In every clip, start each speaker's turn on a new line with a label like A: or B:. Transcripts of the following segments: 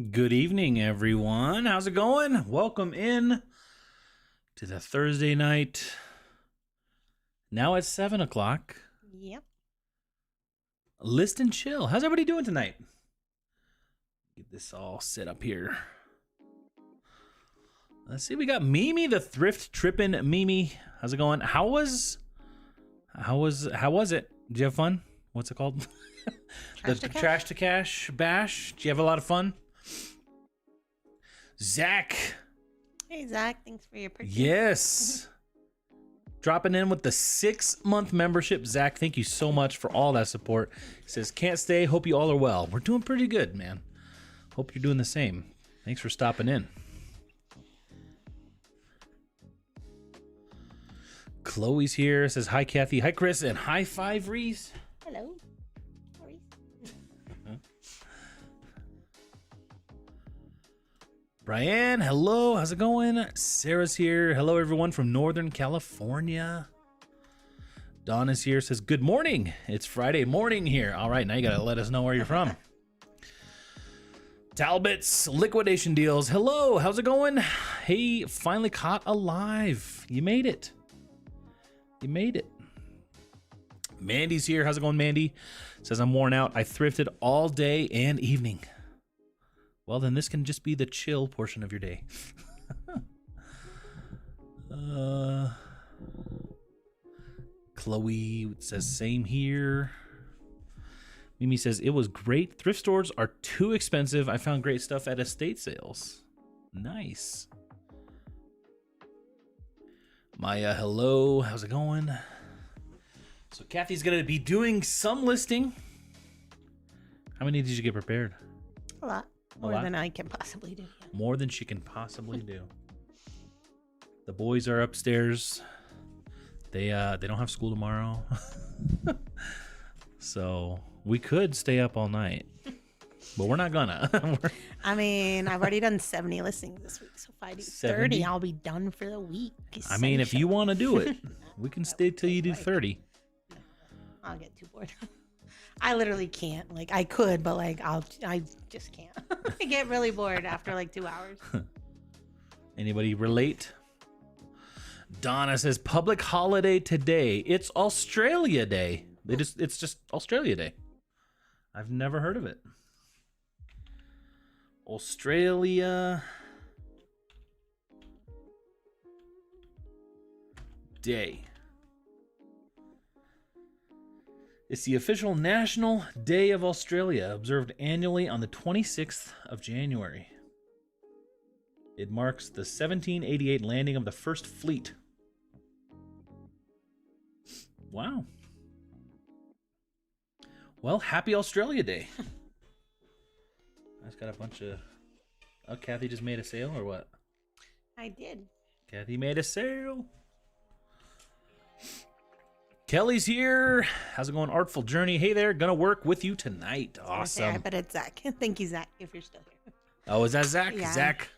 A: Good evening, everyone. How's it going? Welcome in to the Thursday night. Now it's 7 o'clock.
B: Yep.
A: List and chill. How's everybody doing tonight? Get this all set up here. Let's see. We got Mimi, the thrift trippin' Mimi. How's it going? How was it? Did you have fun? What's it called? The Trash to Cash bash. Did you have a lot of fun? Zach.
B: Hey, Zach. Thanks for your purchase.
A: Yes. Dropping in with the 6-month membership. Zach, thank you so much for all that support. He says, can't stay. Hope you all are well. We're doing pretty good, man. Hope you're doing the same. Thanks for stopping in. Chloe's here. Says, hi, Kathy. Hi, Chris. And high five, Reese.
B: Hello.
A: Brian, hello. How's it going? Sarah's here. Hello, everyone from Northern California. Dawn is here. Says, good morning. It's Friday morning here. All right, now you got to let us know where you're from. Talbot's liquidation deals. Hello, how's it going? Hey, finally caught alive. You made it. You made it. Mandy's here. How's it going, Mandy? Says, I'm worn out. I thrifted all day and evening. Well, then this can just be the chill portion of your day. Chloe says, same here. Mimi says, it was great. Thrift stores are too expensive. I found great stuff at estate sales. Nice. Maya, hello. How's it going? So Kathy's going to be doing some listing. How many did you get prepared?
B: A lot. More than I can possibly do. Yeah.
A: More than she can possibly do. The boys are upstairs. They don't have school tomorrow. So we could stay up all night. But we're not gonna.
B: I mean, I've already done 70 listings this week. So if I do 30, I'll be done for the week.
A: I mean, if you want to do it, we can stay till you do 30.
B: No, I'll get too bored. I literally can't. Like, I could, but like, I just can't. I get really bored after like 2 hours.
A: Anybody relate? Donna says, public holiday today. It's Australia Day. It's just Australia Day. I've never heard of it. Australia Day. It's the official National Day of Australia, observed annually on the 26th of January. It marks the 1788 landing of the first fleet. Wow. Well, happy Australia Day. I just got a bunch of... Oh, Kathy just made a sale or what?
B: I did.
A: Kathy made a sale. Kelly's here. How's it going? Artful Journey. Hey there. Gonna work with you tonight. Awesome.
B: I bet it's Zach. Thank you, Zach, if you're still here.
A: Oh, is that Zach?
B: Yeah.
A: Zach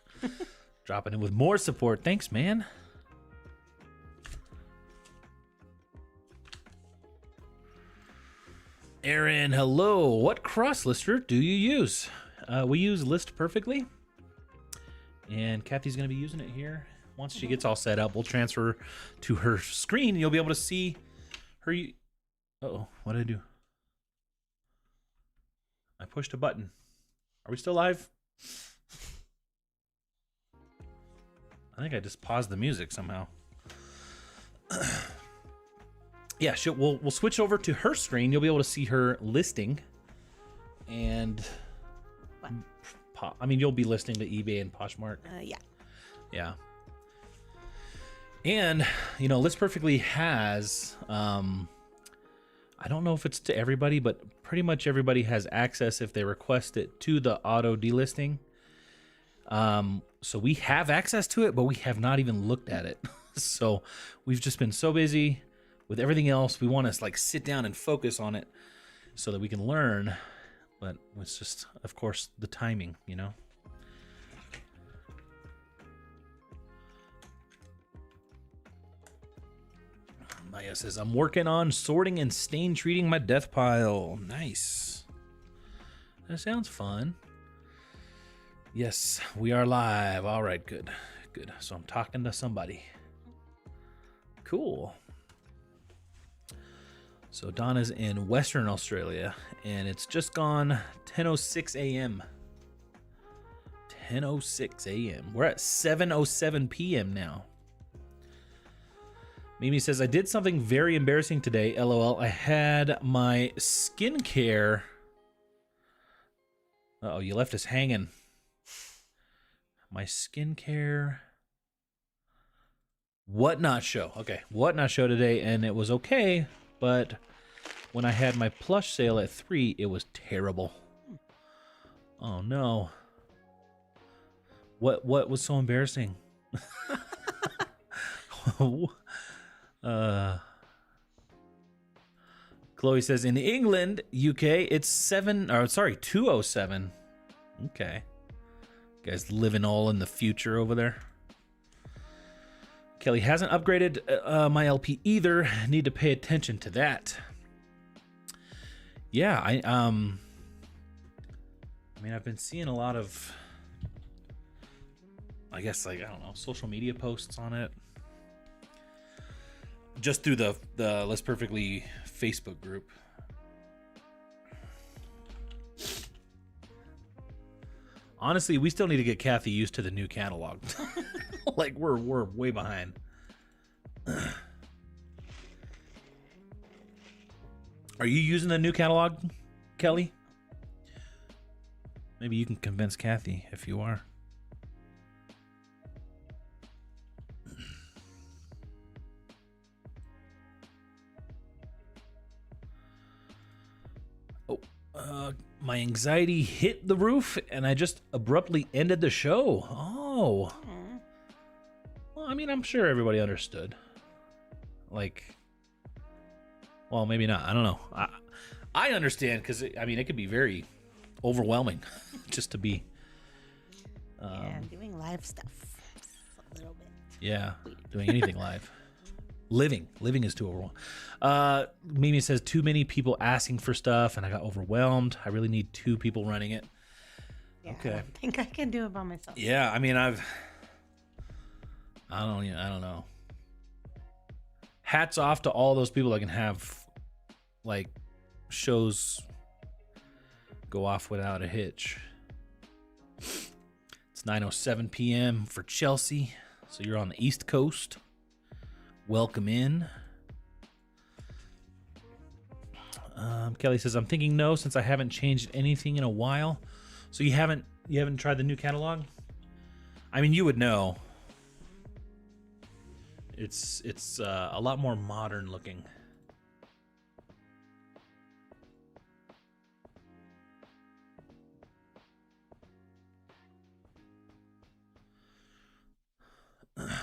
A: dropping in with more support. Thanks, man. Aaron, hello. What cross lister do you use? We use List Perfectly. And Kathy's going to be using it here. Once she gets all set up, we'll transfer to her screen. And you'll be able to see her. Uh-oh, what did I do? I pushed a button. Are we still live? I think I just paused the music somehow. Yeah, we'll switch over to her screen. You'll be able to see her listing. And I mean, you'll be listing to eBay and Poshmark.
B: Yeah.
A: Yeah. And, you know, List Perfectly has, I don't know if it's to everybody, but pretty much everybody has access if they request it to the auto delisting. So we have access to it, but we have not even looked at it. So we've just been so busy with everything else. We want to like sit down and focus on it so that we can learn. But it's just, of course, the timing, you know. Maya says, I'm working on sorting and stain treating my death pile. Nice. That sounds fun. Yes, we are live. All right, good. Good. So I'm talking to somebody. Cool. So Donna's in Western Australia, and it's just gone 10:06 a.m. 10:06 a.m. We're at 7:07 p.m. now. Mimi says, I did something very embarrassing today. LOL. I had my skincare. Uh-oh, you left us hanging. My skincare whatnot show. Okay, whatnot show today, and it was okay, but when I had my plush sale at 3, it was terrible. Oh no. What was so embarrassing? Chloe says in England, UK, it's 2:07. Okay. You guys living all in the future over there. Kelly hasn't upgraded my LP either. Need to pay attention to that. Yeah, I mean, I've been seeing a lot of, I guess, like, I don't know, social media posts on it. Just through the Less Perfectly Facebook group. Honestly, we still need to get Kathy used to the new catalog. Like, we're way behind. Are you using the new catalog, Kelly? Maybe you can convince Kathy if you are. My anxiety hit the roof, and I just abruptly ended the show. Oh. Well, I mean, I'm sure everybody understood. Like, well, maybe not. I don't know. I understand, because, I mean, it could be very overwhelming just to be...
B: yeah, doing live stuff. A little bit.
A: Yeah, doing anything live. Living is too overwhelming. Mimi says too many people asking for stuff, and I got overwhelmed. I really need 2 people running it.
B: Yeah,
A: okay.
B: I don't think I can do it by myself.
A: Yeah, I mean, I don't know. Hats off to all those people that can have, like, shows go off without a hitch. It's 9:07 p.m. for Chelsea, so you're on the East Coast. Welcome in. Kelly says, I'm thinking no, since I haven't changed anything in a while. So you haven't tried the new catalog? I mean, you would know. It's a lot more modern looking.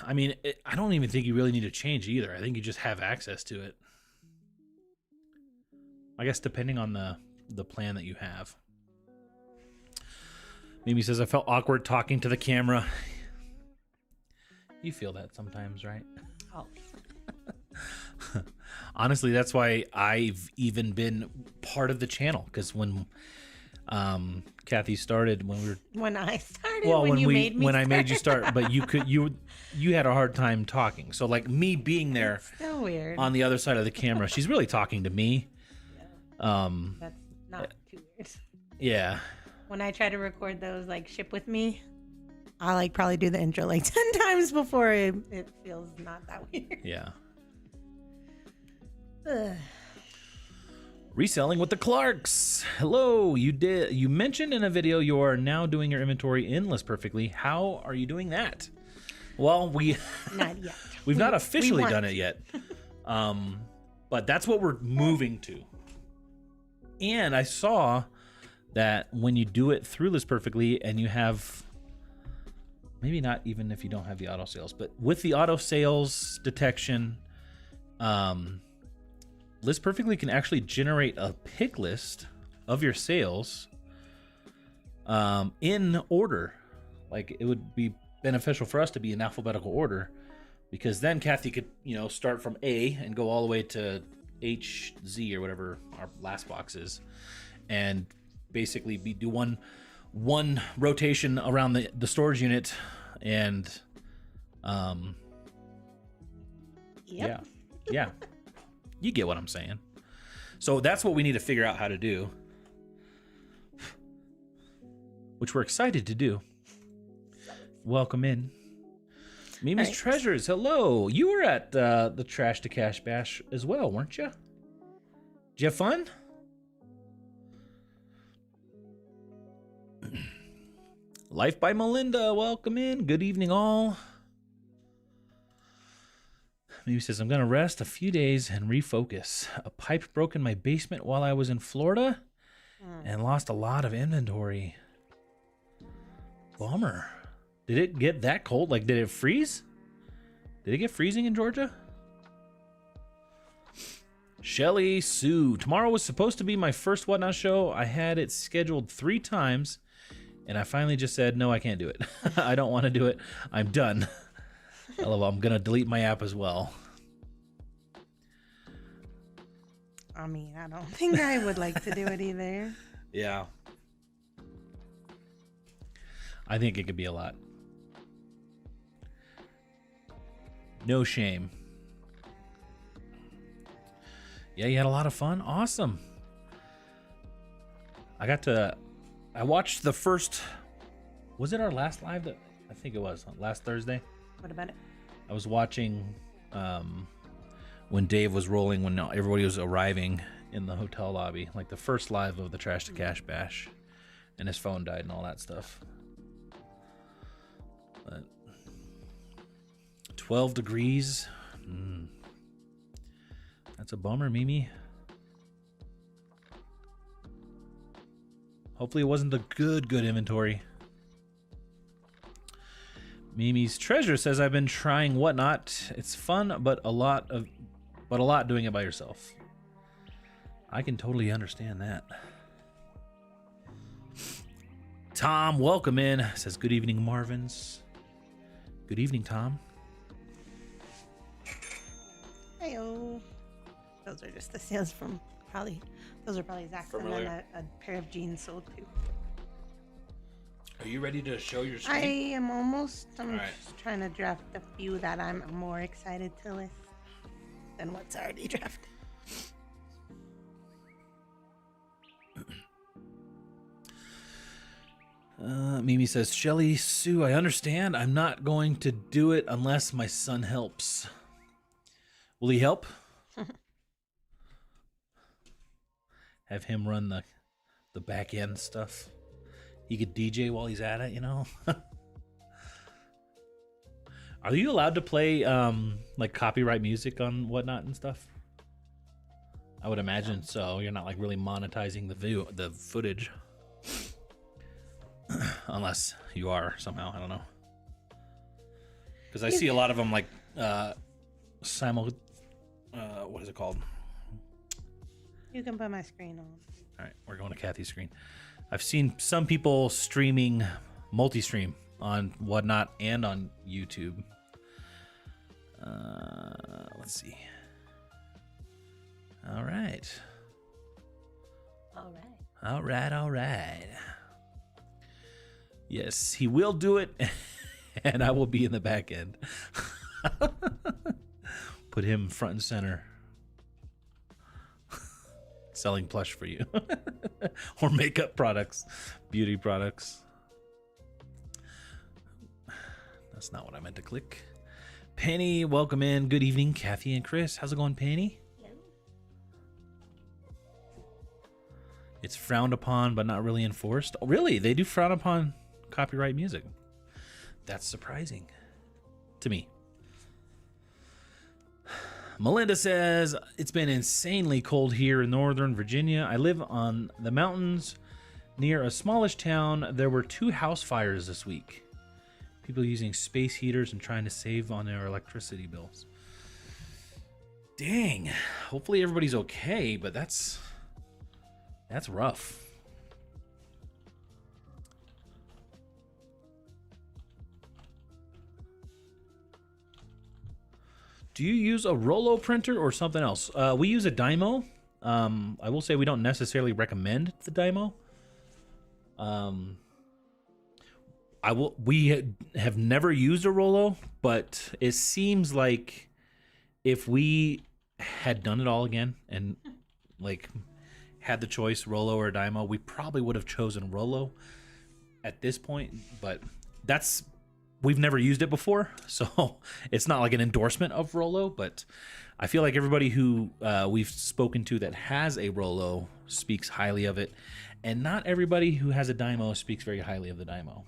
A: I mean, I don't even think you really need to change either. I think you just have access to it. I guess depending on the plan that you have. Mimi says, I felt awkward talking to the camera. You feel that sometimes, right?
B: Oh.
A: Honestly, that's why I've even been part of the channel, because when Kathy started,
B: when I started,
A: well,
B: when
A: I made you start, but you had a hard time talking. So, like, me being there,
B: so weird,
A: on the other side of the camera, she's really talking to me.
B: Yeah. That's not too weird.
A: Yeah.
B: When I try to record those, like, ship with me, I'll, like, probably do the intro like 10 times before it feels not that weird.
A: Yeah.
B: Ugh.
A: Reselling with the Clarks. Hello. You mentioned in a video you are now doing your inventory in Less Perfectly. How are you doing that? Well,
B: not yet.
A: We've not officially done it yet. But that's what we're moving to. And I saw that when you do it through Less Perfectly and you have, maybe not even if you don't have the auto sales, but with the auto sales detection, List Perfectly can actually generate a pick list of your sales in order. Like, it would be beneficial for us to be in alphabetical order, because then Kathy could, start from A and go all the way to HZ or whatever our last box is, and basically do one one rotation around the storage unit, and
B: Yep.
A: yeah, you get what I'm saying. So that's what we need to figure out how to do, which we're excited to do. Welcome in. Mimi's
B: Right.
A: Treasures, hello. You were at the Trash to Cash Bash as well, weren't you? Did you have fun? Life by Melinda, welcome in. Good evening, all. Mimi says, I'm going to rest a few days and refocus. A pipe broke in my basement while I was in Florida and lost a lot of inventory. Bummer. Did it get that cold? Like, did it freeze? Did it get freezing in Georgia? Shelly Sue. Tomorrow was supposed to be my first Whatnot show. I had it scheduled 3 times, and I finally just said, no, I can't do it. I don't want to do it. I'm done. LOL, I'm going to delete my app as well.
B: I mean, I don't think I would like to do it either.
A: Yeah. I think it could be a lot. No shame. Yeah, you had a lot of fun. Awesome. I watched the first, was it our last live? I think it was last Thursday.
B: What about it?
A: I was watching when Dave was rolling, when everybody was arriving in the hotel lobby, like the first live of the Trash to Cash Bash, and his phone died and all that stuff. But 12 degrees. That's a bummer, Mimi. Hopefully it wasn't the good inventory. Mimi's Treasure says, I've been trying Whatnot. It's fun, but a lot doing it by yourself. I can totally understand that. Tom, welcome in. Says, good evening, Marvins. Good evening, Tom.
B: Heyo. Those are just the sales from probably. Those are probably Zach's, and then a pair of jeans sold too.
A: Are you ready to show your screen?
B: I am almost. I'm
A: Alright.
B: just trying to draft a few that I'm more excited to list than what's already drafted.
A: Mimi says, Shelly Sue, I understand. I'm not going to do it unless my son helps. Will he help? Have him run the back end stuff. He could DJ while he's at it, you know? Are you allowed to play like copyright music on Whatnot and stuff? I would imagine so. You're not like really monetizing the footage. Unless you are somehow, I don't know. Because I see a lot of them like what is it called?
B: You can put my screen on.
A: All right, we're going to Kathy's screen. I've seen some people streaming multi-stream on Whatnot and on YouTube. Let's see. All right. All right. Yes, he will do it, and I will be in the back end. Put him front and center. Selling plush for you. Or makeup products, beauty products. That's not what I meant to click. Penny, welcome in. Good evening, Kathy and Chris. How's it going, Penny?
B: Hello.
A: It's frowned upon, but not really enforced. Oh, really? They do frown upon copyright music. That's surprising to me. Melinda says, it's been insanely cold here in Northern Virginia. I live on the mountains near a smallish town. There were 2 house fires this week. People using space heaters and trying to save on their electricity bills. Dang. Hopefully everybody's okay, but that's rough. Do you use a Rollo printer or something else? We use a Dymo. I will say we don't necessarily recommend the Dymo. We have never used a Rollo, but it seems like if we had done it all again and like had the choice Rollo or Dymo, we probably would have chosen Rollo at this point. But we've never used it before, so it's not like an endorsement of Rollo. But I feel like everybody who we've spoken to that has a Rollo speaks highly of it, and not everybody who has a Dymo speaks very highly of the Dymo.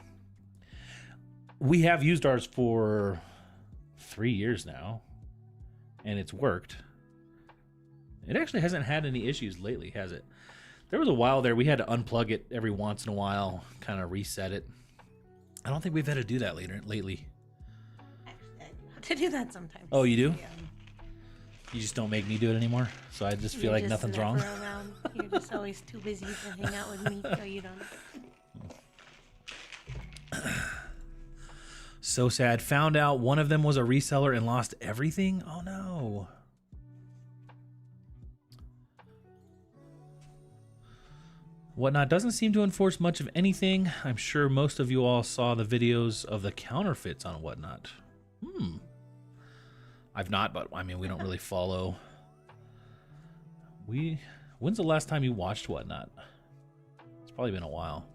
A: We have used ours for 3 years now, and it's worked. It actually hasn't had any issues lately, has it? There was a while there we had to unplug it every once in a while, kind of reset it. I don't think we've had to do that lately.
B: Actually, I have to do that sometimes.
A: Oh, you do? You just don't make me do it anymore, so I just feel like nothing's wrong.
B: Around. You're just always too busy to hang out with me, so you don't.
A: So sad. Found out one of them was a reseller and lost everything? Oh no. Whatnot doesn't seem to enforce much of anything. I'm sure most of you all saw the videos of the counterfeits on Whatnot. I've not, but I mean, we don't really follow. When's the last time you watched Whatnot? It's probably been a while.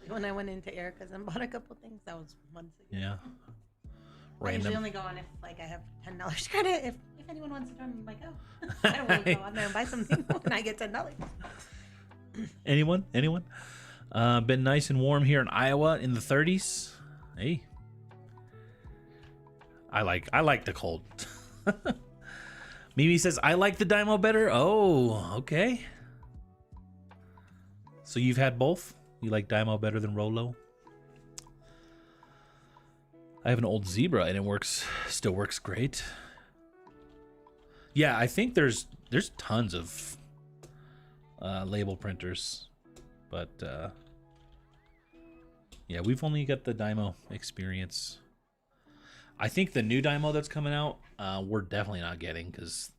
B: When I went into Erica's and bought a couple things, that was months ago.
A: Yeah.
B: I usually only go on if like I have $10 credit. If anyone wants to join, I'm like, oh, I don't really go on there and buy something when I get $10.
A: Anyone? Been nice and warm here in Iowa in the 30s. Hey. I like the cold. Mimi says, I like the Dymo better. Oh, okay. So you've had both? You like Dymo better than Rollo? I have an old Zebra and it still works great. Yeah, I think there's tons of label printers, but yeah, we've only got the Dymo experience. I think the new Dymo that's coming out, we're definitely not getting because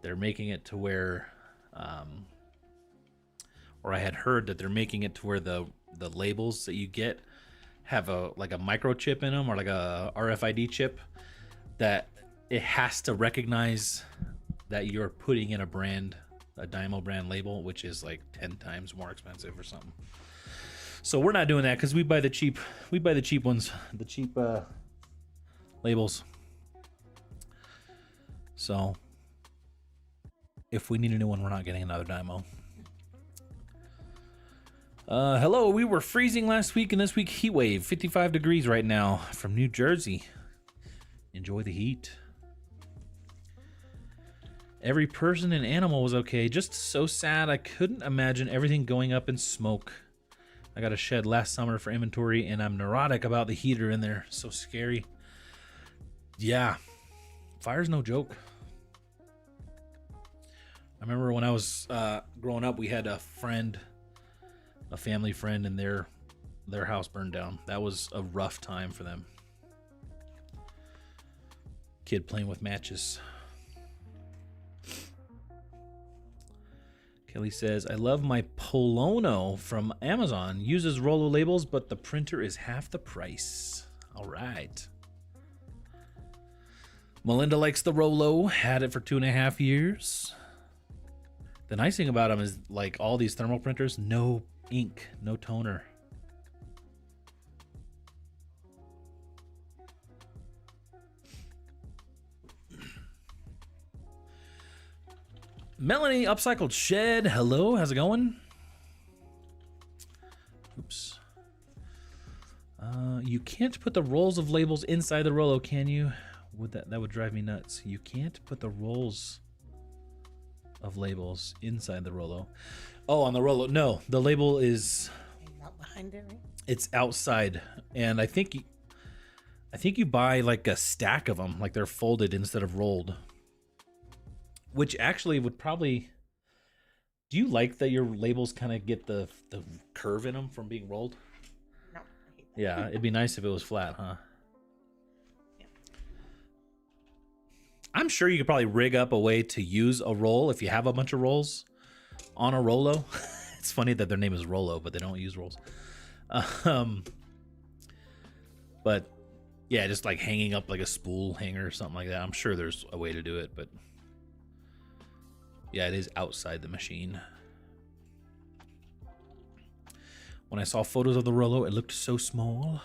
A: they're making it to where, or I had heard that they're making it to where the labels that you get have a microchip in them or like a RFID chip that it has to recognize that you're putting in a Dymo brand label, which is like 10 times more expensive or something. So we're not doing that because we buy the cheap ones, the cheap labels. So if we need a new one, we're not getting another Dymo. Hello, we were freezing last week and this week heat wave, 55 degrees right now from New Jersey. Enjoy the heat. Every person and animal was okay. Just so sad. I couldn't imagine everything going up in smoke. I got a shed last summer for inventory and I'm neurotic about the heater in there. So scary. Yeah. Fire's no joke. I remember when I was growing up, we had a family friend, and their house burned down. That was a rough time for them. Kid playing with matches. Kelly says, I love my Polono from Amazon. Uses Rollo labels, but the printer is half the price. All right. Melinda likes the Rollo. Had it for 2.5 years. The nice thing about them is, like all these thermal printers, no ink, no toner. Melanie, Upcycled Shed. Hello, how's it going? Oops. You can't put the rolls of labels inside the Rollo, can you? That would drive me nuts. You can't put the rolls of labels inside the Rollo. Oh, on the Rollo. No, the label is
B: out behind it, right?
A: It's outside, and I think you buy like a stack of them, like they're folded instead of rolled. Which actually would probably. Do you like that your labels kind of get the curve in them from being rolled?
B: No.
A: Yeah, it'd be nice if it was flat, huh?
B: Yeah.
A: I'm sure you could probably rig up a way to use a roll if you have a bunch of rolls on a Rollo. It's funny that their name is Rollo, but they don't use rolls. Um, but yeah, just like hanging up like a spool hanger or something like that. I'm sure there's a way to do it, but yeah, it is outside the machine. When I saw photos of the Rollo, it looked so small.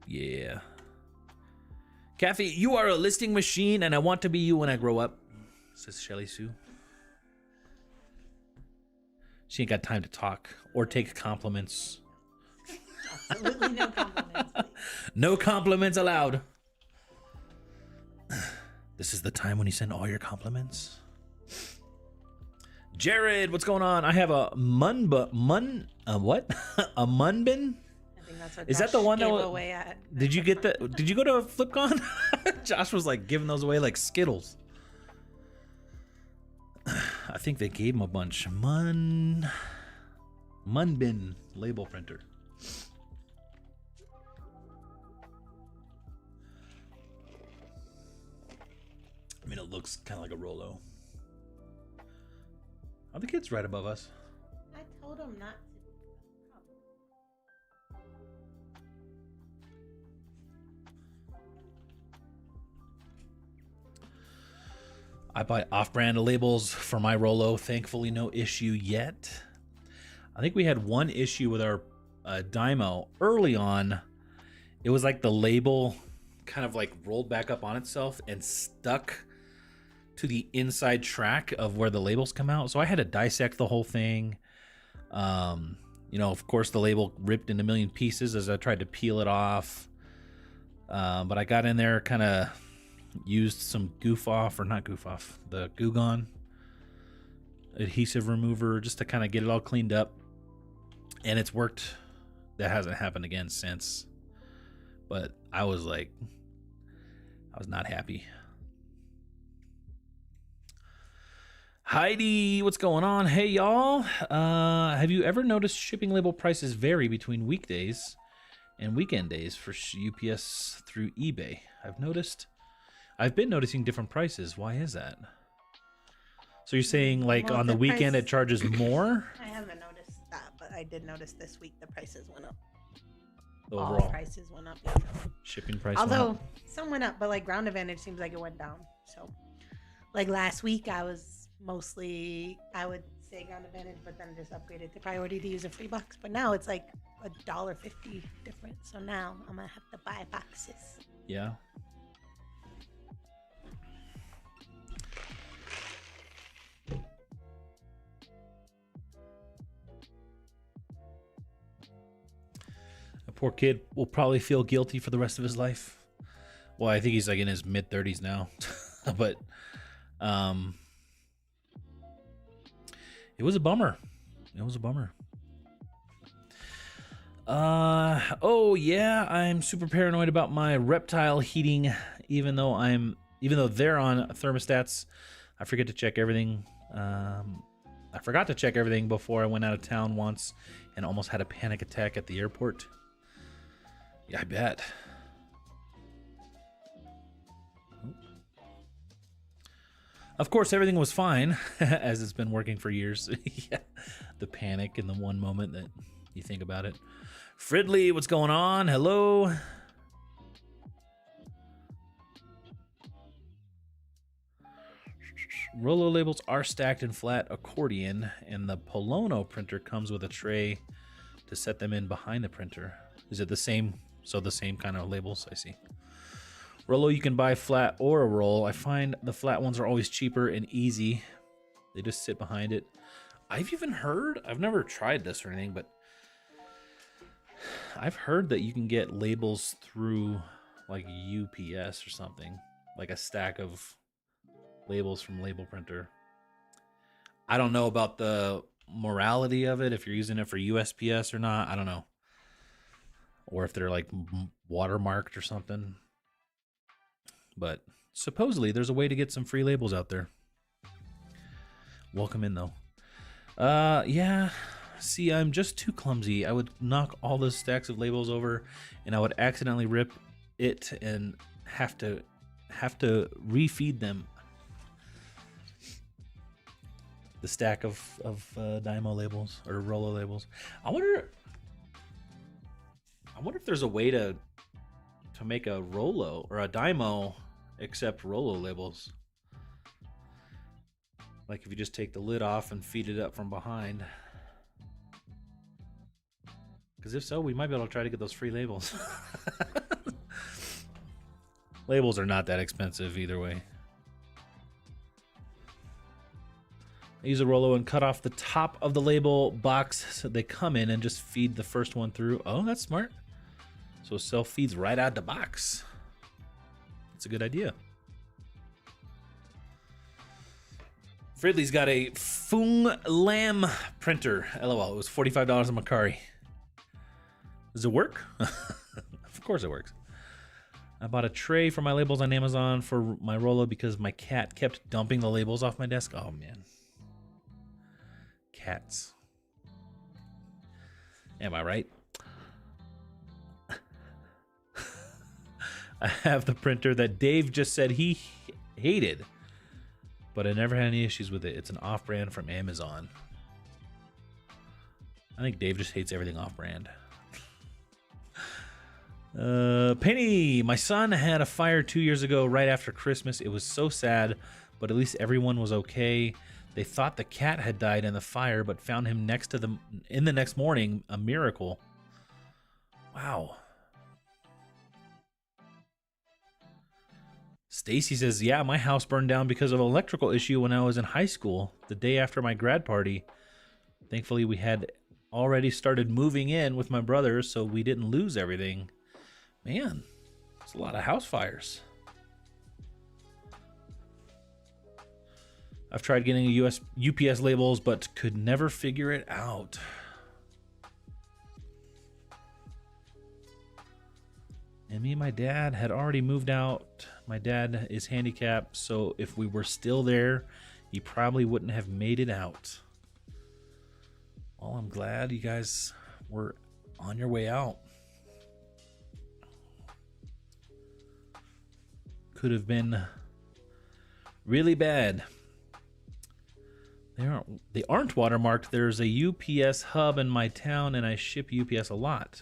A: Yeah. Kathy, you are a listing machine, and I want to be you when I grow up, says Shelly Sue. She ain't got time to talk or take compliments.
B: Absolutely no compliments.
A: No compliments allowed. This is the time when you send all your compliments. Jared, what's going on? I have a what? A Munbin?
B: I think that's what
A: Is that
B: Josh
A: the one that
B: gave
A: was,
B: away at.
A: Did you get that? Did you go to FlipCon? Josh was like giving those away like Skittles. I think they gave him a bunch. Munbin label printer. I mean, it looks kind of like a Rollo. Are the kids right above us?
B: I told him not to.
A: I buy off-brand labels for my Rollo. Thankfully, no issue yet. I think we had one issue with our Dymo early on. It was like the label kind of like rolled back up on itself and stuck to the inside track of where the labels come out. So I had to dissect the whole thing. You know, of course, the label ripped into a million pieces as I tried to peel it off. But I got in there, kind of used some the Goo Gone adhesive remover just to kind of get it all cleaned up. And it's worked. That hasn't happened again since. But I was not happy. Heidi, what's going on? Hey, y'all. Have you ever noticed shipping label prices vary between weekdays and weekend days for UPS through eBay? I've been noticing different prices. Why is that? So you're saying like on the weekend it charges more?
B: I haven't noticed that, but I did notice this week the prices went up.
A: Overall,
B: all prices went up. Yeah.
A: shipping price.
B: Although some went up, but like Ground Advantage seems like it went down. So like last week I was mostly, I would say Ground Advantage, but then just upgraded to Priority to use a free box. But now it's like $1.50 different. So now I'm gonna have to buy boxes.
A: Yeah. A poor kid will probably feel guilty for the rest of his life. Well, I think he's like in his mid-30s now. But it was a bummer. Oh yeah, I'm super paranoid about my reptile heating, even though they're on thermostats. I forget to check everything. I forgot to check everything before I went out of town once and almost had a panic attack at the airport. Yeah, I bet. Of course, everything was fine, as it's been working for years. Yeah, the panic in the one moment that you think about it. Fridley, what's going on? Hello. Rollo labels are stacked in flat accordion, and the Polono printer comes with a tray to set them in behind the printer. Is it the same? So the same kind of labels, I see. Rollo, you can buy flat or a roll. I find the flat ones are always cheaper and easy. They just sit behind it. I've even heard, I've never tried this or anything, but I've heard that you can get labels through like UPS or something, like a stack of labels from label printer. I don't know about the morality of it, if you're using it for USPS or not. I don't know. Or if they're like watermarked or something. But supposedly there's a way to get some free labels out there. Welcome in though. Yeah. See, I'm just too clumsy. I would knock all those stacks of labels over and I would accidentally rip it and have to refeed them. the stack of Dymo labels or Rolo labels. I wonder if there's a way to make a Rolo or a Dymo accept Rolo labels. Like if you just take the lid off and feed it up from behind. Because if so, we might be able to try to get those free labels. Labels are not that expensive either way. I use a Rolo and cut off the top of the label box so they come in and just feed the first one through. Oh, that's smart. So self-feeds right out the box. That's a good idea. Fridley's got a Fung Lam printer. LOL, it was $45 on Macari. Does it work? Of course it works. I bought a tray for my labels on Amazon for my Rolo because my cat kept dumping the labels off my desk. Oh, man. Cats. Am I right? I have the printer that Dave just said he hated, but I never had any issues with it. It's an off-brand from Amazon. I think Dave just hates everything off-brand. Penny, my son had a fire 2 years ago right after Christmas. It was so sad, but at least everyone was okay. They thought the cat had died in the fire, but found him in the next morning. A miracle. Wow. Stacy says, yeah, my house burned down because of an electrical issue when I was in high school, the day after my grad party. Thankfully, we had already started moving in with my brothers, so we didn't lose everything. Man, it's a lot of house fires. I've tried getting UPS labels, but could never figure it out. And me and my dad had already moved out. My dad is handicapped, so if we were still there, he probably wouldn't have made it out. Well, I'm glad you guys were on your way out. Could have been really bad. They aren't watermarked. There's a UPS hub in my town, and I ship UPS a lot.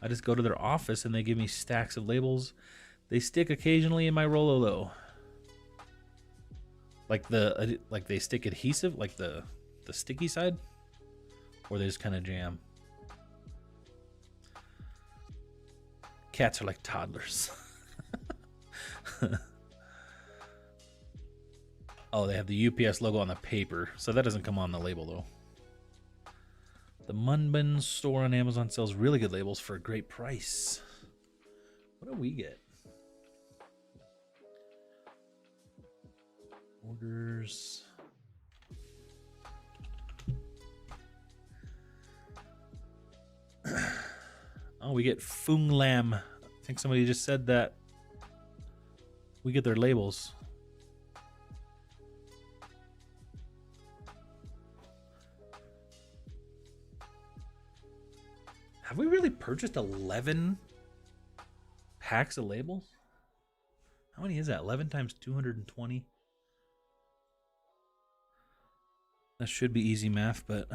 A: I just go to their office, and they give me stacks of labels. They stick occasionally in my Rolo, though. Like they stick adhesive, like the sticky side, or they just kind of jam. Cats are like toddlers. Oh, they have the UPS logo on the paper, so that doesn't come on the label, though. The Munbin store on Amazon sells really good labels for a great price. What do we get? Orders. Oh, we get Fung Lam. I think somebody just said that. We get their labels. Have we really purchased 11 packs of labels? How many is that? 11 times 220? That should be easy math, but...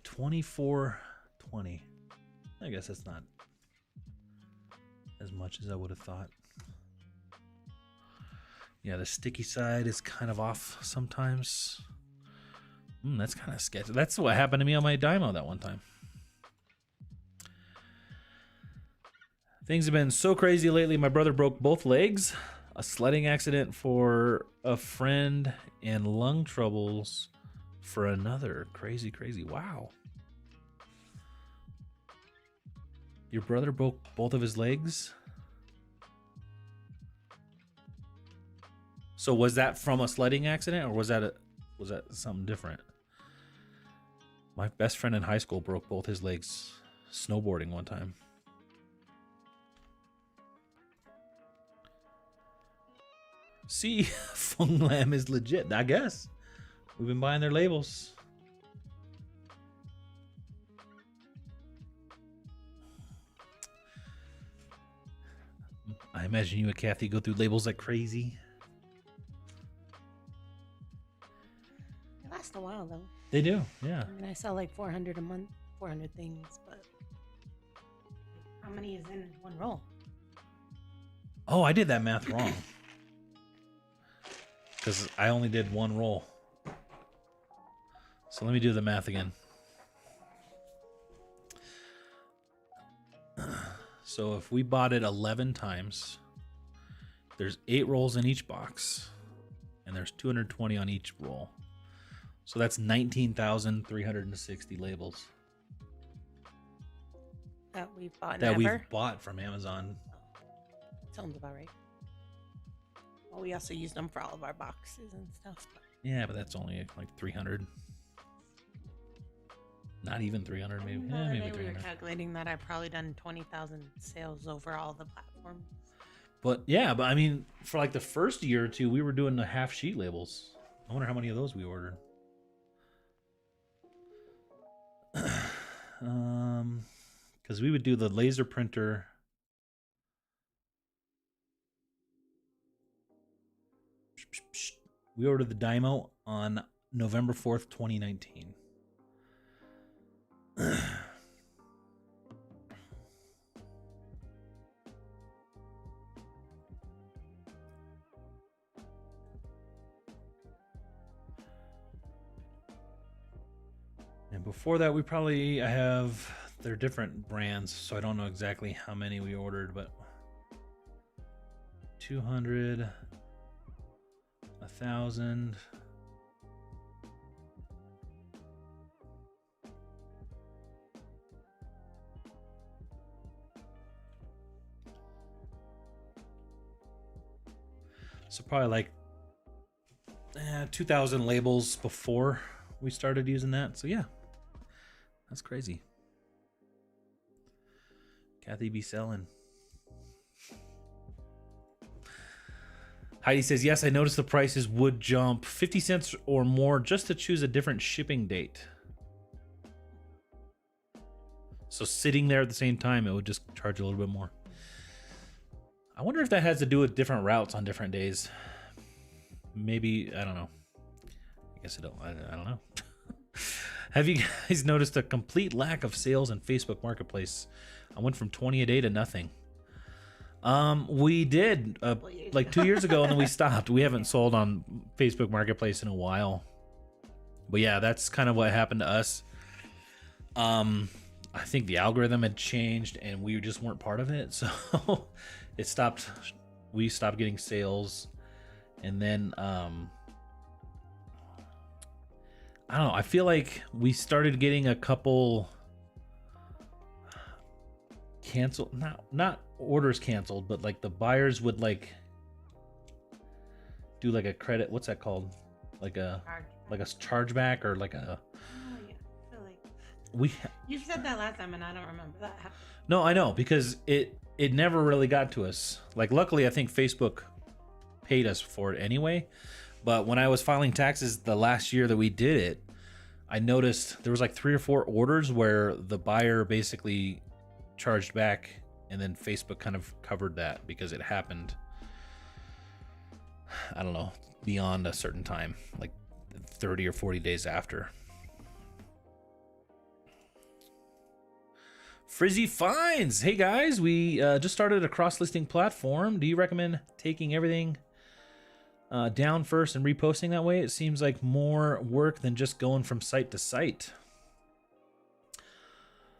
A: $24.20. I guess that's not as much as I would have thought. Yeah, the sticky side is kind of off sometimes. That's kind of sketchy. That's what happened to me on my Dymo that one time. Things have been so crazy lately. My brother broke both legs, a sledding accident for a friend, and lung troubles for another. Crazy, crazy. Wow. Your brother broke both of his legs? So was that from a sledding accident, or was that something different? My best friend in high school broke both his legs snowboarding one time. See, Fung Lam is legit, I guess. We've been buying their labels. I imagine you and Kathy go through labels like crazy.
B: They last a while though.
A: They do, yeah.
B: I mean, I sell like 400 a month, 400 things, but how many is in one roll?
A: Oh, I did that math wrong. Because I only did one roll. So let me do the math again. So if we bought it 11 times, there's 8 rolls in each box, and there's 220 on each roll. So that's 19,360 labels
B: That we've bought
A: that
B: ever?
A: we've bought from Amazon.
B: Sounds about right. Well, we also use them for all of our boxes and stuff. But
A: Yeah, but that's only like 300. Not even 300, maybe.
B: the
A: Yeah,
B: other
A: maybe
B: day we were
A: 300.
B: calculating that I've probably done 20,000 sales over all the platforms.
A: But yeah, but I mean, for like the first year or two, we were doing the half sheet labels. I wonder how many of those we ordered. Because we would do the laser printer. We ordered the Dymo on November 4th, 2019. And before that, they're different brands, so I don't know exactly how many we ordered, but 200, 1,000. So probably like 2,000 labels before we started using that. So yeah, that's crazy. Kathy be selling. Heidi says, yes, I noticed the prices would jump 50 cents or more just to choose a different shipping date. So sitting there at the same time, it would just charge a little bit more. I wonder if that has to do with different routes on different days. Maybe, I don't know. I guess I don't know. Have you guys noticed a complete lack of sales in Facebook Marketplace? I went from 20 a day to nothing. We did like 2 years ago, and then we stopped. We haven't sold on Facebook Marketplace in a while. But yeah, that's kind of what happened to us. I think the algorithm had changed, and we just weren't part of it. So it stopped. We stopped getting sales, and then I don't know. I feel like we started getting a couple canceled, not orders canceled, but like the buyers would like do like a credit. What's that called? Like a chargeback or like a.
B: Oh yeah, I feel like you said that last time, and I don't remember that happening.
A: No, I know, because it never really got to us. Like, luckily, I think Facebook paid us for it anyway. But when I was filing taxes the last year that we did it, I noticed there was like 3 or 4 orders where the buyer basically charged back, and then Facebook kind of covered that because it happened, I don't know, beyond a certain time, like 30 or 40 days after. Frizzy Finds. Hey guys, we just started a cross-listing platform. Do you recommend taking everything down first and reposting that way? It seems like more work than just going from site to site.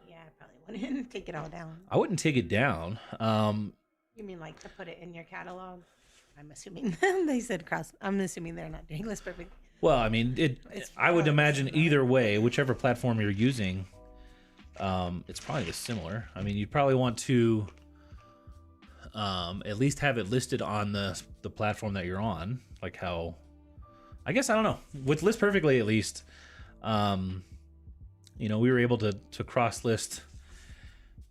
B: Yeah, I probably wouldn't take it all down.
A: I wouldn't take it down.
B: You mean like to put it in your catalog? I'm assuming they said cross. I'm assuming they're not doing List Perfect.
A: Well, I mean, I would imagine either way, whichever platform you're using, it's probably similar. I mean, you'd probably want to at least have it listed on the platform that you're on, like how, I guess, I don't know, with List Perfectly at least, you know, we were able to cross list.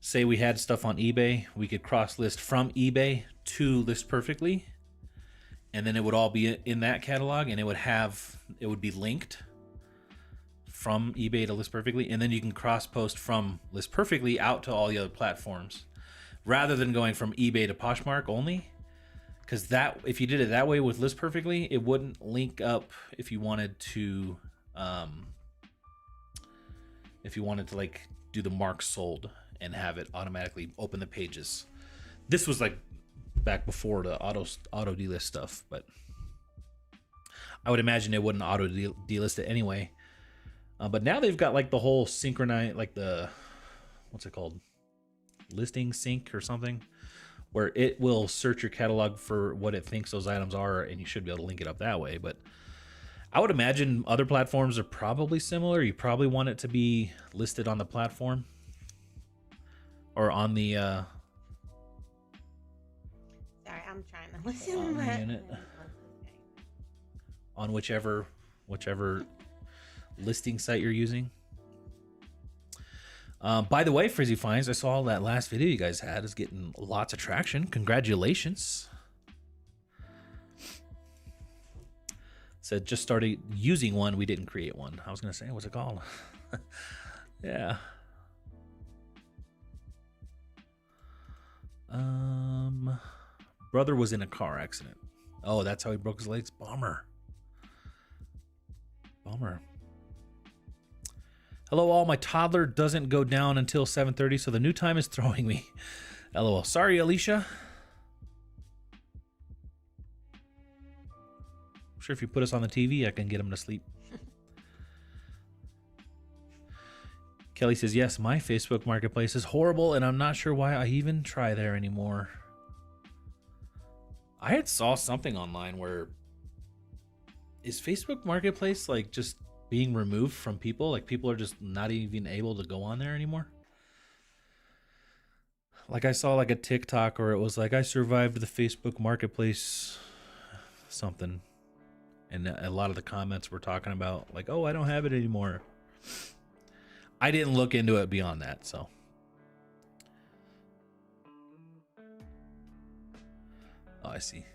A: Say we had stuff on eBay, we could cross list from eBay to List Perfectly, and then it would all be in that catalog, and it would be linked from eBay to List Perfectly, and then you can cross post from List Perfectly out to all the other platforms, rather than going from eBay to Poshmark only. Because that, if you did it that way with List Perfectly, it wouldn't link up if you wanted to, like do the mark sold and have it automatically open the pages. This was like back before the auto delist stuff, but I would imagine it wouldn't auto delist it anyway. But now they've got like the whole synchronize, like the, what's it called? Listing sync or something, where it will search your catalog for what it thinks those items are, and you should be able to link it up that way. But I would imagine other platforms are probably similar. You probably want it to be listed on the platform or on the
B: Sorry, I'm trying to listen.
A: on the unit, on whichever listing site you're using. By the way, Frizzy Finds, I saw that last video you guys had is getting lots of traction. Congratulations. Said just started using one. We didn't create one. I was going to say, what's it called? Yeah. Brother was in a car accident. Oh, that's how he broke his legs. Bummer. Hello all, my toddler doesn't go down until 7:30, so the new time is throwing me. LOL. Sorry, Alicia. I'm sure if you put us on the TV, I can get him to sleep. Kelly says, yes, my Facebook Marketplace is horrible, and I'm not sure why I even try there anymore. I had saw something online where, is Facebook Marketplace like just being removed from people? Like people are just not even able to go on there anymore? Like I saw like a TikTok or it was like, I survived the Facebook Marketplace something. And a lot of the comments were talking about like, oh, I don't have it anymore. I didn't look into it beyond that, so. Oh, I see.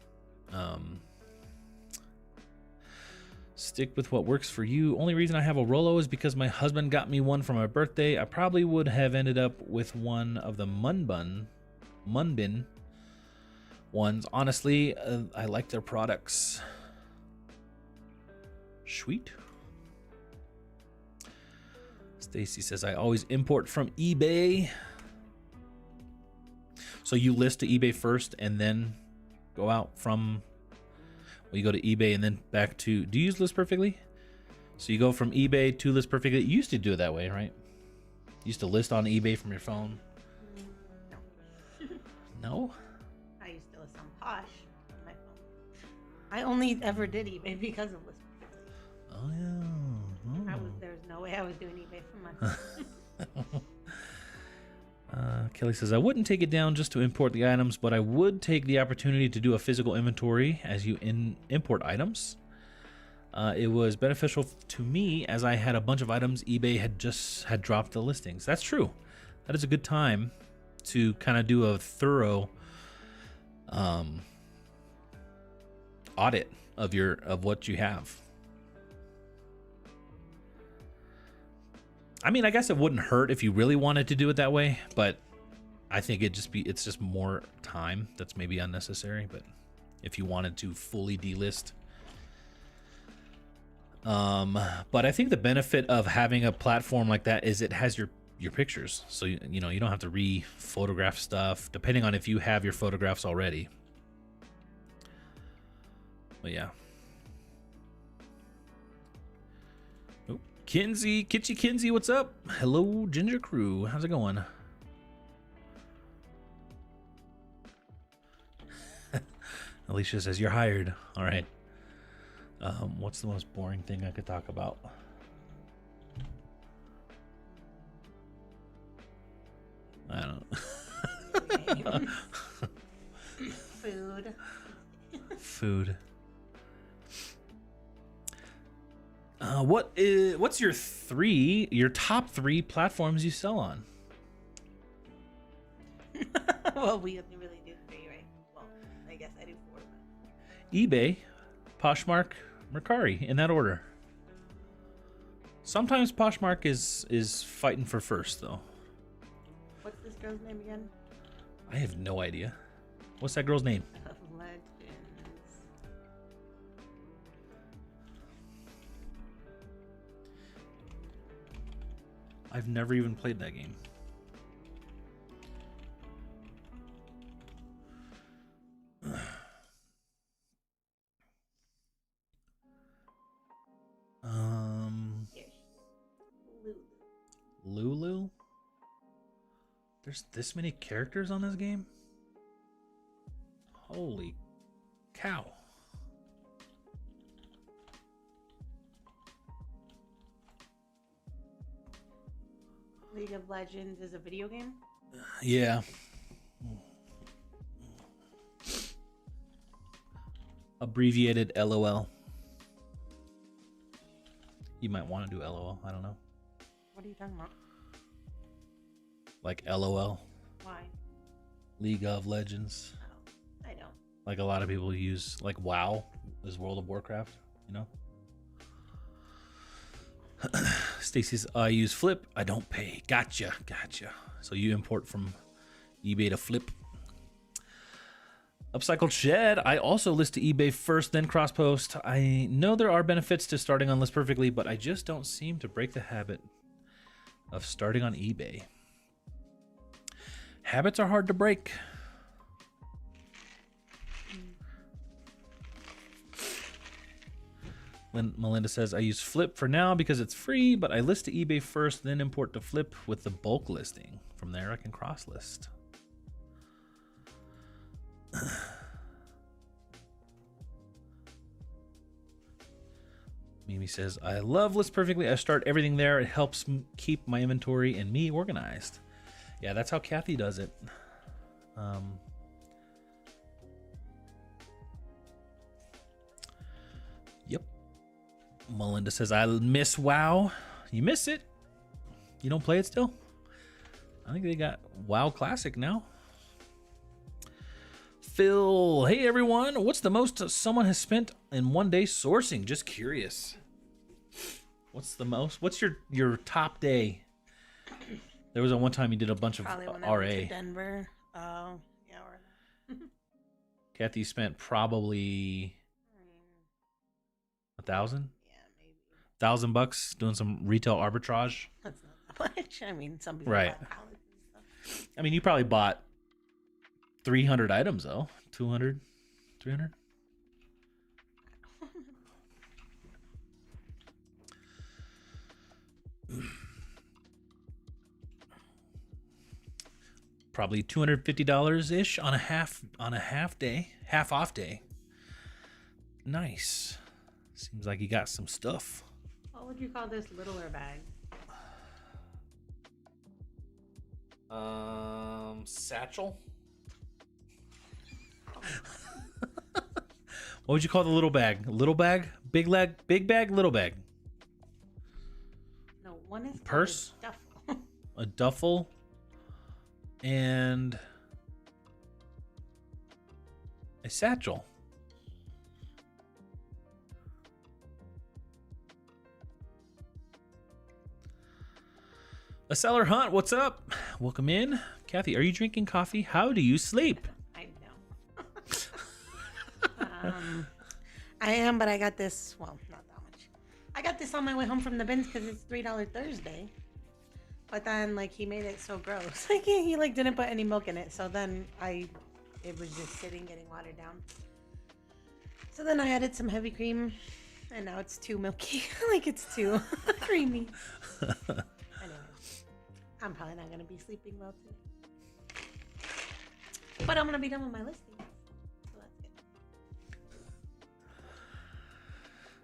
A: Stick with what works for you. Only reason I have a Rolo is because my husband got me one for my birthday. I probably would have ended up with one of the Munbin ones. Honestly, I like their products. Sweet. Stacy says, I always import from eBay. So you list to eBay first and then go out from... Well, you go to eBay and then back to... Do you use List Perfectly? So you go from eBay to List Perfectly. You used to do it that way, right? You used to list on eBay from your phone.
B: No.
A: No?
B: I used to list on Posh on my phone. I only ever did eBay because of List Perfectly.
A: Oh, yeah. Oh.
B: There's no way I was doing eBay from my phone.
A: Kelly says, I wouldn't take it down just to import the items, but I would take the opportunity to do a physical inventory as you import items. It was beneficial to me as I had a bunch of items eBay had dropped the listings. That's true. That is a good time to kind of do a thorough audit of what you have. I mean, I guess it wouldn't hurt if you really wanted to do it that way, but I think it's just more time that's maybe unnecessary. But if you wanted to fully delist, but I think the benefit of having a platform like that is it has your pictures, so you know you don't have to re-photograph stuff depending on if you have your photographs already. But yeah. Kitchy Kinsey, what's up? Hello, Ginger Crew. How's it going? Alicia says, you're hired. All right. What's the most boring thing I could talk about? I don't know. Food. What's your top 3 platforms you sell on?
B: Well, we only really do 3, right? Well, I guess I do 4. But...
A: eBay, Poshmark, Mercari, in that order. Sometimes Poshmark is fighting for first, though.
B: What's this girl's name again?
A: I have no idea. What's that girl's name?
B: Legends.
A: I've never even played that game. Lulu? There's this many characters on this game? Holy cow.
B: League of Legends is a video game?
A: Yeah. Abbreviated LOL. You might want to do LOL. I don't know.
B: What are you talking about?
A: Like LOL.
B: Why?
A: League of Legends.
B: Oh, I don't.
A: Like a lot of people use, like WoW is World of Warcraft, you know? Stacy's, I use Flip. I don't pay. Gotcha. So you import from eBay to Flip. Upcycled Shed. I also list to eBay first, then cross post. I know there are benefits to starting on List Perfectly, but I just don't seem to break the habit of starting on eBay. Habits are hard to break. Melinda says, I use Flip for now because it's free, but I list to eBay first, then import to Flip with the bulk listing. From there, I can cross list. Mimi says, I love List Perfectly. I start everything there. It helps keep my inventory and me organized. Yeah, that's how Kathy does it. Yep. Melinda says, I miss WoW. You miss it? You don't play it still? I think they got WoW Classic now. Phil, hey everyone. What's the most someone has spent in one day sourcing? Just curious. What's the most? What's your top day? There was a one time you did a bunch of
B: Probably when
A: RA.
B: I went to Denver. Oh, yeah.
A: Kathy spent probably 1,000.
B: Yeah, maybe.
A: $1,000 doing some retail arbitrage.
B: That's not that much. I mean, some people
A: Right.
B: buy pallets and stuff.
A: I mean, you probably bought 300 items though. 200, 300. Probably $250 ish on a half day, half off day. Nice. Seems like you got some stuff.
B: What would you call this littler bag?
A: Satchel. What would you call the little bag? Little bag? Big leg? Big bag? Little bag?
B: No, one is
A: Purse?
B: called a duffel.
A: A duffel. And a satchel. A Seller Hunt, what's up? Welcome in. Kathy, are you drinking coffee? How do you sleep?
B: I know. I am, but I got this. Well, not that much. I got this on my way home from the bins because it's $3 Thursday. But then, like, he made it so gross. Like, he like didn't put any milk in it. So then it was just sitting, getting watered down. So then I added some heavy cream, and now it's too milky. Like, it's too creamy. Anyway, I'm probably not gonna be sleeping well today. But I'm gonna be done with my listing. So that's good.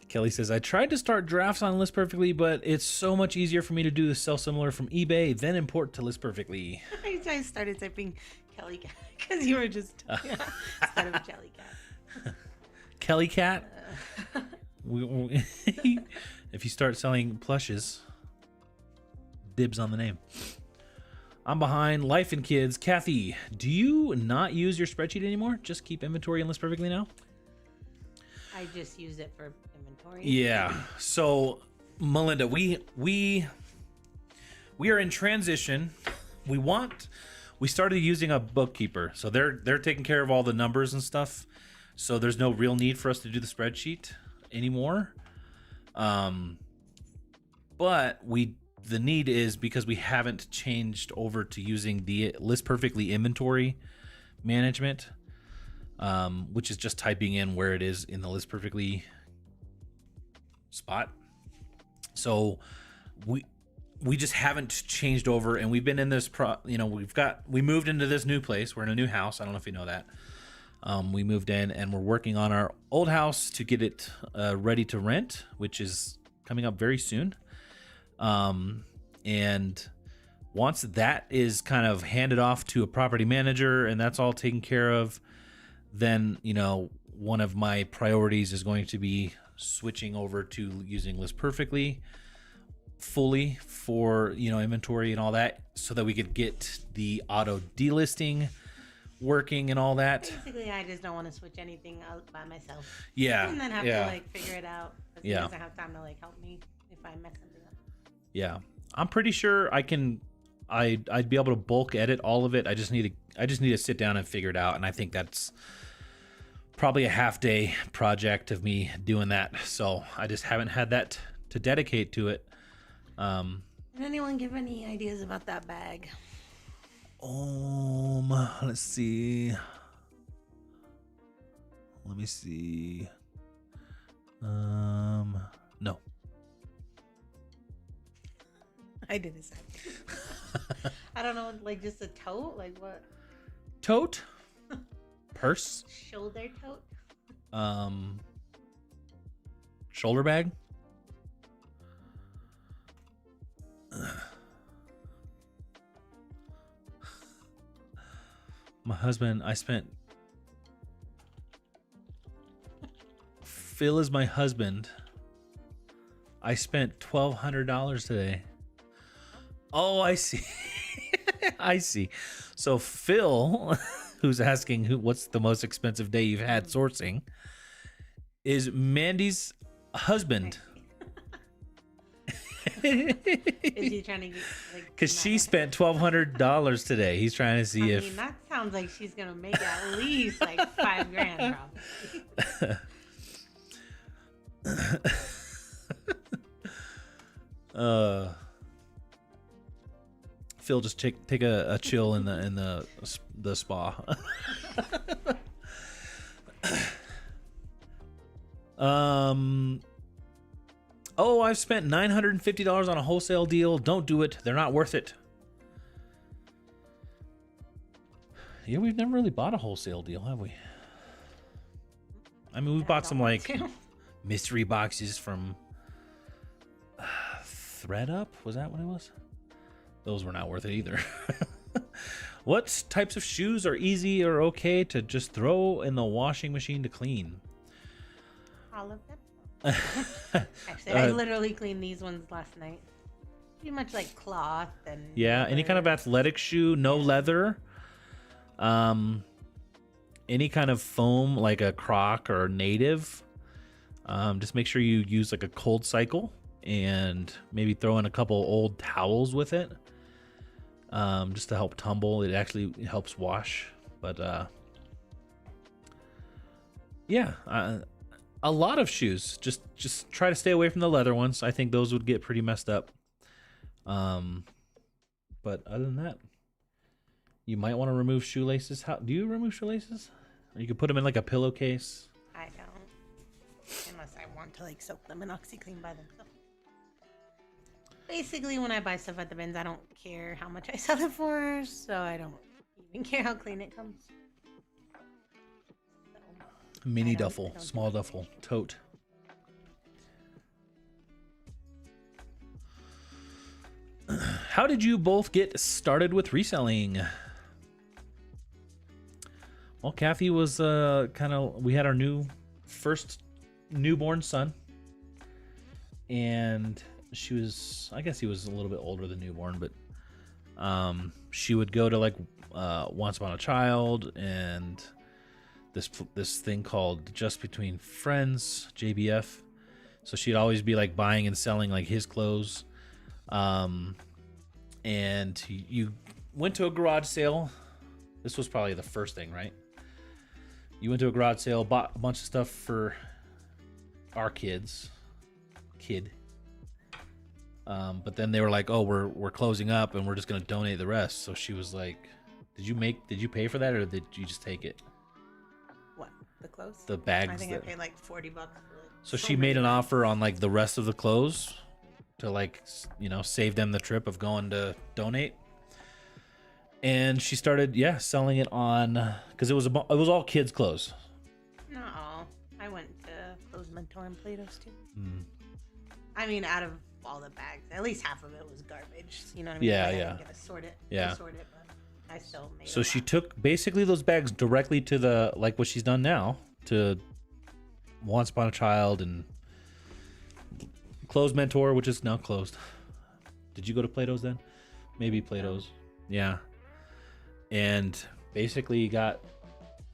A: Kelly says, I tried to start drafts on List Perfectly, but it's so much easier for me to do the sell similar from eBay, then import to List Perfectly.
B: I started typing Kelly Cat because you were just instead of Jelly Cat.
A: Kelly Cat? If you start selling plushes, dibs on the name. I'm behind. Life and kids. Kathy, do you not use your spreadsheet anymore? Just keep inventory and List Perfectly now?
B: I just use it for inventory.
A: Yeah. So, Melinda, we are in transition. We want we started using a bookkeeper, so they're taking care of all the numbers and stuff. So there's no real need for us to do the spreadsheet anymore. But the need is because we haven't changed over to using the List Perfectly inventory management, which is just typing in where it is in the List Perfectly spot. So we just haven't changed over, and we've been in this we moved into this new place. We're in a new house. I don't know if you know that. We moved in and we're working on our old house to get it ready to rent, which is coming up very soon. And once that is kind of handed off to a property manager and that's all taken care of, then, one of my priorities is going to be switching over to using List Perfectly fully for, inventory and all that, so that we could get the auto delisting working and all that.
B: Basically, I just don't want to switch anything out by myself.
A: Yeah.
B: And then have to figure it out. Because he doesn't have time to help me if I mess something up.
A: Yeah. I'm pretty sure I'd be able to bulk edit all of it. I just need to sit down and figure it out, and I think that's probably a half-day project of me doing that. So I just haven't had that to dedicate to it.
B: Did anyone give any ideas about that bag?
A: Let's see. Let me see. No.
B: I did the same. I don't know, just a tote? What?
A: Tote? Purse?
B: Shoulder tote?
A: Shoulder bag? My husband, Phil is my husband. I spent $1,200 today. Oh, I see. I see. So Phil, who's asking what's the most expensive day you've had sourcing, is Mandy's husband.
B: Is he trying to get
A: because she spent $1,200 today. He's trying to see if
B: that sounds like she's gonna make at least $5,000 probably.
A: Phil, just take a chill in the spa. Oh, I've spent $950 on a wholesale deal. Don't do it. They're not worth it. Yeah, we've never really bought a wholesale deal, have we? I mean, we bought some mystery boxes from ThreadUp. Was that what it was? Those were not worth it either. What types of shoes are easy or okay to just throw in the washing machine to clean?
B: All of them. Actually, I literally cleaned these ones last night. Pretty much cloth and leather.
A: Any kind of athletic shoe, no leather. Any kind of foam like a Croc or Native. Just make sure you use a cold cycle and maybe throw in a couple old towels with it. Just to help tumble. It actually helps wash. But a lot of shoes. Just try to stay away from the leather ones. I think those would get pretty messed up. But other than that, you might want to remove shoelaces. How do you remove shoelaces? Or you could put them in a pillowcase.
B: I don't, unless I want to soak them in OxyClean by themselves. Basically, when I buy stuff at the bins, I don't care how much I sell it for, so I don't even care how clean it comes.
A: Mini duffel, small duffel, tote. How did you both get started with reselling? Well, Kathy was we had our first newborn son, and I guess he was a little bit older than newborn, but she would go to Once Upon a Child and this thing called Just Between Friends, JBF. So she'd always be buying and selling his clothes. And went to a garage sale. This was probably the first thing, right? You went to a garage sale, bought a bunch of stuff for our kid. But then they were like, "Oh, we're closing up, and we're just gonna donate the rest." So she was like, Did you pay for that, or did you just take it?
B: What, the clothes?
A: The bags.
B: I think I paid like $40 for like
A: So she made an offer on like the rest of the clothes to like, save them the trip of going to donate. And she started, selling it on, because it was all kids' clothes.
B: No, I went to Clothes Mentor and Plato's too. I mean, out of all the bags, at least half of it was garbage. You know what I mean?
A: Yeah,
B: I
A: yeah.
B: didn't get to sort it. But I still made.
A: So she took basically those bags directly to the, like what she's done now, to Once Upon a Child and Clothes Mentor, which is now closed. Did you go to Plato's then? Maybe Plato's. Yeah. And basically got,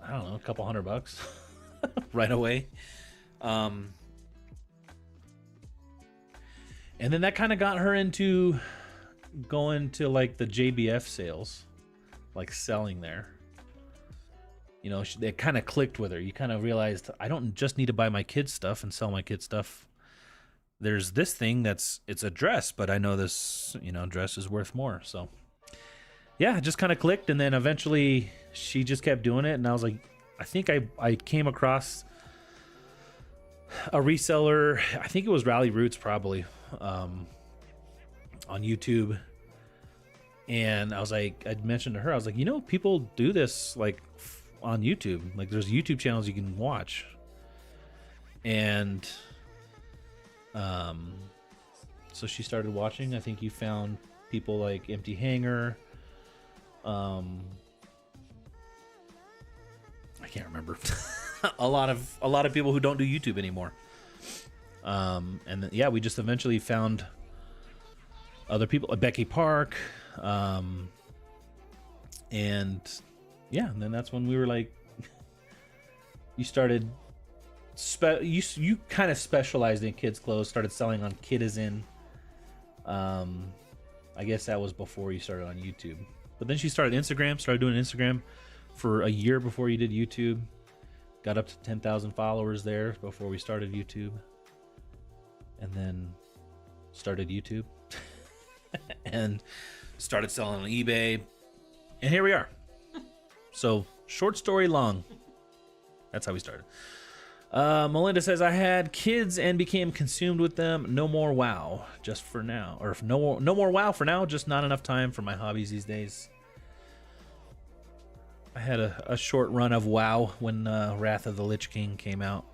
A: I don't know, a couple $100 right away. And then that kind of got her into going to like the JBF sales, like selling there. It kind of clicked with her. You kind of realized, I don't just need to buy my kids' stuff and sell my kids' stuff. There's this thing it's a dress, but I know this, dress is worth more. So yeah, it just kind of clicked. And then eventually she just kept doing it. And I was like, I think I came across a reseller. I think it was Rally Roots probably, on YouTube. And I was like, I'd mentioned to her, I was like, people do this like on YouTube. Like there's YouTube channels you can watch. And so she started watching. I think you found people like Empty Hanger. I can't remember. a lot of people who don't do YouTube anymore. And we just eventually found other people, Becky Park, and then that's when we were like, you started you kind of specialized in kids clothes, started selling on Kidizen. I guess that was before you started on YouTube. But then she started doing Instagram for a year before you did YouTube. Got up to 10,000 followers there before we started YouTube. And then started YouTube. And started selling on eBay. And here we are. So, short story long. That's how we started. Melinda says, I had kids and became consumed with them. No more WoW, just for now. Or no more WoW for now, just not enough time for my hobbies these days. I had a short run of WoW when Wrath of the Lich King came out.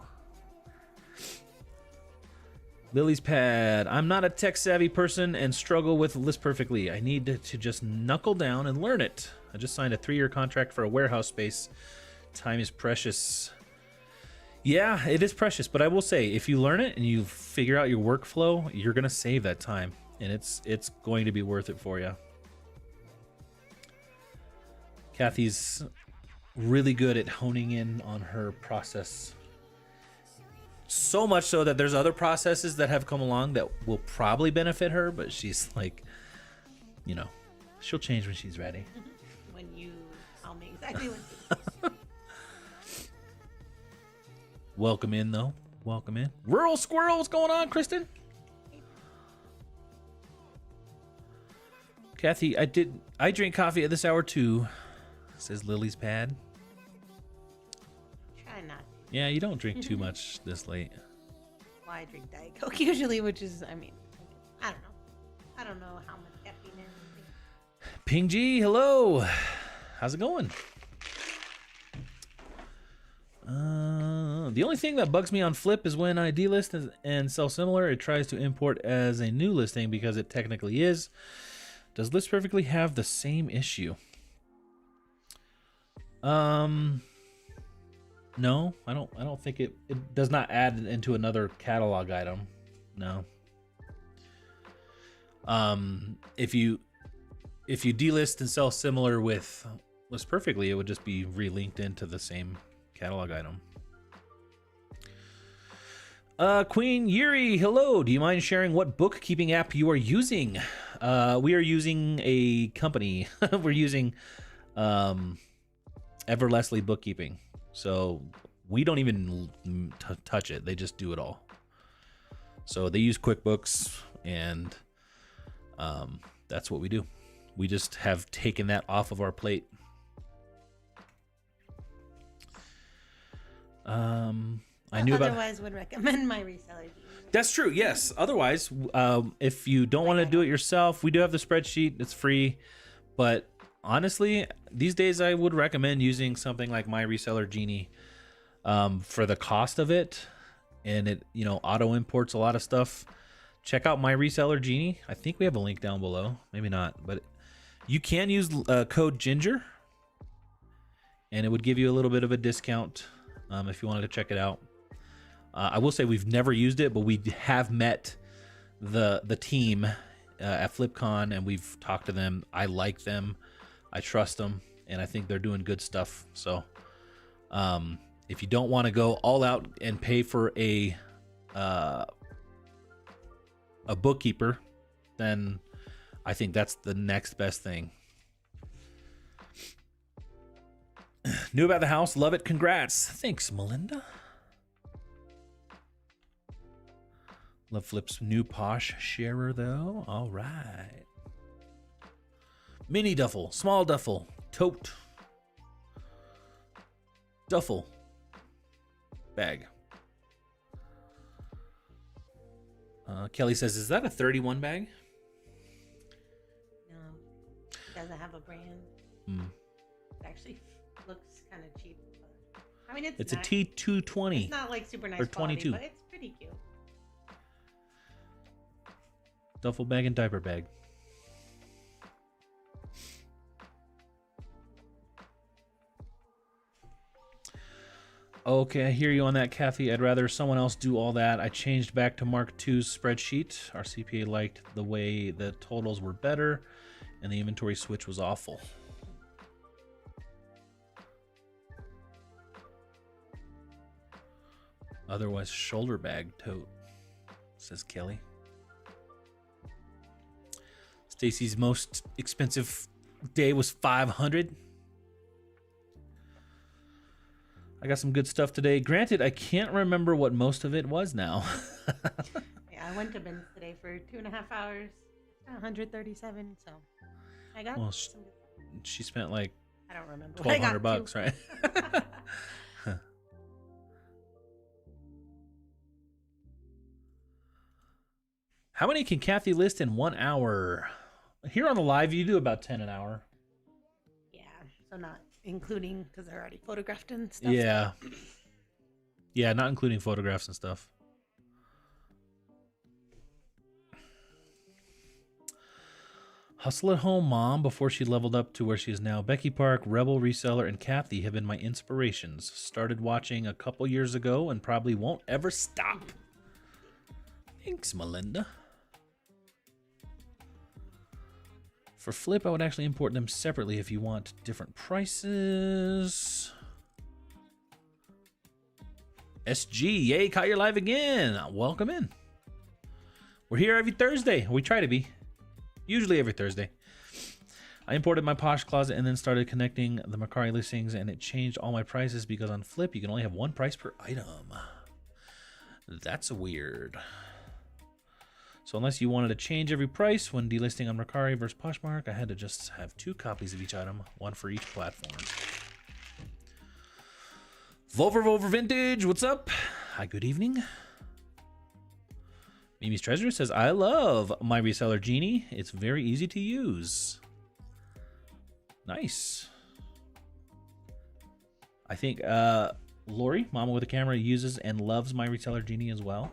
A: Lily's Pad. I'm not a tech-savvy person and struggle with List Perfectly. I need to just knuckle down and learn it. I just signed a 3-year contract for a warehouse space. Time is precious. Yeah, it is precious, but I will say, if you learn it and you figure out your workflow, you're going to save that time, and it's going to be worth it for you. Kathy's really good at honing in on her process. So much so that there's other processes that have come along that will probably benefit her, but she's like, she'll change when she's ready.
B: When you tell me exactly what.
A: Welcome in, though. Welcome in. Rural Squirrel, what's going on, Kristen? Kathy, I drink coffee at this hour too, says Lily's Pad.
B: Try not to.
A: Yeah, you don't drink too much this late.
B: Well, I drink Diet Coke usually, which is, I don't know. I don't know how much caffeine is.
A: Ping G, hello. How's it going? The only thing that bugs me on Flip is when I delist and sell similar, it tries to import as a new listing because it technically is. Does List Perfectly have the same issue? No, I don't think it does not add into another catalog item. No. If you delist and sell similar with List Perfectly, it would just be relinked into the same catalog item. Queen Yuri, hello. Do you mind sharing what bookkeeping app you are using? We are using a company. We're using Everlessly Bookkeeping. So we don't even touch it. They just do it all. So they use QuickBooks, and that's what we do. We just have taken that off of our plate. I knew about.
B: Otherwise, would recommend my reseller.
A: That's true. Yes. Otherwise, if you don't want to do it yourself, we do have the spreadsheet. It's free. But honestly, these days I would recommend using something like My Reseller Genie for the cost of it, and it auto imports a lot of stuff. Check out My Reseller Genie. I think we have a link down below. Maybe not, but you can use code Ginger, and it would give you a little bit of a discount if you wanted to check it out. I will say we've never used it, but we have met the team at FlipCon, and we've talked to them. I like them, I trust them, and I think they're doing good stuff. So if you don't want to go all out and pay for a bookkeeper, then I think that's the next best thing. Knew about the house, love it, congrats. Thanks, Melinda. Love Flip's new posh sharer, though. All right. Mini duffel, small duffel, tote, duffel, bag. Kelly says, is that a 31 bag?
B: No, it doesn't have a brand. It actually looks kind of cheap. But, I mean, it's
A: a T220.
B: It's not like super nice
A: or
B: quality,
A: 22.
B: but it's pretty cute.
A: Duffel bag and diaper bag. Okay, I hear you on that, Kathy. I'd rather someone else do all that. I changed back to Mark II's spreadsheet. Our CPA liked the way the totals were better, and the inventory switch was awful. Otherwise, shoulder bag tote, says Kelly. Stacy's most expensive day was $500. I got some good stuff today. Granted, I can't remember what most of it was now.
B: Yeah, I went to Ben's today for 2.5 hours. 137. So I got.
A: Well, she spent like
B: I don't remember.
A: $1,200, right? How many can Kathy list in 1 hour? Here on the live, you do about 10 an hour.
B: Yeah, so not including because they're already photographed and stuff.
A: Yeah. Yeah, not including photographs and stuff. Hustle at Home Mom before she leveled up to where she is now. Becky Park, Rebel Reseller, and Kathy have been my inspirations. Started watching a couple years ago and probably won't ever stop. Thanks, Melinda. For Flip, I would actually import them separately if you want different prices. SG, yay, caught your live again. Welcome in. We're here every Thursday. We try to be. Usually every Thursday. I imported my Posh Closet and then started connecting the Mercari listings, and it changed all my prices because on Flip, you can only have one price per item. That's weird. So unless you wanted to change every price when delisting on Mercari versus Poshmark, I had to just have 2 copies of each item, one for each platform. Volver Vintage, what's up? Hi, good evening. Mimi's Treasure says, I love My Reseller Genie. It's very easy to use. Nice. I think Lori, Mama with a Camera, uses and loves My Reseller Genie as well.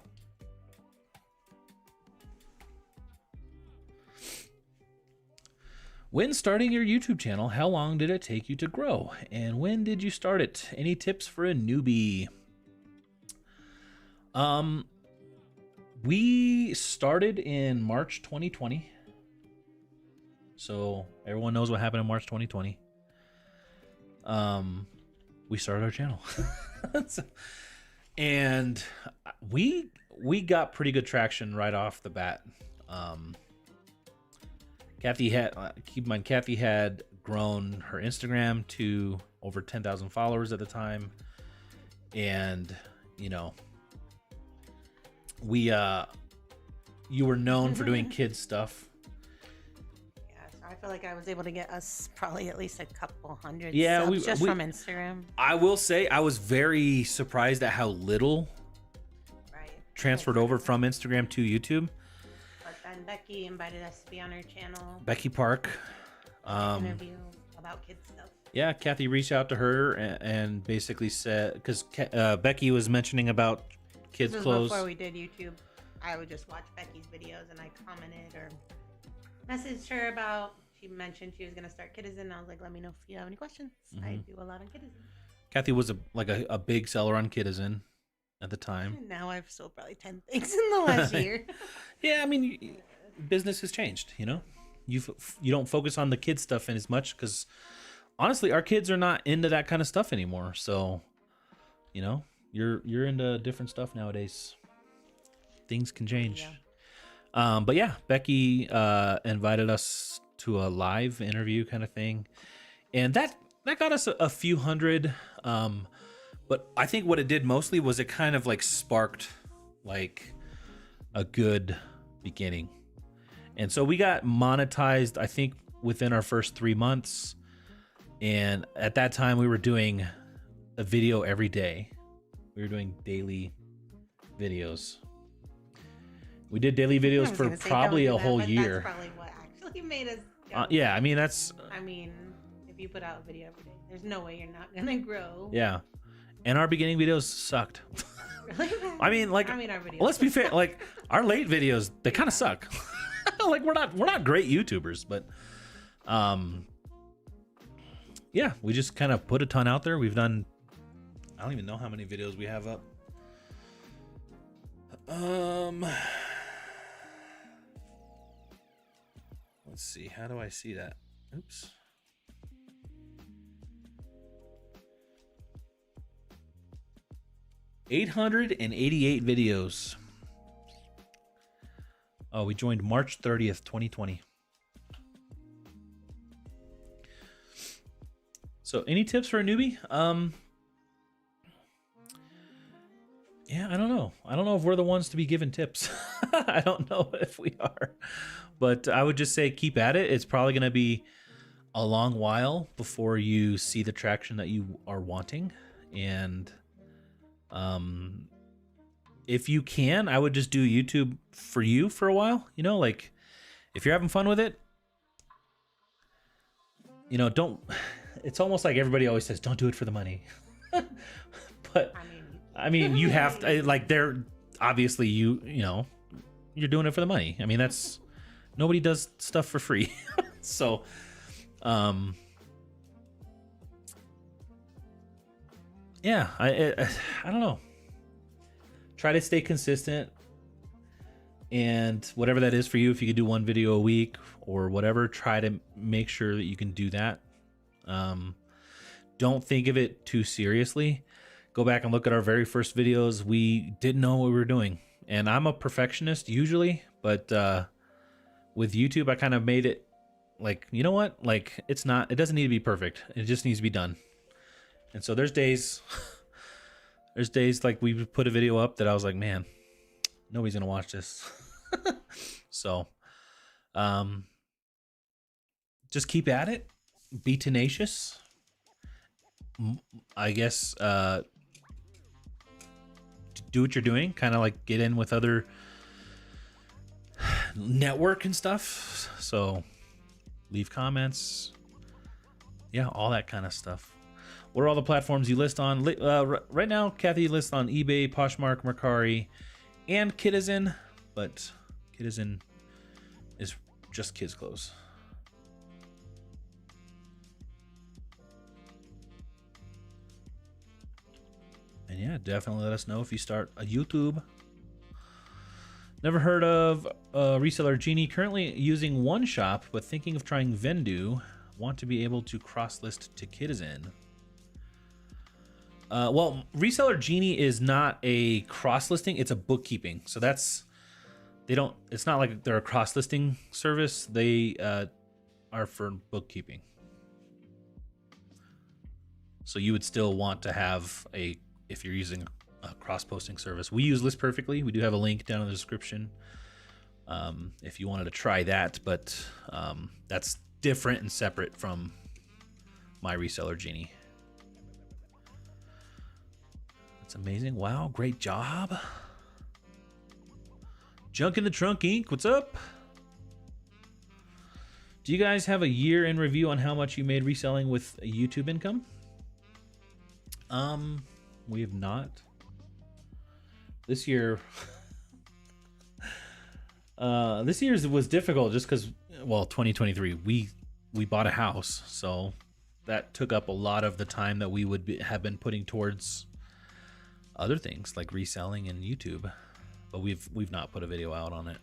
A: When starting your YouTube channel, how long did it take you to grow? And when did you start it? Any tips for a newbie? We started in March 2020. So everyone knows what happened in March 2020. We started our channel. And we got pretty good traction right off the bat. Kathy had keep in mind Kathy had grown her Instagram to over 10,000 followers at the time, and you know, we you were known for doing kids stuff.
B: Yeah, so I feel like I was able to get us probably at least a couple hundred
A: Yeah,
B: subs just from Instagram.
A: I will say I was very surprised at how little transferred over from Instagram to YouTube.
B: But then Becky invited us to be on her channel.
A: Becky Park.
B: Interview about kids stuff.
A: Yeah, Kathy reached out to her and basically said, because Becky was mentioning about kids clothes.
B: Before we did YouTube, I would just watch Becky's videos and I commented or messaged her about. She mentioned she was gonna start Kitizen. I was like, let me know if you have any questions. I do a lot on Kitizen.
A: Kathy was a big seller on Kitizen at the time.
B: And now I've sold probably 10 things in the last year.
A: Yeah, I mean, business has changed. You know, you don't focus on the kids stuff as much because honestly, our kids are not into that kind of stuff anymore. So, you know, you're into different stuff nowadays. Things can change. Yeah. But yeah, Becky invited us to a live interview kind of thing, and that got us a few hundred. But I think what it did mostly was it kind of like sparked like a good beginning. And so we got monetized, I think, within our first 3 months. And at that time, we were doing a video every day. We were doing daily videos. We did daily videos for probably a whole year.
B: That's probably what actually made us
A: yeah, I mean, that's...
B: I mean, if you put out a video every day, there's no way you're not going to grow.
A: Yeah. And our beginning videos sucked.
B: Really?
A: I mean, our videos. Let's be fair. Like, our late videos, they kind of suck. Like, we're not great YouTubers, but... yeah, we just kind of put a ton out there. We've done, I don't even know how many videos we have up. Let's see. How do I see that? Oops. $888 videos. Oh, we joined March 30th, 2020. So any tips for a newbie? Yeah, I don't know. I don't know if we're the ones to be given tips. I don't know if we are. But I would just say keep at it. It's probably going to be a long while before you see the traction that you are wanting. And if you can, I would just do YouTube for you for a while. You know, like if you're having fun with it, you know, don't... It's almost like everybody always says, don't do it for the money. But I mean, you have to, like, they're obviously you know, you're doing it for the money. I mean, that's, nobody does stuff for free. So, yeah, I don't know. Try to stay consistent, and whatever that is for you, if you could do one video a week or whatever, try to make sure that you can do that. Don't think of it too seriously. Go back and look at our very first videos. We didn't know what we were doing, and I'm a perfectionist usually, but with YouTube, I kind of made it like, you know what? Like, it doesn't need to be perfect. It just needs to be done. And so there's days like we put a video up that I was like, man, nobody's going to watch this. So, just keep at it. Be tenacious. I guess do what you're doing, kind of like get in with other network and stuff. So leave comments, yeah, all that kind of stuff. What are all the platforms you list on? Right now, Kathy lists on eBay, Poshmark, Mercari, and Kitizen, but Kitizen is just kids clothes. And yeah, definitely let us know if you start a YouTube. Never heard of Reseller Genie. Currently using one shop, but thinking of trying Vendu. Want to be able to cross-list to Kitizen. Well, Reseller Genie is not a cross-listing. It's a bookkeeping. So that's They don't. It's not like they're a cross-listing service. They are for bookkeeping. So you would still want to have if you're using a cross-posting service. We use List Perfectly. We do have a link down in the description if you wanted to try that, but that's different and separate from My Reseller Genie. That's amazing. Wow, great job. Junk in the Trunk Inc. What's up? Do you guys have a year in review on how much you made reselling with YouTube income? We have not. This year, this year's was difficult just because, well, 2023, we bought a house, so that took up a lot of the time that we would have been putting towards other things like reselling and YouTube, but we've not put a video out on it.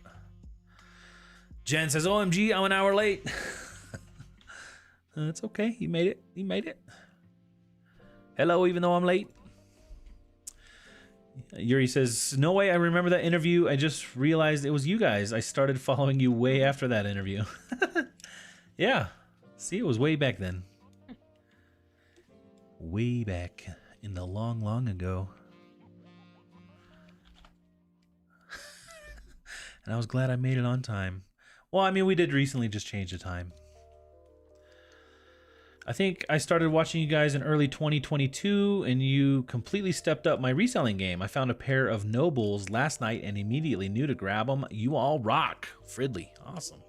A: Jen says, "OMG, I'm an hour late." It's okay. You made it. You made it. Hello, even though I'm late. Yuri says, "No way, I remember that interview. I just realized it was you guys. I started following you way after that interview." Yeah. See, it was way back then. Way back in the long, long ago. And I was glad I made it on time. Well, I mean, we did recently just change the time. I think I started watching you guys in early 2022, and you completely stepped up my reselling game. I found a pair of Nobles last night and immediately knew to grab them. You all rock. Fridley. Awesome.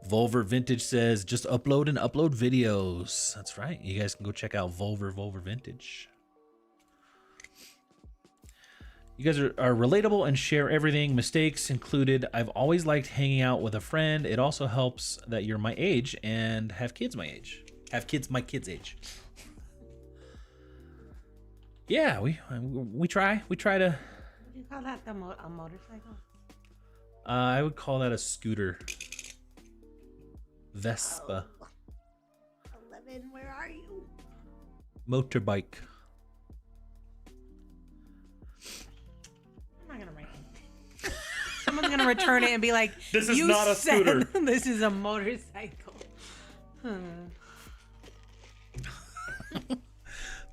A: Volver Vintage says, "Just upload and upload videos." That's right. You guys can go check out Volver Vintage. You guys are relatable and share everything, mistakes included. I've always liked hanging out with a friend. It also helps that you're my age and have kids my age. Have kids my kids' age. Yeah, we try. We try to.
B: Would you call that a motorcycle?
A: I would call that a scooter. Vespa.
B: Oh. 11, where are you?
A: Motorbike.
B: I'm not gonna write it. Someone's gonna return it and be like,
A: "This is not a scooter.
B: This is a motorcycle."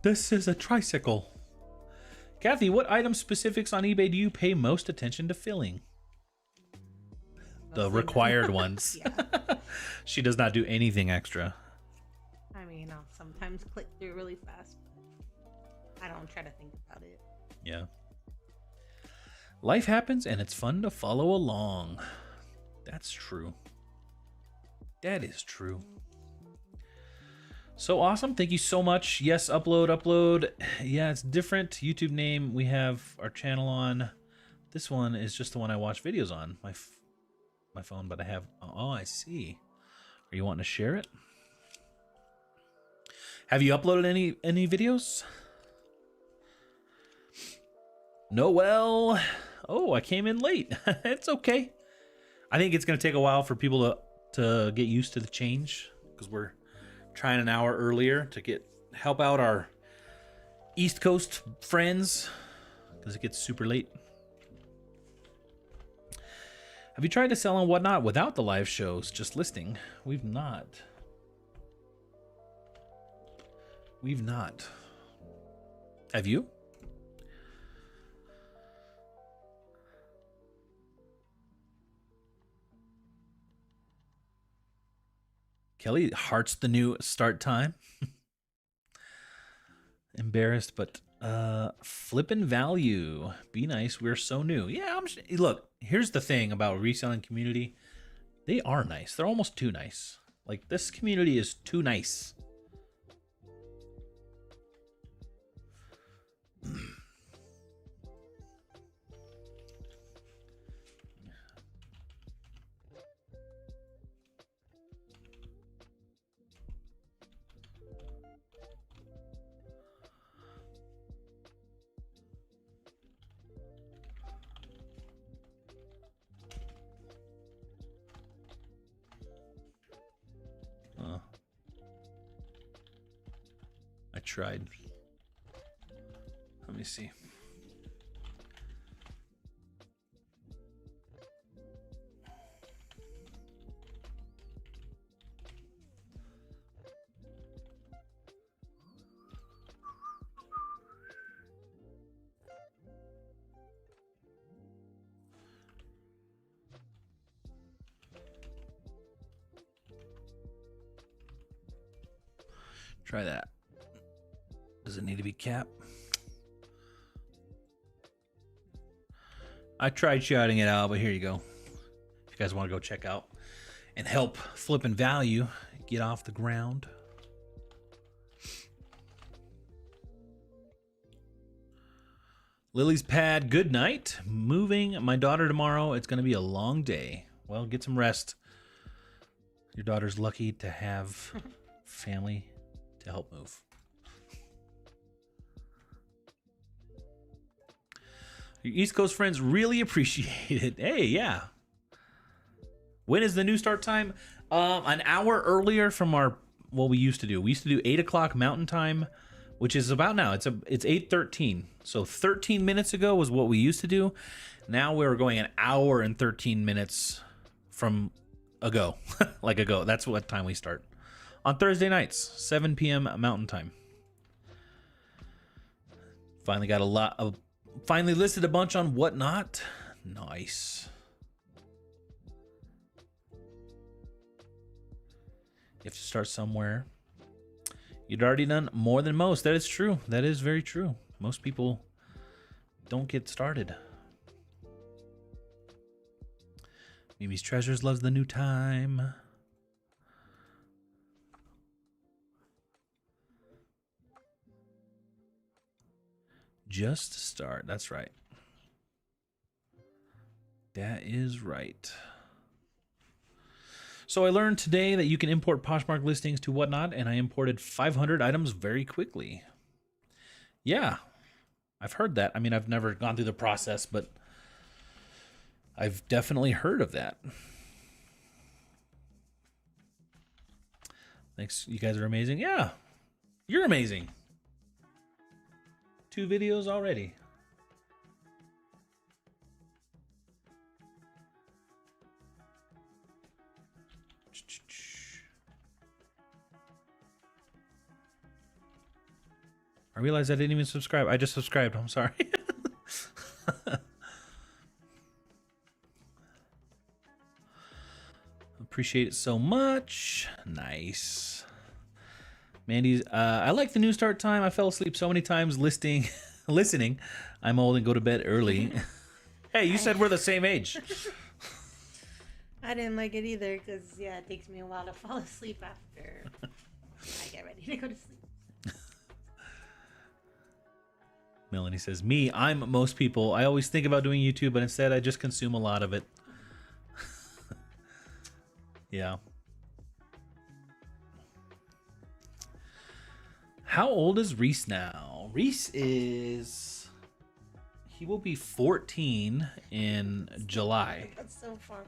A: This is a tricycle. Kathy, what item specifics on eBay do you pay most attention to filling? The required ones.
B: Yeah.
A: She does not do anything extra.
B: I mean, I'll sometimes click through really fast, but I don't try to think about it.
A: Yeah. Life happens and it's fun to follow along. That's true. That is true. So awesome. Thank you so much. Yes, upload. Yeah, it's different. YouTube name we have our channel on. This one is just the one I watch videos on. My phone, but I have... Oh, I see. Are you wanting to share it? Have you uploaded any videos? Noel. Oh, I came in late. It's okay. I think it's going to take a while for people to get used to the change because we're trying an hour earlier to help out our East Coast friends because it gets super late. Have you tried to sell on Whatnot without the live shows, just listing? We've not. We've not. Have you? Kelly, hearts the new start time. Embarrassed, but flippin' value. Be nice. We're so new. Yeah, look, here's the thing about reselling community. They are nice. They're almost too nice. Like, this community is too nice. I tried. Let me me see. Try that. Does it need to be cap? I tried shouting it out, but here you go. If you guys want to go check out and help Flippin' Value get off the ground. Lily's Pad, good night. Moving my daughter tomorrow. It's going to be a long day. Well, get some rest. Your daughter's lucky to have family to help move. Your East Coast friends really appreciate it. Hey, yeah. When is the new start time? An hour earlier from what we used to do. We used to do 8 o'clock Mountain Time, which is about now. It's 8:13. So 13 minutes ago was what we used to do. Now we're going an hour and 13 minutes from ago. Like ago. That's what time we start. On Thursday nights, 7 p.m. Mountain Time. Finally listed a bunch on Whatnot. Nice. You have to start somewhere. You'd already done more than most. That is true. That is very true. Most people don't get started. Mimi's Treasures loves the new time. Just start. That's right. That is right. So I learned today that you can import Poshmark listings to Whatnot, and I imported 500 items very quickly. Yeah, I've heard that. I mean, I've never gone through the process, but I've definitely heard of that. Thanks. You guys are amazing. Yeah, you're amazing. 2 videos already. I realized I didn't even subscribe. I just subscribed. I'm sorry. Appreciate it so much. Nice. Mandy's, I like the new start time. I fell asleep so many times listening. I'm old and go to bed early. Hey, you said we're the same age.
B: I didn't like it either because, yeah, it takes me a while to fall asleep after I get ready to go to sleep.
A: Melanie says, I'm most people. I always think about doing YouTube, but instead I just consume a lot of it. Yeah. How old is Reese now? Reese he will be 14 in July.
B: That's so far.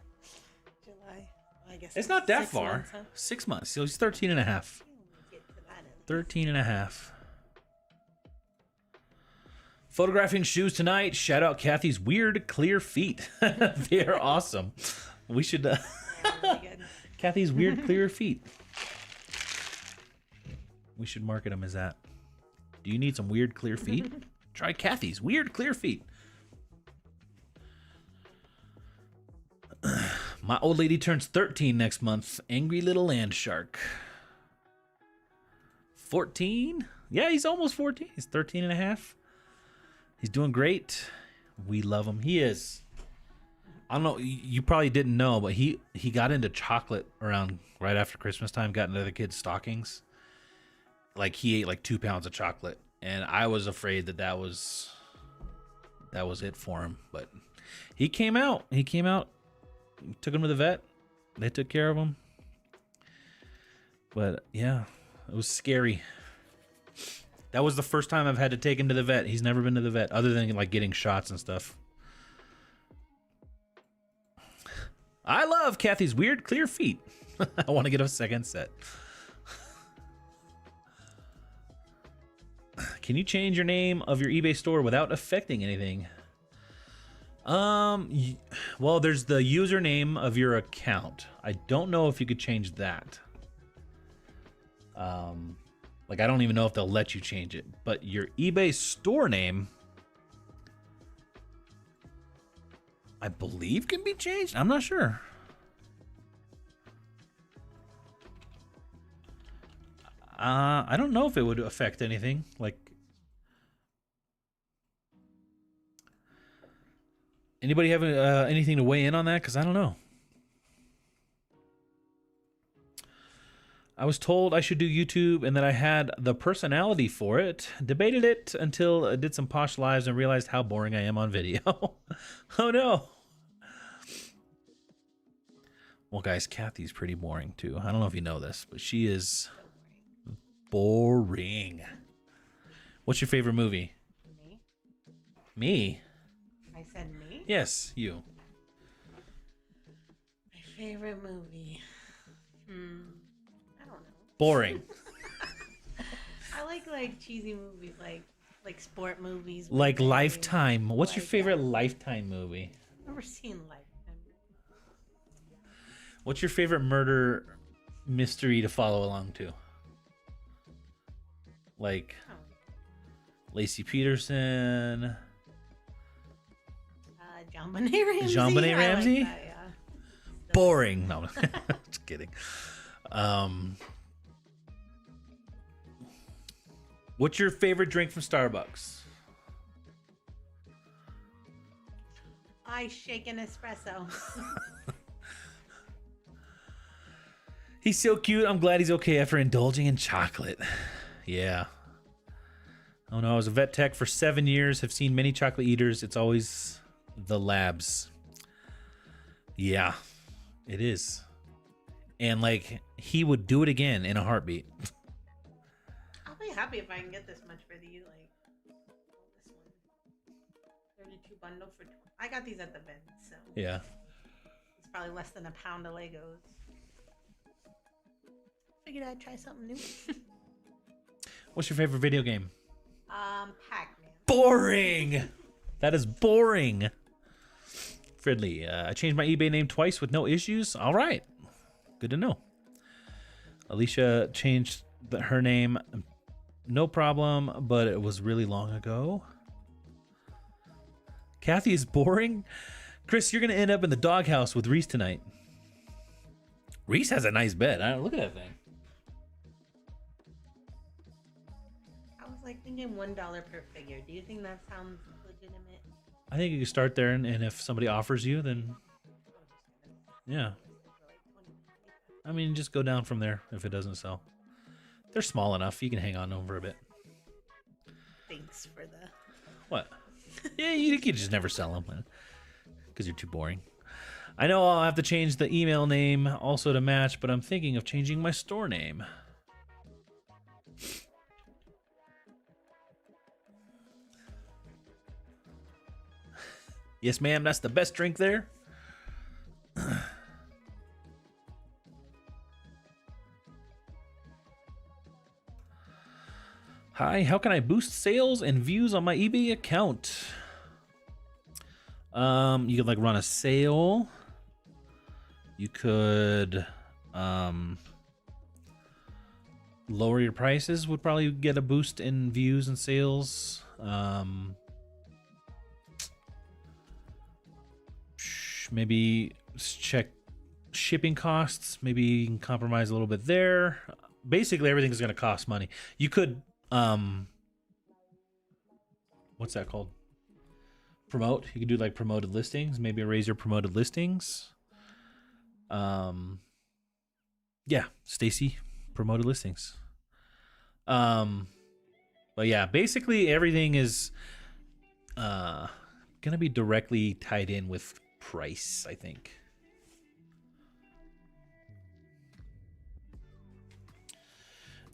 B: July. I guess
A: it's not that
B: 6
A: far.
B: months, huh?
A: 6 months. So he's 13 and a half. 13 and a half. Photographing shoes tonight. Shout out Kathy's weird clear feet. They are awesome. We should really Kathy's weird clear feet. We should market them as that. Do you need some weird clear feet? Try Kathy's weird clear feet. My old lady turns 13 next month. Angry little land shark. 14? Yeah, he's almost 14. He's 13 and a half. He's doing great. We love him. He is. I don't know. You probably didn't know, but he got into chocolate around right after Christmas time. Got into the kids' stockings. Like he ate like 2 pounds of chocolate, and I was afraid that was it for him. But he came out. Took him to the vet. They took care of him. But yeah, it was scary. That was the first time I've had to take him to the vet. He's never been to the vet other than like getting shots and stuff. I love Kathy's weird clear feet. I want to get a second set. Can you change your name of your eBay store without affecting anything? Well, there's the username of your account. I don't know if you could change that. Like, I don't even know if they'll let you change it. But your eBay store name, I believe, can be changed. I'm not sure. I don't know if it would affect anything. Like, anybody have anything to weigh in on that? Because I don't know. I was told I should do YouTube and that I had the personality for it. Debated it until I did some posh lives and realized how boring I am on video. Oh no. Well, guys, Kathy's pretty boring too. I don't know if you know this, but she is boring. What's your favorite movie?
B: Me?
A: Me?
B: I said me?
A: Yes, you.
B: My favorite movie. I don't know.
A: Boring.
B: I like cheesy movies, like sport movies.
A: Like
B: movies.
A: Lifetime. What's your
B: Like,
A: favorite Lifetime movie?
B: I've never seen Lifetime.
A: What's your favorite murder mystery to follow along to? Like Lacey Peterson.
B: John Benet Ramsey.
A: John Benet
B: I like
A: Ramsey?
B: that, yeah.
A: Boring. No, just kidding. What's your favorite drink from Starbucks?
B: I shake an espresso.
A: He's so cute. I'm glad he's okay after indulging in chocolate. Yeah. Oh no, I was a vet tech for 7 years. Have seen many chocolate eaters. It's always the labs. Yeah, it is. And like, he would do it again in a heartbeat.
B: I'll be happy if I can get this much for you. Like this one, 32 bundle for. I got these at the bin, so
A: Yeah.
B: it's probably less than a pound of Legos. Figured I'd try something new.
A: What's your favorite video game?
B: Pac-Man.
A: Boring. That is boring. Fridley, I changed my eBay name twice with no issues. All right. Good to know. Alicia changed her name. No problem, but it was really long ago. Kathy is boring. Chris, you're going to end up in the doghouse with Reese tonight. Reese has a nice bed. Look at that thing.
B: I was like thinking $1 per figure. Do you think that sounds legitimate?
A: I think you can start there, and if somebody offers you, then yeah. I mean, just go down from there if it doesn't sell. They're small enough. You can hang on to them for a bit.
B: Thanks for the...
A: What? Yeah, you can just never sell them because you're too boring. I know I'll have to change the email name also to match, but I'm thinking of changing my store name. Yes, ma'am, that's the best drink there. Hi, how can I boost sales and views on my eBay account? You could like run a sale. You could lower your prices, would probably get a boost in views and sales. Maybe check shipping costs. Maybe you can compromise a little bit there. Basically, everything is going to cost money. You could, what's that called? Promote. You could do like promoted listings. Maybe raise your promoted listings. Yeah, Stacy, promoted listings. But yeah, basically everything is gonna be directly tied in with price, I think.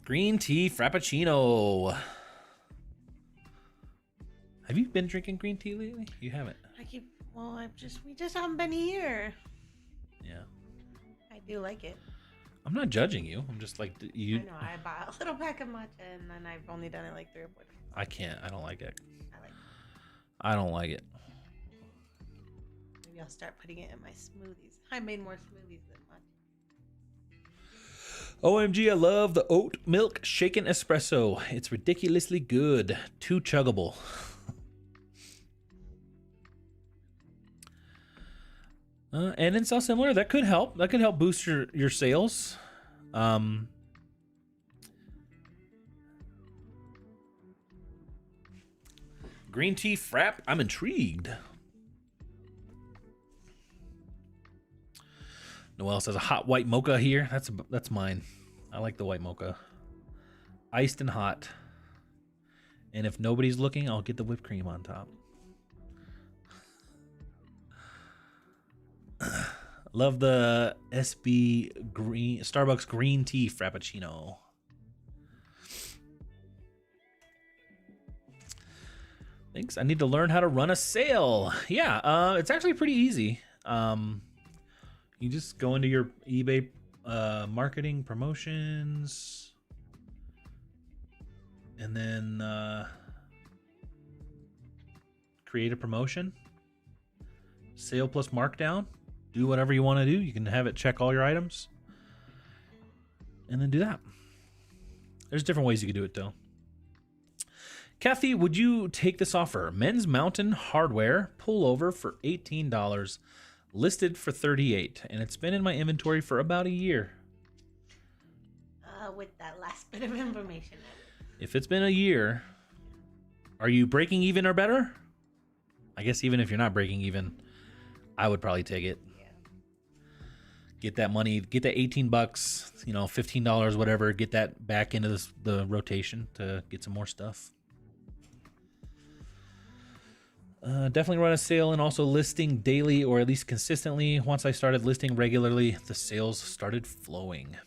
A: Green tea frappuccino. Have you been drinking green tea lately? You haven't.
B: we just haven't been here.
A: Yeah.
B: I do like it.
A: I'm not judging you. I'm just like you.
B: I know. I bought a little pack of matcha, and then I've only done it like 3 or 4 times.
A: I can't. I don't like it.
B: I like it.
A: I don't like it.
B: Maybe I'll start putting it in my smoothies. I made more smoothies than matcha.
A: OMG, I love the oat milk shaken espresso. It's ridiculously good. Too chuggable. And in South Similar, that could help. That could help boost your sales. Green tea frap. I'm intrigued. Noelle says a hot white mocha here. That's mine. I like the white mocha. Iced and hot. And if nobody's looking, I'll get the whipped cream on top. Love the Starbucks green tea frappuccino. Thanks. I need to learn how to run a sale. Yeah, it's actually pretty easy. You just go into your eBay marketing promotions, and then create a promotion. Sale plus markdown. Do whatever you want to do. You can have it check all your items, and then do that. There's different ways you could do it, though. Kathy, would you take this offer? Men's Mountain Hardware pullover for $18, listed for $38, and it's been in my inventory for about a year.
B: With that last bit of information.
A: If it's been a year, are you breaking even or better? I guess even if you're not breaking even, I would probably take it.
B: Yeah.
A: Get that money, get that $18, $15, whatever, get that back into the rotation to get some more stuff. Definitely run a sale and also listing daily or at least consistently. Once I started listing regularly, the sales started flowing.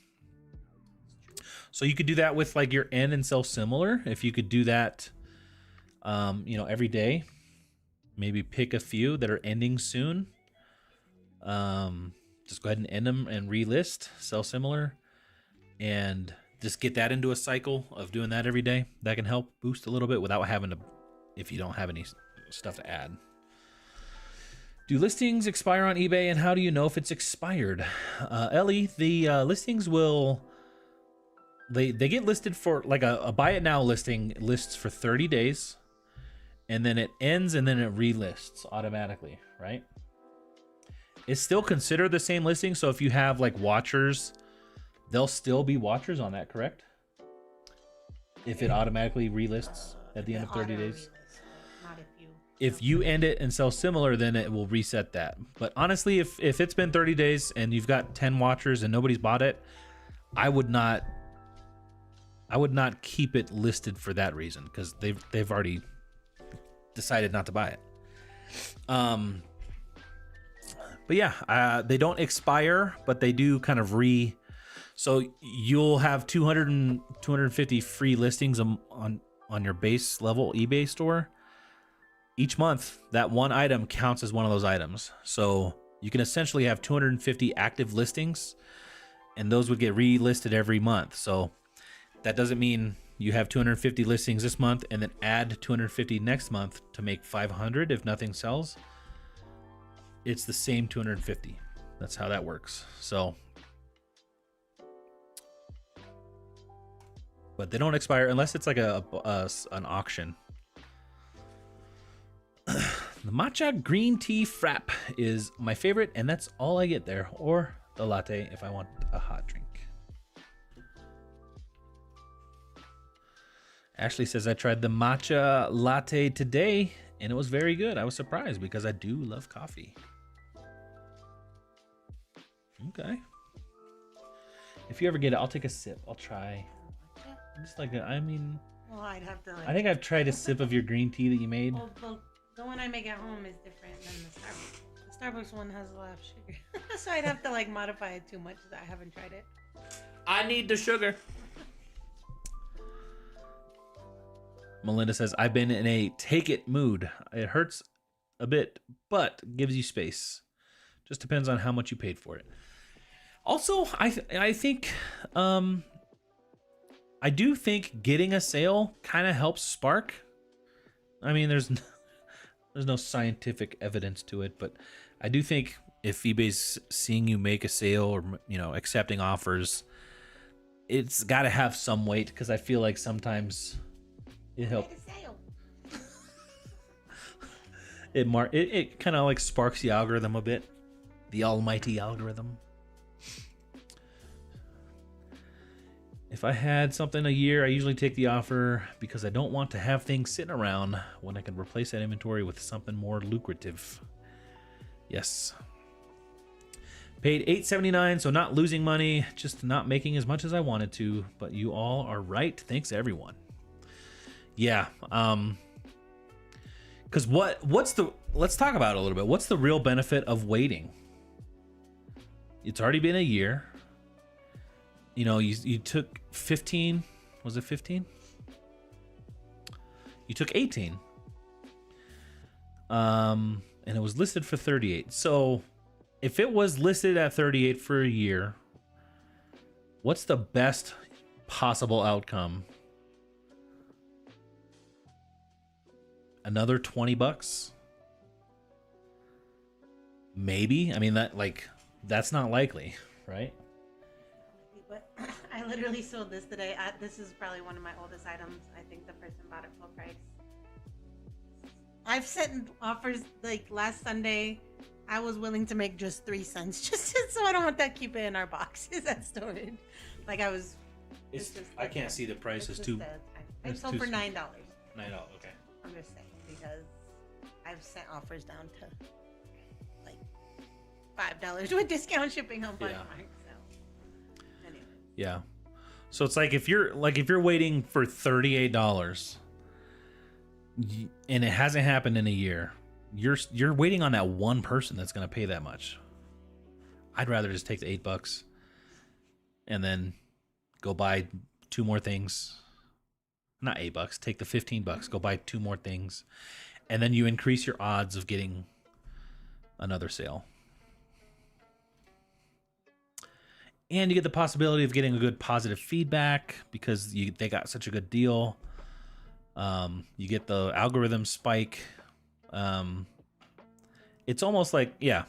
A: So you could do that with like your end and sell similar. If you could do that, every day, maybe pick a few that are ending soon. Just go ahead and end them and relist, sell similar, and just get that into a cycle of doing that every day. That can help boost a little bit without having to, if you don't have any stuff to add. Do listings expire on eBay, and how do you know if it's expired? Ellie, the listings will they get listed for like a buy it now listing lists for 30 days, and then it ends and then it relists automatically, right? It's still considered the same listing, so if you have like watchers, they'll still be watchers on that, correct? If it automatically relists at the end of 30 days. If you end it and sell similar, then it will reset that. But honestly, if it's been 30 days and you've got 10 watchers and nobody's bought it, I would not keep it listed for that reason, because they've already decided not to buy it. But yeah, they don't expire, but they do kind of so you'll have 200 and 250 free listings on your base level eBay store. Each month, that one item counts as one of those items. So you can essentially have 250 active listings, and those would get relisted every month. So that doesn't mean you have 250 listings this month and then add 250 next month to make 500 if nothing sells. It's the same 250. That's how that works. So, but they don't expire unless it's like an auction. The matcha green tea frap is my favorite, and that's all I get there, or the latte if I want a hot drink. Ashley says I tried the matcha latte today and it was very good. I was surprised because I do love coffee. Okay. If you ever get it, I'll take a sip. I'll try. Just like I mean,
B: well, I'd have to.
A: I think I've tried a sip of your green tea that you made.
B: Well, the one I make at home is different than the Starbucks. The Starbucks one has a lot of sugar, so I'd have to like modify it too much. That I haven't tried it.
A: I need the sugar. Melinda says, I've been in a take it mood. It hurts a bit, but gives you space. Just depends on how much you paid for it. Also, I think I do think getting a sale kind of helps spark. I mean, there's no scientific evidence to it, but I do think if eBay's seeing you make a sale or accepting offers, it's got to have some weight, because I feel like sometimes it helps.
B: Make a sale.
A: It kind of like sparks the algorithm a bit, the almighty algorithm. If I had something a year, I usually take the offer because I don't want to have things sitting around when I can replace that inventory with something more lucrative. Yes. Paid $8.79, so not losing money, just not making as much as I wanted to. But you all are right. Thanks, everyone. Yeah. Because let's talk about it a little bit. What's the real benefit of waiting? It's already been a year. You took 15. Was it 15? You took 18. And it was listed for 38. So if it was listed at 38 for a year, what's the best possible outcome? Another $20? Maybe. I mean, that's not likely, right?
B: But I literally sold this today. This is probably one of my oldest items. I think the person bought it full price. I've sent offers like last Sunday. I was willing to make just 3 cents, just so I don't want that keep it in our boxes at storage. Like I was.
A: I can't see the price. It's too.
B: I sold for $9.
A: $9. Okay.
B: I'm just saying because I've sent offers down to like $5 with discount shipping on Poshmark. So anyway.
A: Yeah. So it's like if you're waiting for $38 and it hasn't happened in a year, you're waiting on that one person that's going to pay that much. I'd rather just take the $8 and then go buy 2 more things. Not $8, take the $15, go buy 2 more things, and then you increase your odds of getting another sale. And you get the possibility of getting a good positive feedback because they got such a good deal. You get the algorithm spike. It's almost like, yeah.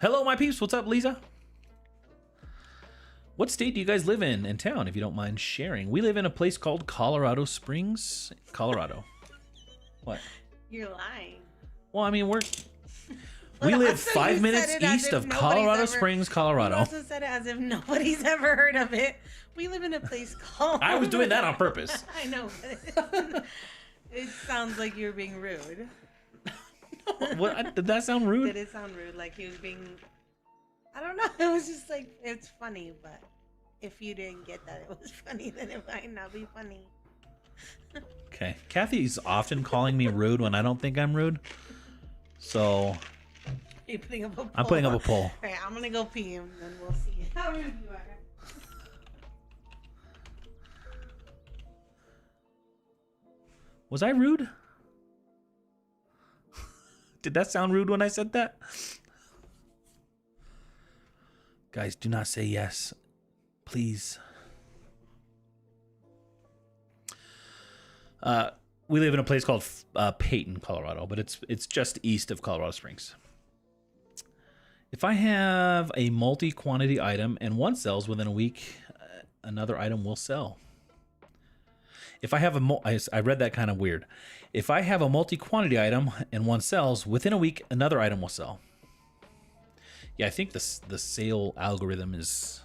A: Hello, my peeps. What's up, Lisa? What state do you guys live in town, if you don't mind sharing? We live in a place called Colorado Springs, Colorado. What?
B: You're lying.
A: Well, I mean, we live 5 minutes east of Colorado Springs, Colorado.
B: You also said it as if nobody's ever heard of it. We live in a place called...
A: I was doing that on purpose.
B: I know, but it sounds like you're being rude.
A: What? Did that sound rude?
B: Did it sound rude? Like he was being... I don't know. It was just like, it's funny, but if you didn't get that it was funny, then it might not be funny.
A: Okay. Kathy's often calling me rude when I don't think I'm rude. So...
B: You're putting up a poll.
A: I'm putting up a poll.
B: All right, I'm going to go pee and then we'll see how rude you are.
A: Was I rude? Did that sound rude when I said that? Guys, do not say yes. Please. We live in a place called Peyton, Colorado, but it's just east of Colorado Springs. If I have a multi-quantity item and one sells within a week, another item will sell. If I have I read that kind of weird. If I have a multi-quantity item and one sells within a week, another item will sell. Yeah, I think the sale algorithm is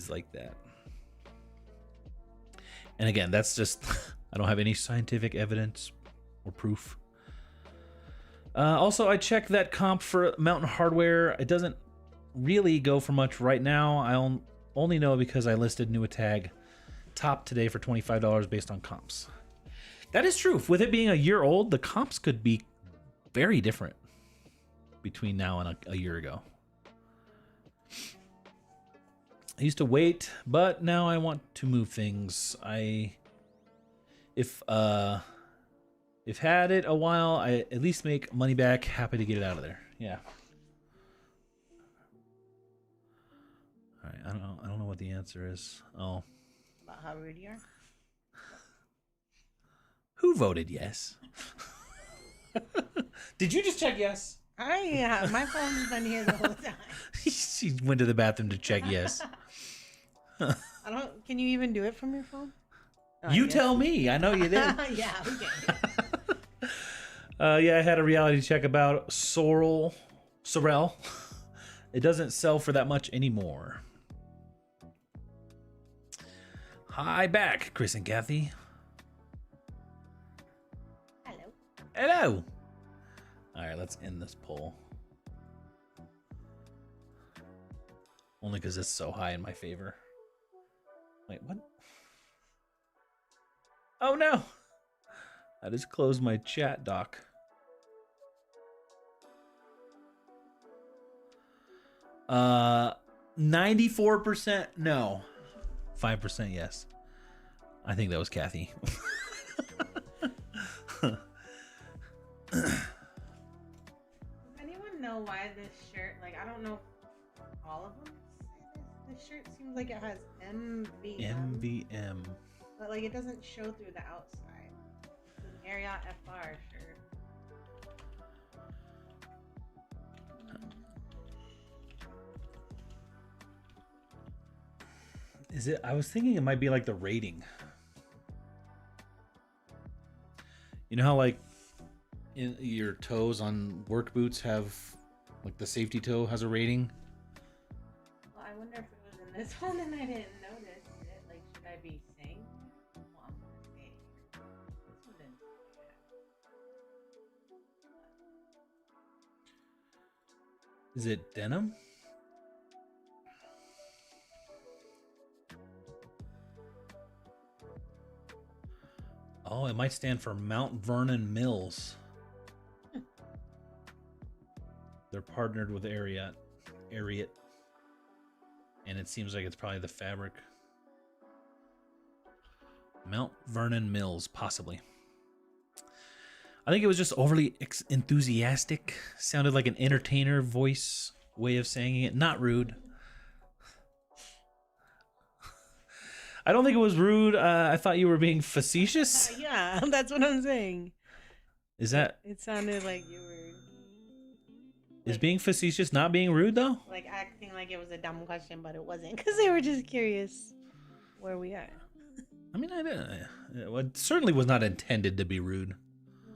A: like that. And again, that's just I don't have any scientific evidence or proof. Also, I checked that comp for Mountain Hardware. It doesn't really go for much right now. I only know because I listed new tag top today for $25 based on comps. That is true. With it being a year old, the comps could be very different between now and a year ago. I used to wait, but now I want to move things. If If had it a while, I at least make money back. Happy to get it out of there. Yeah. All right. I don't know what the answer is. Oh.
B: About how rude you are.
A: Who voted yes? Did you just check yes?
B: My phone's been here the whole time.
A: She went to the bathroom to check yes.
B: Can you even do it from your phone?
A: You tell me. I know you did.
B: Yeah, okay.
A: Yeah, I had a reality check about Sorrel. It doesn't sell for that much anymore. Hi back, Chris and Kathy.
B: Hello.
A: Hello. All right, let's end this poll. Only because it's so high in my favor. Wait, what? Oh no! I just closed my chat doc. Uh, 94% no. 5% yes. I think that was Kathy.
B: Does anyone know why this shirt, like, I don't know if all of them say this. This shirt seems like it has MVM.
A: MVM.
B: But, like, it doesn't show through the outside. It's an Marriott FR shirt.
A: Is it? I was thinking it might be like the rating. You know how like in your toes on work boots have like the safety toe has a rating?
B: Well, I wonder if it was in this one and I didn't notice it. Like, should I be saying? Well, I'm gonna say it here. This one didn't say that.
A: Is it denim? Oh, it might stand for Mount Vernon Mills. They're partnered with Ariat. And it seems like it's probably the fabric. Mount Vernon Mills, possibly. I think it was just overly enthusiastic. Sounded like an entertainer voice way of saying it. Not rude. I don't think it was rude. I thought you were being facetious.
B: Yeah, that's what I'm saying.
A: Is that...
B: It sounded like you were...
A: Is being facetious not being rude, though?
B: Like acting like it was a dumb question, but it wasn't. Because they were just curious where we are.
A: I mean, it certainly was not intended to be rude.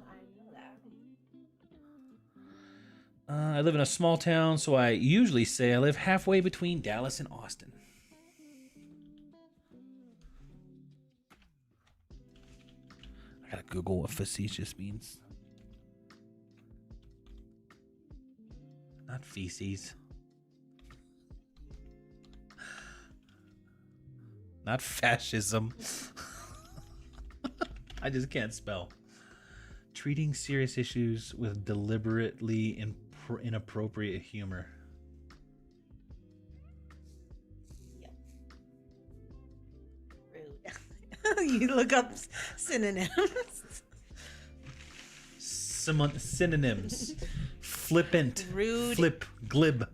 B: I know that.
A: I live in a small town, so I usually say I live halfway between Dallas and Austin. I gotta Google what facetious means. Not feces. Not fascism. I just can't spell. Treating serious issues with deliberately inappropriate humor.
B: Yep. Rude. You look up synonyms.
A: Synonyms. Flippant.
B: Rude.
A: Flip. Glib.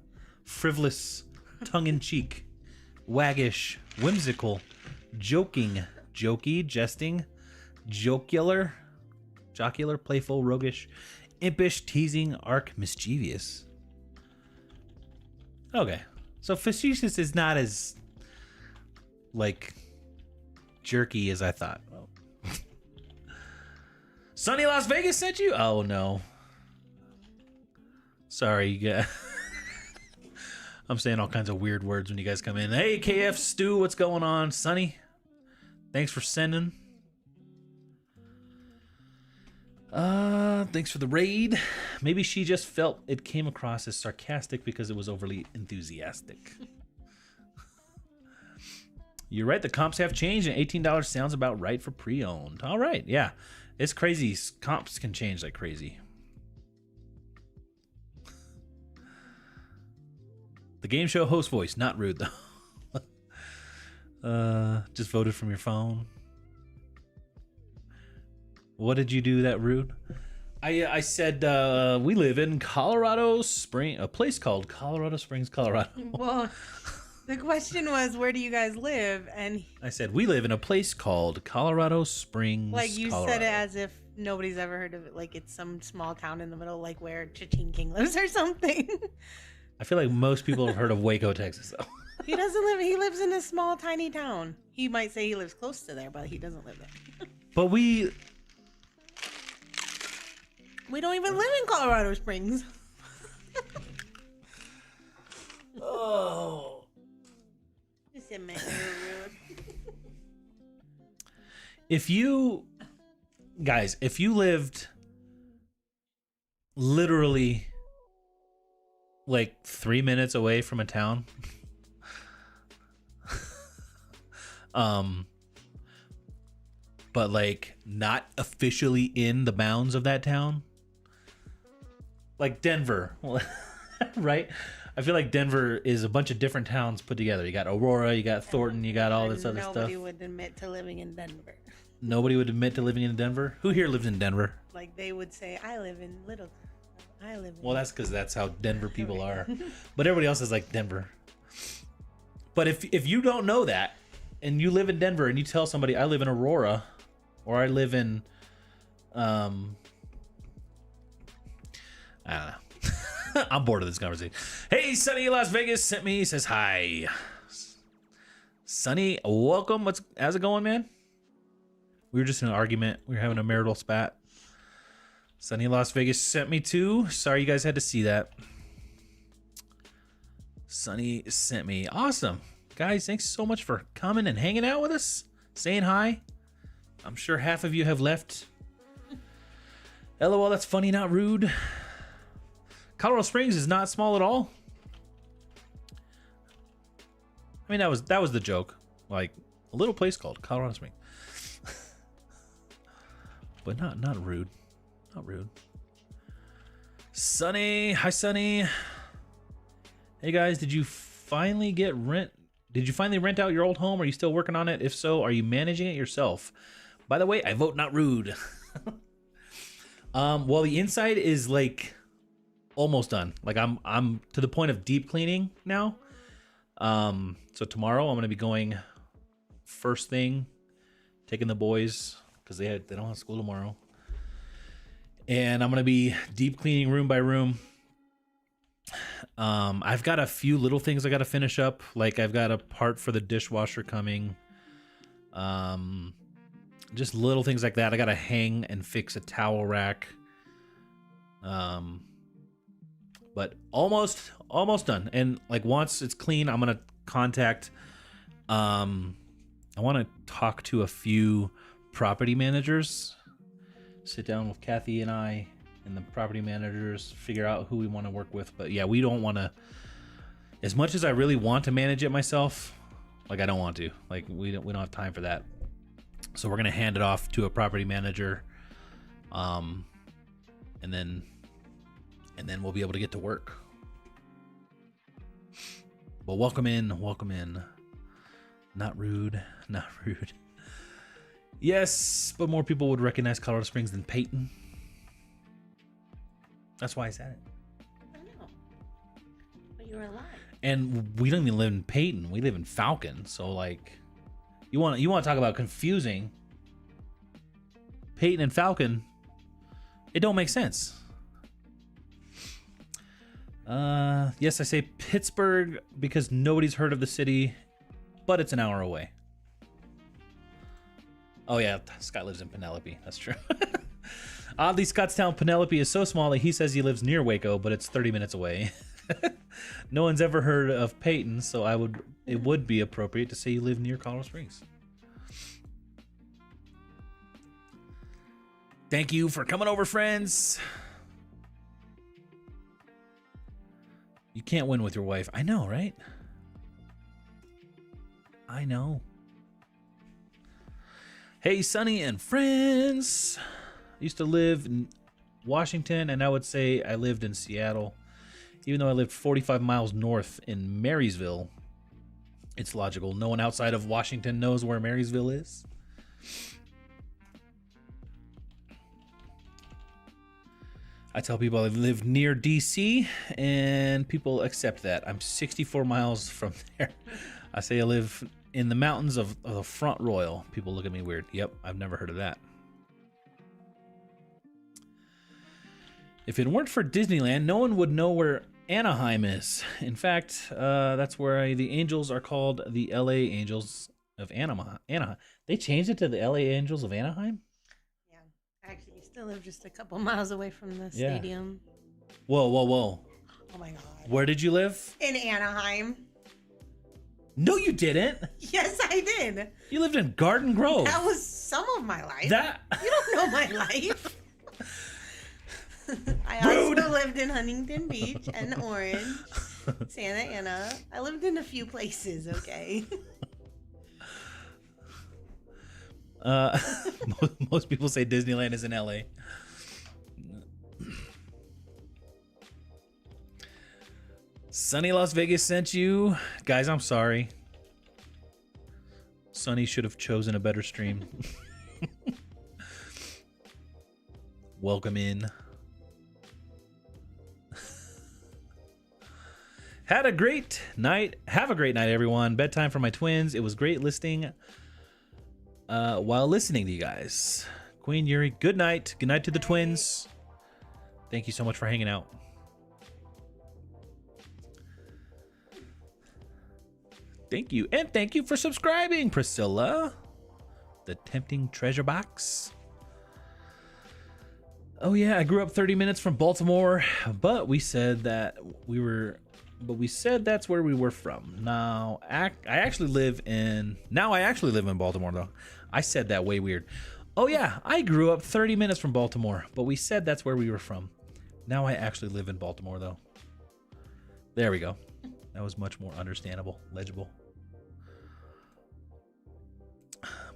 A: Frivolous. Tongue-in-cheek. Waggish. Whimsical. Joking. Jokey. Jesting. Jocular. Playful. Roguish. Impish. Teasing. Arc. Mischievous. Okay. So facetious is not as like jerky as I thought. Well. Sunny Las Vegas sent you? Oh no. Sorry, you guys. I'm saying all kinds of weird words when you guys come in. Hey, KF Stu, what's going on? Sunny, thanks for sending. Thanks for the raid. Maybe she just felt it came across as sarcastic because it was overly enthusiastic. You're right, the comps have changed and $18 sounds about right for pre-owned. All right, yeah. It's crazy. Comps can change like crazy. The game show host voice, not rude though. Just voted from your phone. What did you do that rude? I said we live in Colorado Springs, a place called Colorado Springs, Colorado.
B: Well, the question was, where do you guys live? And
A: I said we live in a place called Colorado Springs,
B: like you
A: Colorado.
B: said it as if nobody's ever heard of it. Like it's some small town in the middle, like where Cha-Ching King lives or something.
A: I feel like most people have heard of Waco, Texas, though.
B: He doesn't live. He lives in a small, tiny town. He might say he lives close to there, but he doesn't live there.
A: But we
B: don't even live in Colorado Springs.
A: oh.
B: Just admit you're rude.
A: If you lived literally like 3 minutes away from a town, but like not officially in the bounds of that town, like Denver, right? I feel like Denver is a bunch of different towns put together. You got Aurora, you got Thornton, you got all this other stuff.
B: Nobody would admit to living in Denver.
A: Nobody would admit to living in Denver. Who here lives in Denver?
B: Like they would say, I live in Little. I live in.
A: Well, that's because that's how Denver people are. But everybody else is like Denver. But if you don't know that, and you live in Denver, and you tell somebody I live in Aurora, or I live in, I don't know. I'm bored of this conversation. Hey, Sunny Las Vegas sent me. He says hi. Sunny, welcome. How's it going, man? We were just in an argument. We were having a marital spat. Sunny Las Vegas sent me too. Sorry you guys had to see that. Sunny sent me. Awesome. Guys, thanks so much for coming and hanging out with us. Saying hi. I'm sure half of you have left. LOL, that's funny, not rude. Colorado Springs is not small at all. I mean, that was the joke. Like, a little place called Colorado Springs. But not rude. Not rude. Sunny. Hi, Sunny. Hey, guys. Did you finally rent out your old home? Are you still working on it? If so, are you managing it yourself? By the way, I vote not rude. Well, the inside is like almost done. Like I'm to the point of deep cleaning now. So tomorrow I'm going to be going first thing, taking the boys because they don't have school tomorrow. And I'm going to be deep cleaning room by room. I've got a few little things I got to finish up. Like I've got a part for the dishwasher coming. Just little things like that. I got to hang and fix a towel rack. But almost done. And like once it's clean, I'm going to contact, I want to talk to a few property managers. Sit down with Kathy and I and the property managers, figure out who we want to work with. But yeah, we don't want to, as much as I really want to manage it myself, like I don't want to, like we don't have time for that. So we're going to hand it off to a property manager. And then we'll be able to get to work. But welcome in. Not rude. Yes, but more people would recognize Colorado Springs than Peyton. That's why I said it.
B: I know. But you're alive.
A: And we don't even live in Peyton. We live in Falcon. So like, you want to talk about confusing? Peyton and Falcon, it don't make sense. Yes, I say Pittsburgh because nobody's heard of the city, but it's an hour away. Oh yeah, Scott lives in Penelope. That's true. Oddly, Scott's town Penelope is so small that he says he lives near Waco, but it's 30 minutes away. No one's ever heard of Peyton, so it would be appropriate to say you live near Colorado Springs. Thank you for coming over, friends. You can't win with your wife. I know, right? I know. Hey, Sonny and friends. I used to live in Washington, and I would say I lived in Seattle. Even though I lived 45 miles north in Marysville, it's logical. No one outside of Washington knows where Marysville is. I tell people I live near DC, and people accept that. I'm 64 miles from there. I say I live in the mountains of the Front Royal. People look at me weird. Yep, I've never heard of that. If it weren't for Disneyland, no one would know where Anaheim is. In fact, that's where the Angels are called the LA Angels of Anaheim. They changed it to the LA Angels of Anaheim?
B: Yeah. Actually, you still live just a couple miles away from the stadium.
A: Whoa, whoa, whoa.
B: Oh my God.
A: Where did you live?
B: In Anaheim.
A: No, you didn't.
B: Yes, I did.
A: You lived in Garden Grove.
B: That was some of my life.
A: That
B: You don't know my life. I
A: Rude.
B: also lived in Huntington Beach and Orange, Santa Ana. I lived in a few places, okay?
A: Most people say Disneyland is in LA. Sunny Las Vegas sent you. Guys, I'm sorry. Sunny should have chosen a better stream. Welcome in. Had a great night. Have a great night, everyone. Bedtime for my twins. It was great listening while listening to you guys. Queen Yuri, good night. Good night to the twins. Thank you so much for hanging out. Thank you. And thank you for subscribing, Priscilla. The tempting treasure box. Oh yeah, I grew up 30 minutes from Baltimore, but we said that that's where we were from. Now I actually live in Baltimore though. I said that way weird. Oh yeah, I grew up 30 minutes from Baltimore, but we said that's where we were from. Now I actually live in Baltimore though. There we go. That was much more understandable, legible.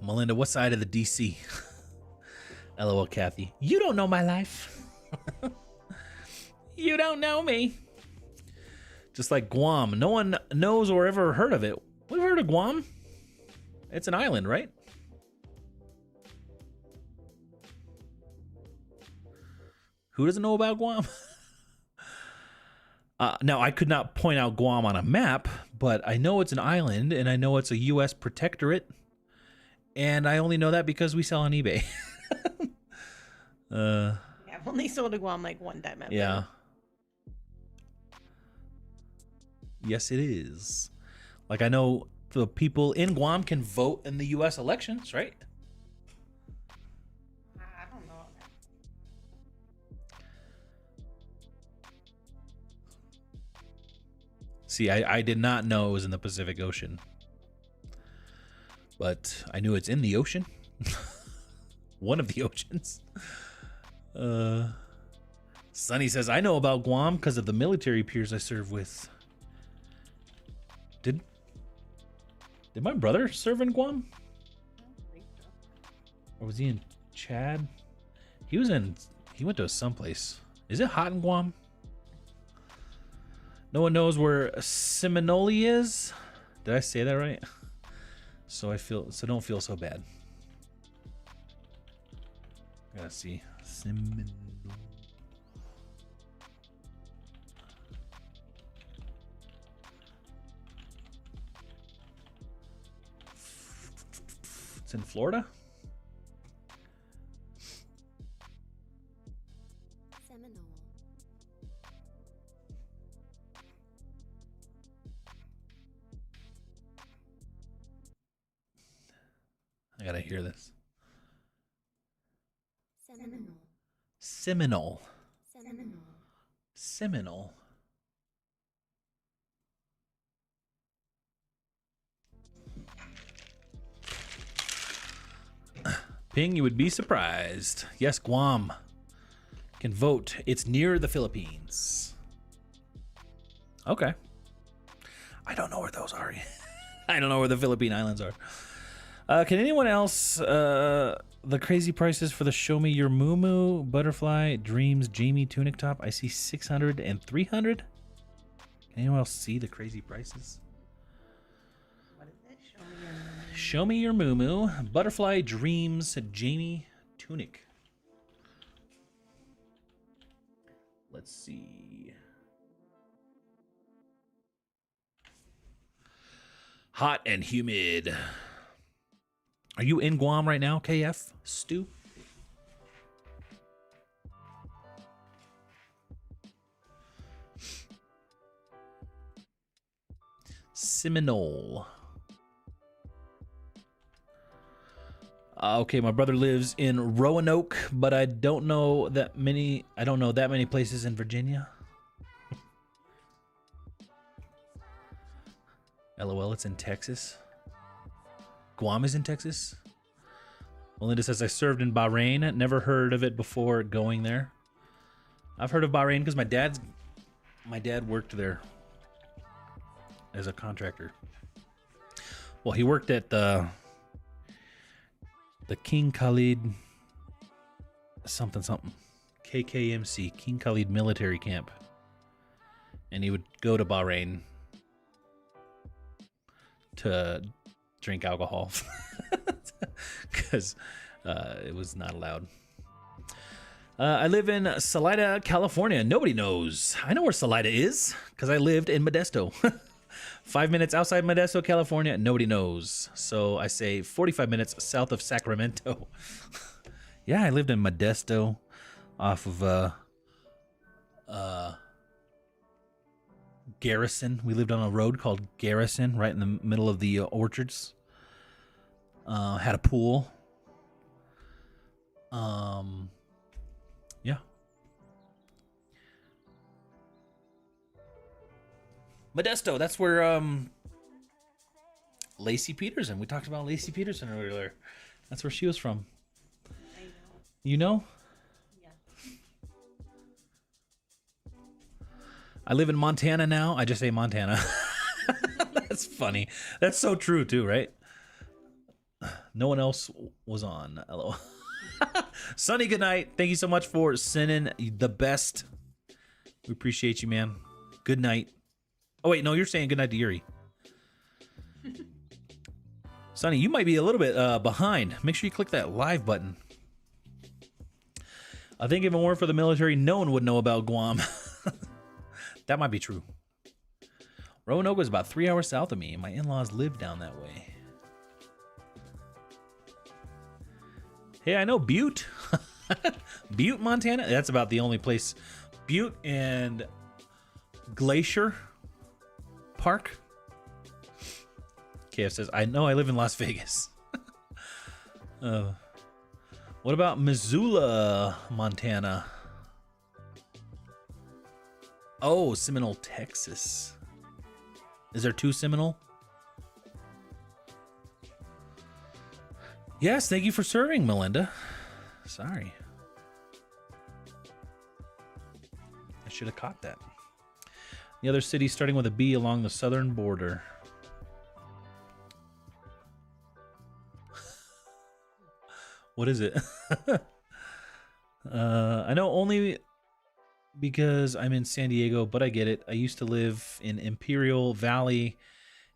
A: Melinda, what side of the DC? LOL, Kathy. You don't know my life. You don't know me. Just like Guam. No one knows or ever heard of it. We've heard of Guam. It's an island, right? Who doesn't know about Guam? Now, I could not point out Guam on a map, but I know it's an island, and I know it's a U.S. protectorate. And I only know that because we sell on eBay.
B: Yeah, I've only sold to Guam like one time ever.
A: Yeah. Yes, it is. Like, I know the people in Guam can vote in the U.S. elections, right?
B: I don't know.
A: See, I did not know it was in the Pacific Ocean. But I knew it's in the ocean. One of the oceans. Sunny says, I know about Guam because of the military peers I serve with. Did my brother serve in Guam?
B: I don't think so.
A: Or was he in Chad? He went to someplace. Is it hot in Guam? No one knows where Seminole is. Did I say that right? So don't feel so bad. Gotta see. Seminole. It's in Florida?
C: Seminole.
A: I gotta hear this.
C: Seminole.
A: Seminole.
C: Seminole.
A: Seminole. Ping, you would be surprised. Yes, Guam can vote. It's near the Philippines. Okay. I don't know where those are. I don't know where the Philippine Islands are. Can anyone else, the crazy prices for the Show Me Your Moo Butterfly Dreams Jamie tunic top? I see 600 and 300. Can anyone else see the crazy prices?
B: What is it? Show me your name.
A: Show Me Your Moo Butterfly Dreams Jamie tunic. Let's see. Hot and humid. Are you in Guam right now, KF? Stu? Seminole. Okay, my brother lives in Roanoke, but I don't know that many places in Virginia. LOL, it's in Texas. Guam is in Texas. Melinda says, I served in Bahrain. Never heard of it before going there. I've heard of Bahrain because my dad worked there as a contractor. Well, he worked at the King Khalid something KKMC, King Khalid military camp, and he would go to Bahrain to drink alcohol because it was not allowed. I live in Salida, California. Nobody knows. I know where Salida is because I lived in Modesto. 5 minutes outside Modesto, California. Nobody knows. So I say 45 minutes south of Sacramento. Yeah, I lived in Modesto off of Garrison. We lived on a road called Garrison right in the middle of the orchards. Had a pool. Yeah. Modesto, that's where Lacey Peterson. We talked about Lacey Peterson earlier. That's where she was from.
B: I know.
A: You know?
B: Yeah.
A: I live in Montana now. I just say Montana. That's funny. That's so true too, right? No one else was on. Hello. Sonny, good night. Thank you so much for sending the best. We appreciate you, man. Good night. Oh, wait, no, you're saying good night to Yuri. Sonny, you might be a little bit behind. Make sure you click that live button. I think if it weren't for the military, no one would know about Guam. That might be true. Roanoke is about 3 hours south of me, and my in-laws live down that way. Hey, I know Butte. Butte, Montana. That's about the only place. Butte and Glacier Park. KF says, I know I live in Las Vegas. What about Missoula, Montana? Oh, Seminole, Texas. Is there two Seminole? Yes, thank you for serving, Melinda. Sorry. I should have caught that. The other city starting with a B along the southern border. What is it? I know only because I'm in San Diego, but I get it. I used to live in Imperial Valley,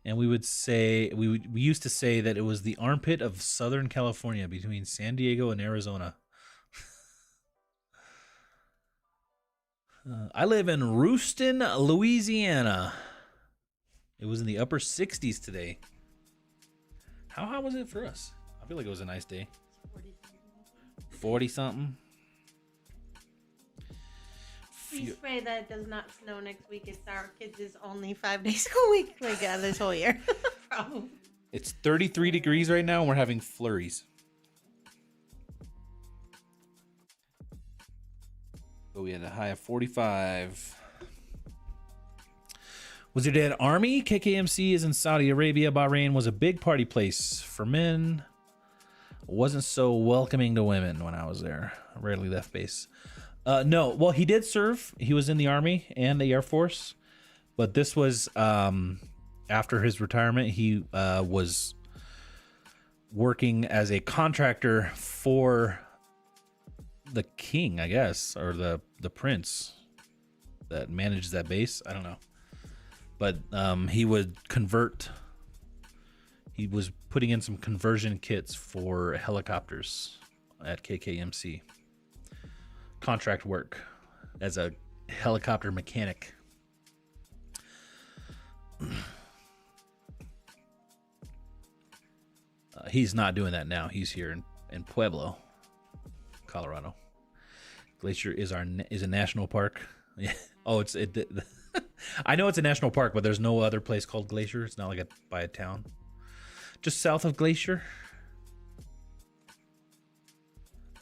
A: and we used to say that it was the armpit of Southern California between San Diego and Arizona. I live in Houston, Louisiana. It was in the upper 60s today. How hot was it for us? I feel like it was a nice day. 40 something.
B: Please pray that it does not snow next week. It's our kids is only 5 days a week. Like this whole year. Probably.
A: It's 33 degrees right now, and we're having flurries. But we had a high of 45. Was your dad Army? KKMC is in Saudi Arabia. Bahrain was a big party place for men. Wasn't so welcoming to women when I was there. I rarely left base. No, well, he did serve. He was in the Army and the Air Force. But this was after his retirement. He was working as a contractor for the king, I guess, or the prince that manages that base. I don't know. But he would convert. He was putting in some conversion kits for helicopters at KKMC. Contract work as a helicopter mechanic. He's not doing that now. He's here in Pueblo, Colorado. Glacier is a national park. Yeah. Oh, I know it's a national park, but there's no other place called Glacier. It's not like by a town. Just south of Glacier.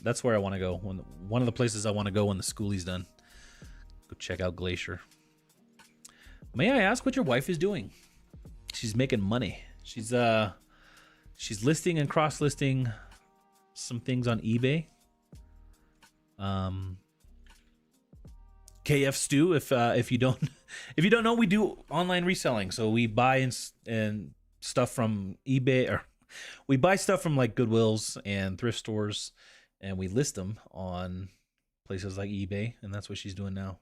A: That's where I want to go. One of the places I want to go when the schoolie's done. Go check out Glacier. May I ask what your wife is doing? She's making money. She's listing and cross-listing some things on eBay. KF Stew, if you don't know, we do online reselling. So we buy and stuff from eBay, or we buy stuff from like Goodwills and thrift stores, and we list them on places like eBay, and that's what she's doing now.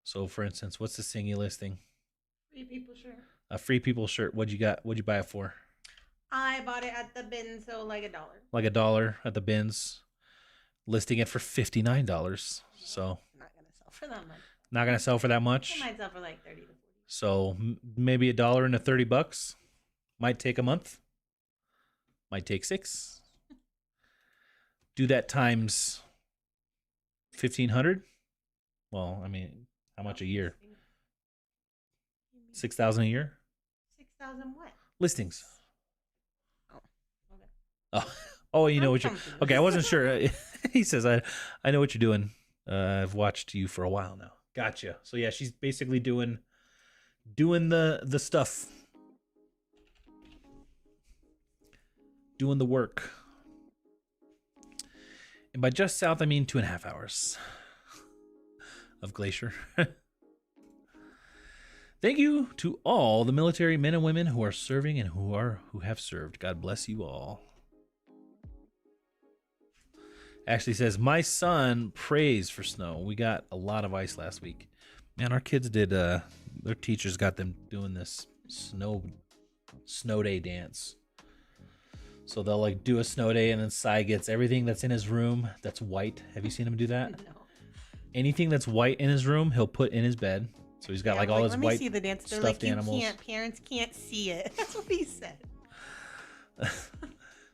A: So, for instance, what's this thing you're listing?
B: Free people shirt.
A: A Free People shirt. What'd you buy it for?
B: I bought it at the bin, so like $1.
A: Like $1 at the bins. Listing it for $59. So
B: Not gonna sell for that much.
A: not gonna sell for that much.
B: It might sell for like 30 to 40.
A: So maybe $1 into $30. Might take a month. Might take 6. Do that times 1,500. Well, I mean, how much a year? 6,000 a year.
B: 6,000 what?
A: Listings.
B: Oh, okay.
A: Oh, you know
B: I'm
A: what you're.
B: confused.
A: Okay, I wasn't sure. He says, I know what you're doing. I've watched you for a while now. Gotcha. So yeah, she's basically doing the stuff. Doing the work. And by just south, I mean 2.5 hours of Glacier. Thank you to all the military men and women who are serving and who have served. God bless you all. Actually says, my son prays for snow. We got a lot of ice last week. Man, our kids did, their teachers got them doing this snow day dance. So they'll like do a snow day, and then Sai gets everything that's in his room that's white. Have you seen him do that?
B: No.
A: Anything that's white in his room, he'll put in his bed. So he's got like all his
B: let
A: white
B: me see the dance. They're
A: stuffed
B: like,
A: animals.
B: Parents can't see it. That's what he said.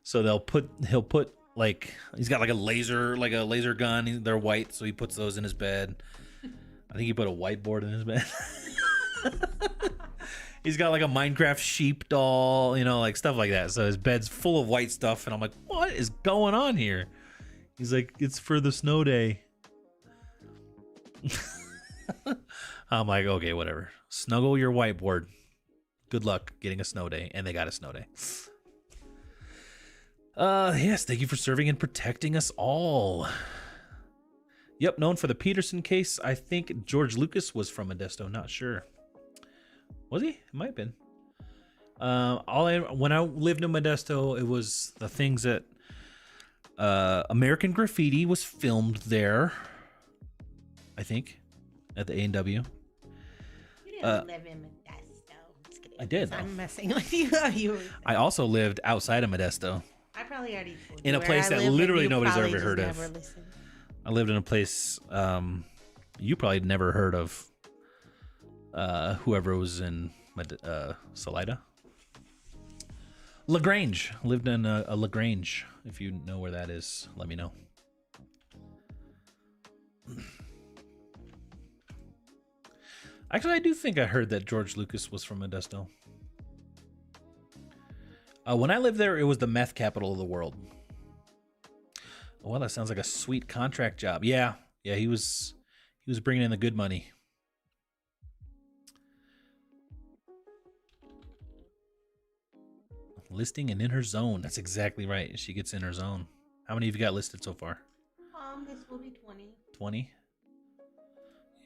A: So he'll put like, he's got like a laser gun. They're white, so he puts those in his bed. I think he put a whiteboard in his bed. He's got like a Minecraft sheep doll, like stuff like that. So his bed's full of white stuff, and I'm like, what is going on here? He's like, it's for the snow day. I'm like, okay, whatever. Snuggle your whiteboard. Good luck getting a snow day. And they got a snow day. Yes, thank you for serving and protecting us all. Yep, known for the Peterson case. I think George Lucas was from Modesto. Not sure. Was he? It might have been. When I lived in Modesto, it was the things that American Graffiti was filmed there. I think at the A&W.
B: You didn't live in Modesto. Just kidding.
A: I did.
B: I'm messing with you.
A: I also lived outside of Modesto.
B: I probably already told
A: In
B: you
A: a place
B: where I
A: that
B: live,
A: literally
B: and you
A: nobody's
B: probably
A: ever
B: just
A: heard of.
B: never listened.
A: I lived in a place you probably never heard of. Whoever was in Salida. LaGrange. Lived in a LaGrange. If you know where that is, let me know. Actually, I do think I heard that George Lucas was from Modesto. When I lived there, it was the meth capital of the world. Oh, well, that sounds like a sweet contract job. Yeah, he was bringing in the good money. Listing and in her zone. That's exactly right. She gets in her zone. How many have you got listed so far?
B: This will be 20.
A: 20?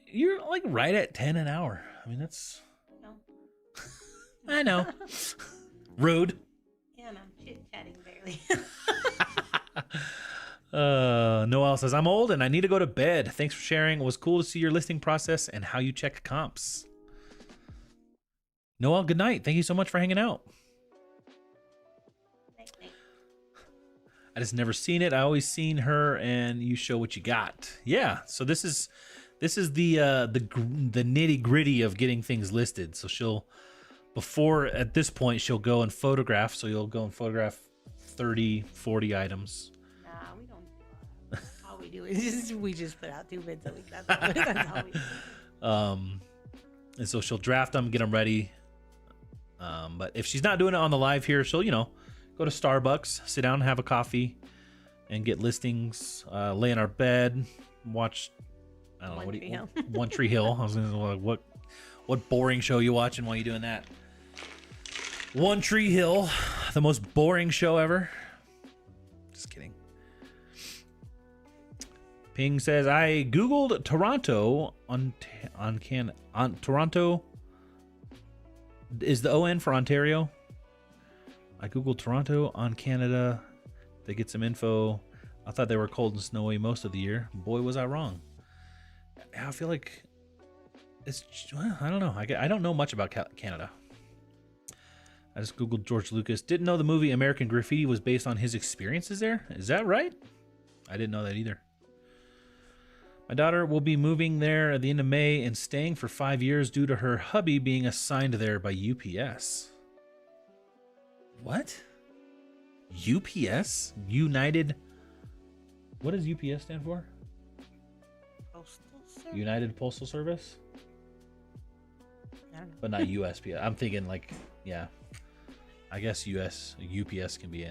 A: You're like right at 10 an hour. I mean, that's...
B: No.
A: I know. Rude.
B: Yeah, and I'm chit-chatting barely.
A: Noel says, I'm old and I need to go to bed. Thanks for sharing. It was cool to see your listing process and how you check comps. Noel, good night. Thank you so much for hanging out. I just never seen it. I always seen her, and you show what you got. Yeah. So this is the nitty gritty of getting things listed. So at this point, she'll go and photograph. So you'll go and photograph 30, 40 items.
B: Nah, we don't do all we do is we just put out 2 bids a week. That's all we do.
A: And so she'll draft them, get them ready. But if she's not doing it on the live here, she'll, go to Starbucks, sit down and have a coffee and get listings, lay in our bed, watch, I don't know, One Tree Hill. I was going to say, what boring show you watching while you're doing that? One Tree Hill, the most boring show ever. Just kidding. Ping says, I Googled Toronto on Toronto. Is the ON for Ontario? I Googled Toronto on Canada to get some info. I thought they were cold and snowy most of the year. Boy, was I wrong. I feel like I don't know. I don't know much about Canada. I just Googled George Lucas. Didn't know the movie American Graffiti was based on his experiences there. Is that right? I didn't know that either. My daughter will be moving there at the end of May and staying for 5 years due to her hubby being assigned there by UPS. What? UPS? United? What does UPS stand for?
B: Postal Service?
A: United Postal Service?
B: I don't know.
A: But not USPS. I'm thinking yeah. I guess UPS can be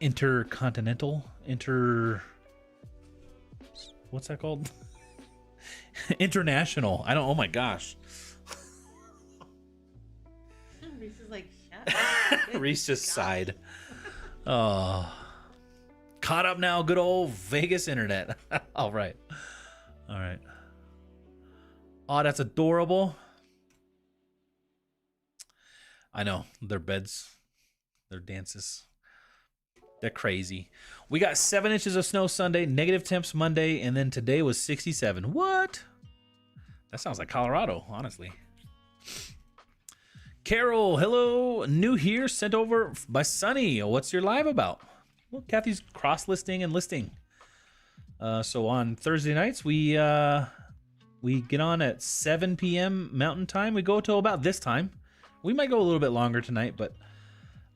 A: intercontinental, what's that called? International. Oh my gosh.
B: Reese is like, shut up.
A: Reese just sighed. Oh, caught up now. Good old Vegas internet. All right. Oh, that's adorable. I know, their beds, their dances. They're crazy. We got 7 inches of snow Sunday, negative temps Monday, and then today was 67. What? That sounds like Colorado, honestly. Carol, hello. New here, sent over by Sunny. What's your live about? Well, Kathy's cross-listing and listing. So on Thursday nights, we get on at 7 p.m. Mountain Time. We go till about this time. We might go a little bit longer tonight, but...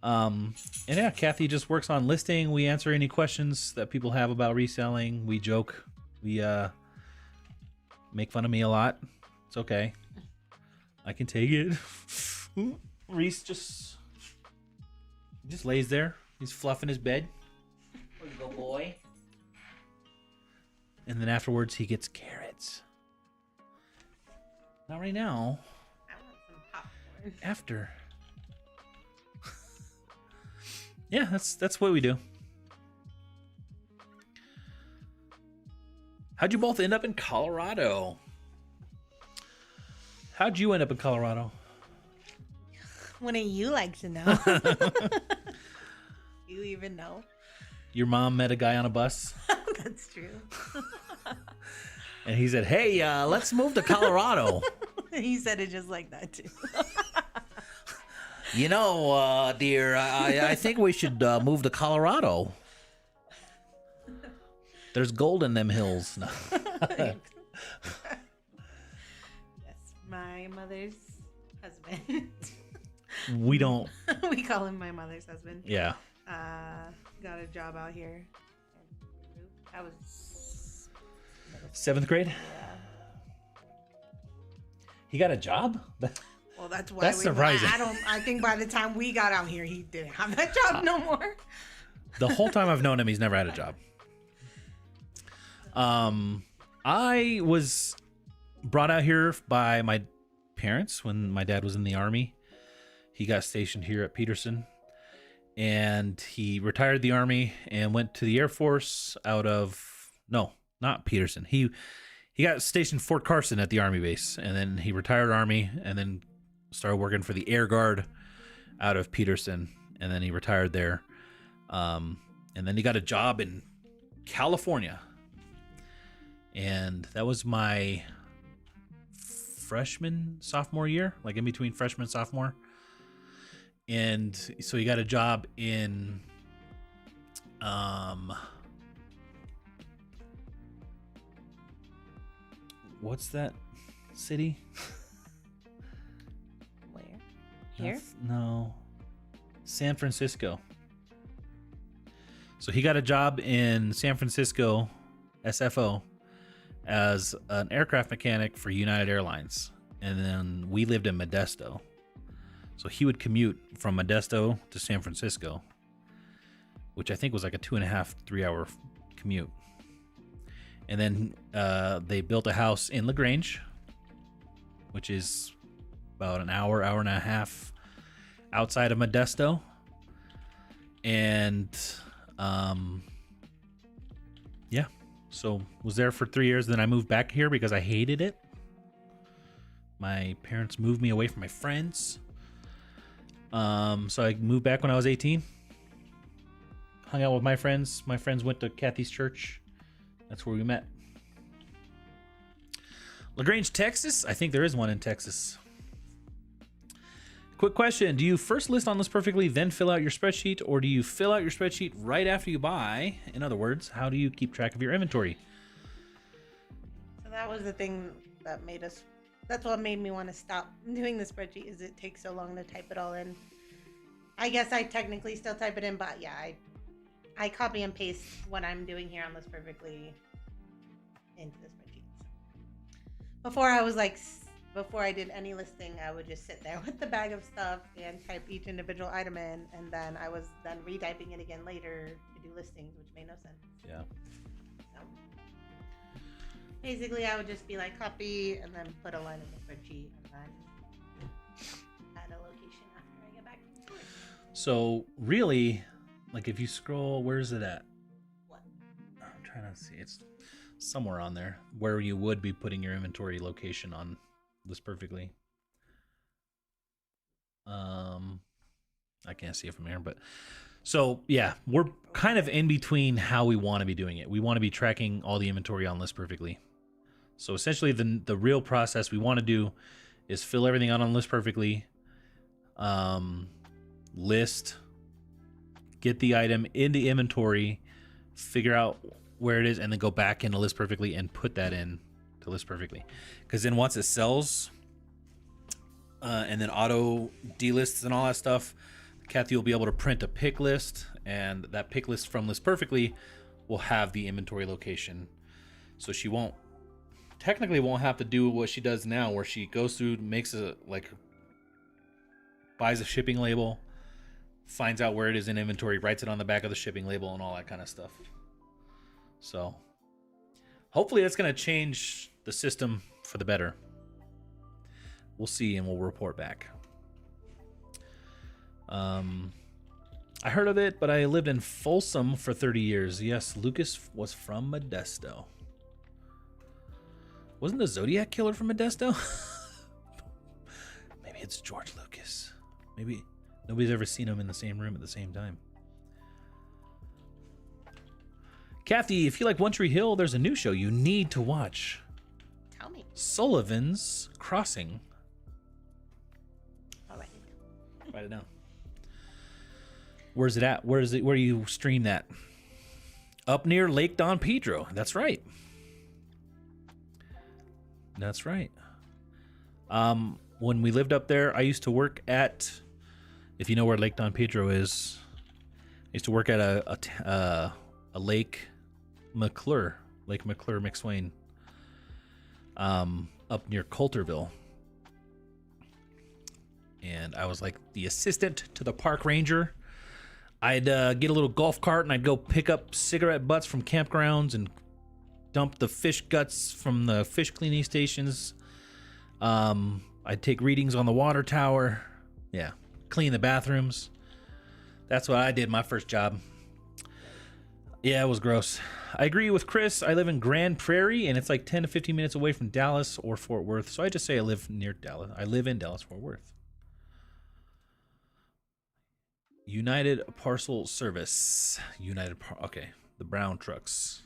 A: and yeah, Kathy just works on listing. We answer any questions that people have about reselling. We joke. We make fun of me a lot. It's okay. I can take it. Reese just lays there. He's fluffing his bed. Where you go, boy? And then afterwards, he gets carrots. Not right now.
B: I want some popcorn.
A: After. Yeah, that's what we do. How'd you both end up in Colorado? How'd you end up in Colorado?
B: Wouldn't you like to know? You even know?
A: Your mom met a guy on a bus,
B: That's true.
A: and he said, "Hey, let's move to Colorado."
B: He said it just like that too.
A: You know, dear, I think we should move to Colorado. There's gold in them hills. No.
B: Yes, my mother's husband.
A: We don't.
B: We call him my mother's husband.
A: Yeah.
B: Got a job out here. I was
A: 7th grade.
B: Yeah.
A: He got a job.
B: Well, that's why.
A: That's surprising.
B: I think by the time we got out here, he didn't have that job no more.
A: The whole time I've known him, he's never had a job. I was brought out here by my parents when my dad was in the Army. He got stationed here at Peterson, and he retired the Army and went to the Air Force out of, no, not Peterson. He got stationed Fort Carson at the Army base, and then he retired Army and then started working for the Air Guard out of Peterson, and then he retired there. And then he got a job in California. And that was my sophomore year, like in between freshman and sophomore. and so he got a job in what's that city?
B: Where? Here?
A: No. San Francisco. So he got a job in San Francisco, SFO, as an aircraft mechanic for United Airlines. And then we lived in Modesto. So he would commute from Modesto to San Francisco, which I think was like a 2.5, 3 hour commute. And then they built a house in LaGrange, which is about an hour, hour and a half outside of Modesto. And yeah, so was there for 3 years. Then I moved back here because I hated it. My parents moved me away from my friends. So I moved back when I was 18. Hung out with my friends. My friends went to Kathy's church. That's where we met. LaGrange, Texas? I think there is one in Texas. Quick question. Do you first list on List Perfectly, then fill out your spreadsheet, or do you fill out your spreadsheet right after you buy? In other words, how do you keep track of your inventory?
B: So that was the thing that made us, that's what made me want to stop doing the spreadsheet, is it takes so long to type it all in. I guess I technically still type it in, but yeah, I copy and paste what I'm doing here on List Perfectly into the spreadsheets. Before I was like, before I did any listing, I would just sit there with the bag of stuff and type each individual item in, and then I was then retyping it again later to do listings, which made no sense.
A: Yeah.
B: So basically, I would just be like copy and then put a line in the spreadsheet and then add a location after I get back from the store.
A: So really, like if you scroll, where's it at?
B: What?
A: I'm trying to see. It's somewhere on there where you would be putting your inventory location on List Perfectly. I can't see it from here, but so yeah, we're kind of in between how we want to be doing it. We want to be tracking all the inventory on List Perfectly. So essentially the real process we want to do is fill everything out on List Perfectly, list, get the item into inventory, figure out where it is, and then go back into List Perfectly and put that in to List Perfectly. Because then once it sells, and then auto delists and all that stuff, Kathy will be able to print a pick list, and that pick list from List Perfectly will have the inventory location. So she won't have to do what she does now, where she goes through, makes a, like, buys a shipping label, finds out where it is in inventory, writes it on the back of the shipping label and all that kind of stuff. So hopefully that's going to change the system for the better. We'll see, and we'll report back. I heard of it, but I lived in Folsom for 30 years. Yes, Lucas was from Modesto. Wasn't the Zodiac Killer from Modesto? Maybe it's George Lucas. Maybe nobody's ever seen him in the same room at the same time. Kathy, if you like One Tree Hill, there's a new show you need to watch.
B: Tell me.
A: Sullivan's Crossing.
B: All right.
A: Write it down. Where's it at? Where do you stream that? Up near Lake Don Pedro. That's right. That's right. When we lived up there, I used to work at, if you know where Lake Don Pedro is, I used to work at a Lake McClure, McSwain, up near Coulterville. And I was like the assistant to the park ranger. I'd get a little golf cart and I'd go pick up cigarette butts from campgrounds and dump the fish guts from the fish cleaning stations. I'd take readings on the water tower. Yeah, clean the bathrooms. That's what I did my first job. Yeah, it was gross. I agree with Chris. I live in Grand Prairie, and it's like 10 to 15 minutes away from Dallas or Fort Worth. So I just say I live near Dallas. I live in Dallas, Fort Worth. United Parcel Service. Okay, the brown trucks.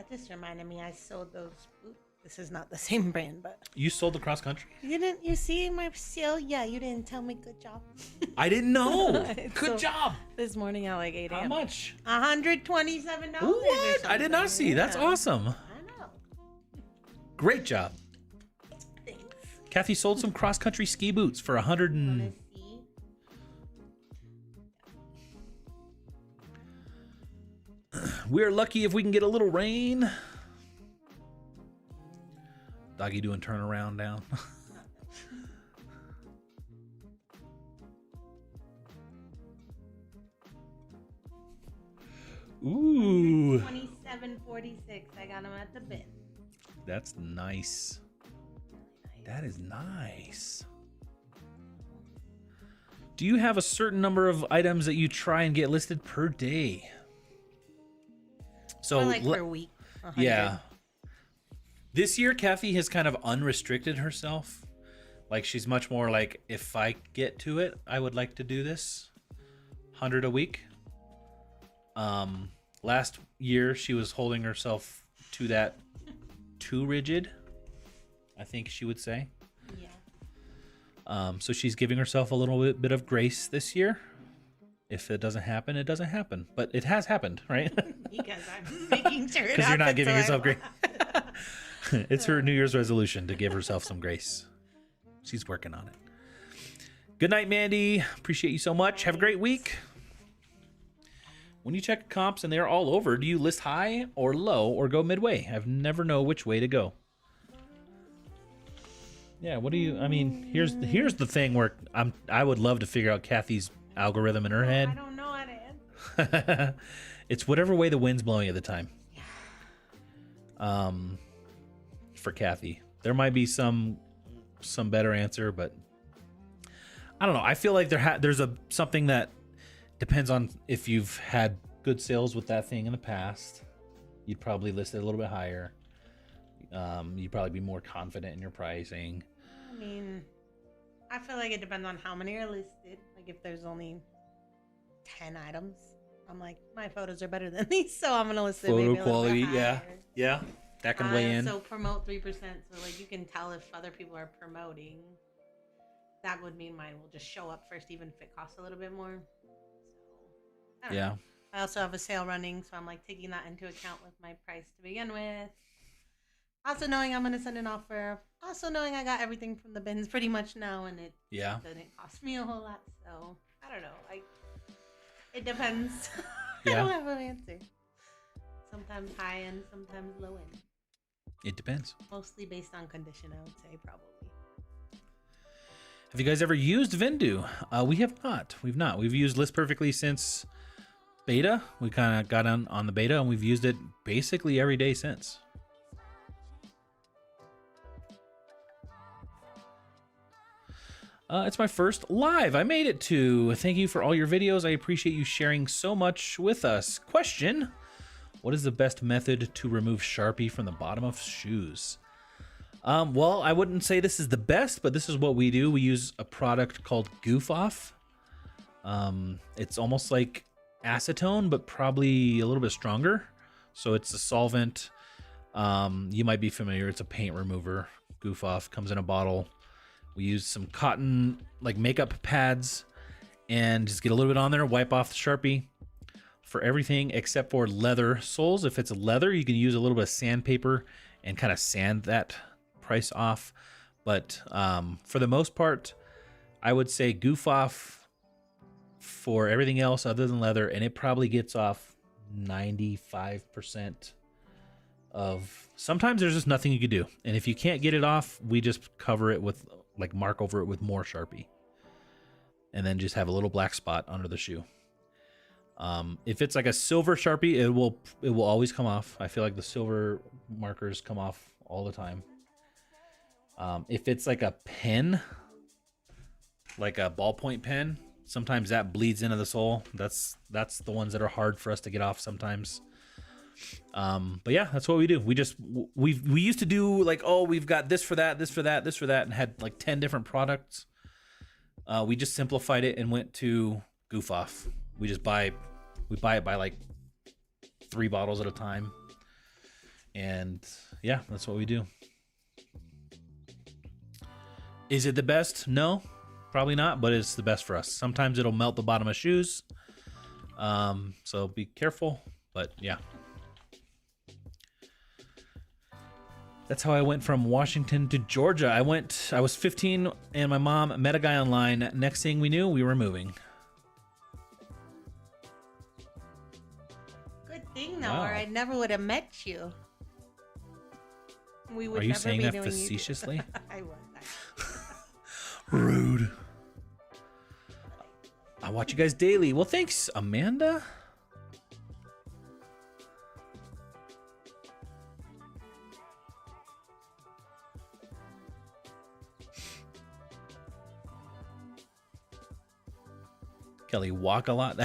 B: That just reminded me. I sold those. Ooh, this is not the same brand, but
A: You sold the cross country?
B: you see my sale? Yeah, you didn't tell me. Good job.
A: I didn't know.
B: It's
A: Good
B: so-
A: job.
B: This morning at like 8
A: How
B: a.m.
A: much?
B: $127.
A: What? I did not see. That's awesome.
B: I know.
A: Great job.
B: Thanks.
A: Kathy sold some cross country ski boots for
B: Wanna see?
A: We're lucky if we can get a little rain. Doggy doing turnaround down. Ooh,
B: 27.46. I got them at the bin.
A: that's nice. That is nice. Do you have a certain number of items that you try and get listed per day? So
B: Or like per week. 100.
A: yeah. This year, Kathy has kind of unrestricted herself. Like, she's much more like, if I get to it, I would like to do this. 100 a week. Last year, she was holding herself to that too rigid, I think she would say.
B: Yeah.
A: So she's giving herself a little bit of grace this year. If it doesn't happen, it doesn't happen. But it has happened, right?
B: Because I'm making sure.
A: Because you're not giving yourself grace. It's her New Year's resolution to give herself some grace. She's working on it. Good night, Mandy. Appreciate you so much. Have a great week. When you check comps and they're all over, do you list high or low or go midway? I've never know which way to go. Yeah, what do you? I mean, here's the thing where I would love to figure out Kathy's algorithm in her
B: I
A: head.
B: don't know how to answer.
A: It's whatever way the wind's blowing at the time. For Kathy, there might be some better answer, but I don't know. I feel like there's something that depends on if you've had good sales with that thing in the past. You'd probably list it a little bit higher. You'd probably be more confident in your pricing.
B: I mean, I feel like it depends on how many are listed. Like if there's only 10 items, I'm like, my photos are better than these, so I'm gonna list it maybe a
A: Photo
B: little
A: quality,
B: bit
A: yeah,
B: higher.
A: yeah, that can weigh in.
B: So promote 3%. So like you can tell if other people are promoting. That would mean mine will just show up first, even if it costs a little bit more. So I don't know.
A: Yeah,
B: I also have a sale running, so I'm like taking that into account with my price to begin with. Also knowing I'm gonna send an offer. Also knowing I got everything from the bins pretty much now, and it
A: yeah.
B: didn't cost me a whole lot. So I don't know. Like it depends.
A: Yeah.
B: I don't have an answer. Sometimes high end, sometimes low end.
A: It depends.
B: Mostly based on condition, I would say probably.
A: Have you guys ever used Vendu? We have not. We've not. We've used List Perfectly since beta. We kind of got on the beta, and we've used it basically every day since. It's my first live. I made it to. Thank you for all your videos. I appreciate you sharing so much with us. Question: what is the best method to remove Sharpie from the bottom of shoes? Well, I wouldn't say this is the best, but this is what we do. We use a product called Goof Off. It's almost like acetone, but probably a little bit stronger. So it's a solvent. You might be familiar. It's a paint remover. Goof Off comes in a bottle. We use some cotton like makeup pads and just get a little bit on there, wipe off the Sharpie for everything except for leather soles. If it's leather, you can use a little bit of sandpaper and kind of sand that price off. But for the most part, I would say Goof Off for everything else other than leather, and it probably gets off 95% of. Sometimes there's just nothing you could do, and if you can't get it off, we just cover it with like mark over it with more Sharpie, and then just have a little black spot under the shoe. If it's like a silver Sharpie, it will always come off. I feel like the silver markers come off all the time. If it's like a pen, like a ballpoint pen, sometimes that bleeds into the sole. That's the ones that are hard for us to get off sometimes. But yeah, that's what we do. We used to do like, oh, we've got this for that, this for that, this for that, and had like 10 different products. We just simplified it and went to Goof Off. We buy it by like 3 bottles at a time. And yeah, that's what we do. Is it the best? No, probably not, but it's the best for us. Sometimes it'll melt the bottom of shoes. So be careful, but yeah. That's how I went from Washington to Georgia. I was 15 and my mom met a guy online. Next thing we knew, we were moving.
B: Good thing though,
A: Wow.
B: or I never would have met you. We would
A: Are you
B: never
A: saying
B: be
A: that
B: doing
A: facetiously?
B: I was.
A: Rude. I watch you guys daily. Well, thanks, Amanda. Kelly, walk a lot.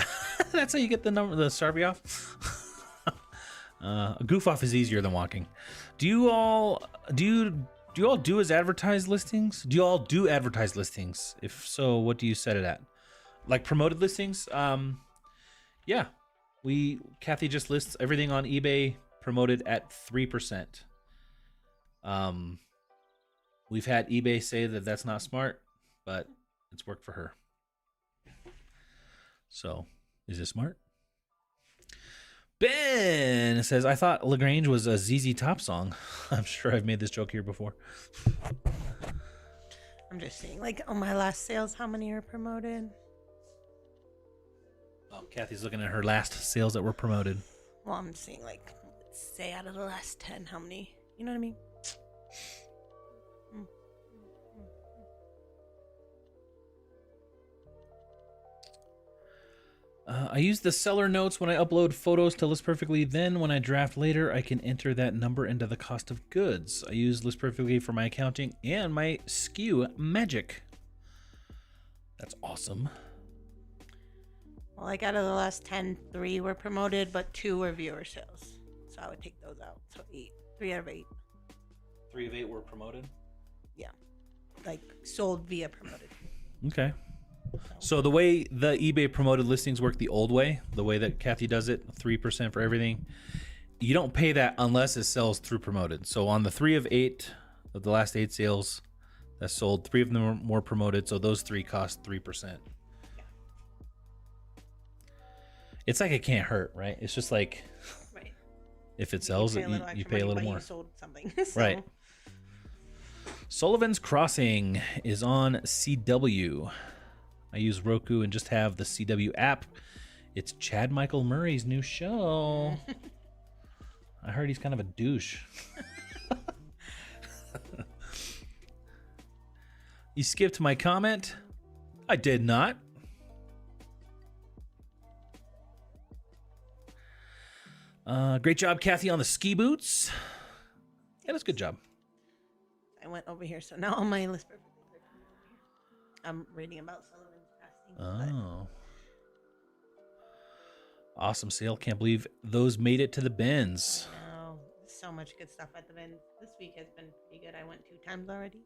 A: That's how you get the Sarby off. A goof off is easier than walking. Do you all do as advertised listings? Do you all do advertised listings? If so, what do you set it at? Like promoted listings? Yeah. Kathy just lists everything on eBay promoted at 3%. We've had eBay say that that's not smart, but it's worked for her. So, is it smart? Ben says, I thought LaGrange was a ZZ Top song. I'm sure I've made this joke here before.
B: I'm just saying, like, on my last sales, how many are promoted?
A: Oh, Kathy's looking at her last sales that were promoted.
B: Well, I'm saying, like, let's say out of the last 10, how many? You know what I mean?
A: I use the seller notes when I upload photos to List Perfectly. Then when I draft later, I can enter that number into the cost of goods. I use List Perfectly for my accounting and my SKU magic. That's awesome.
B: Well, like, out of the last 10, 3 were promoted, but 2 were viewer sales. So I would take those out. So 8. 3 out of 8.
A: 3 of 8 were promoted?
B: Yeah. Like, sold via promoted.
A: Okay. So the way the eBay promoted listings work the old way, the way that Kathy does it, 3% for everything, you don't pay that unless it sells through promoted. So on the 3 of 8 of the last 8 sales that sold, 3 of them were more promoted, so those 3 cost 3%. It's like it can't hurt, right? It's just like,
B: Right.
A: if it sells, you pay a little more.
B: You sold something. So.
A: Right. Sullivan's Crossing is on CW. I use Roku and just have the CW app. It's Chad Michael Murray's new show. I heard he's kind of a douche. You skipped my comment? I did not. Great job, Kathy, on the ski boots. Yeah, that's a good job.
B: I went over here, so now on my list. I'm reading about Sullivan's Crossing.
A: Oh. Awesome sale. Can't believe those made it to the bins.
B: Oh, so much good stuff at the bins. This week has been pretty good. I went 2 times already.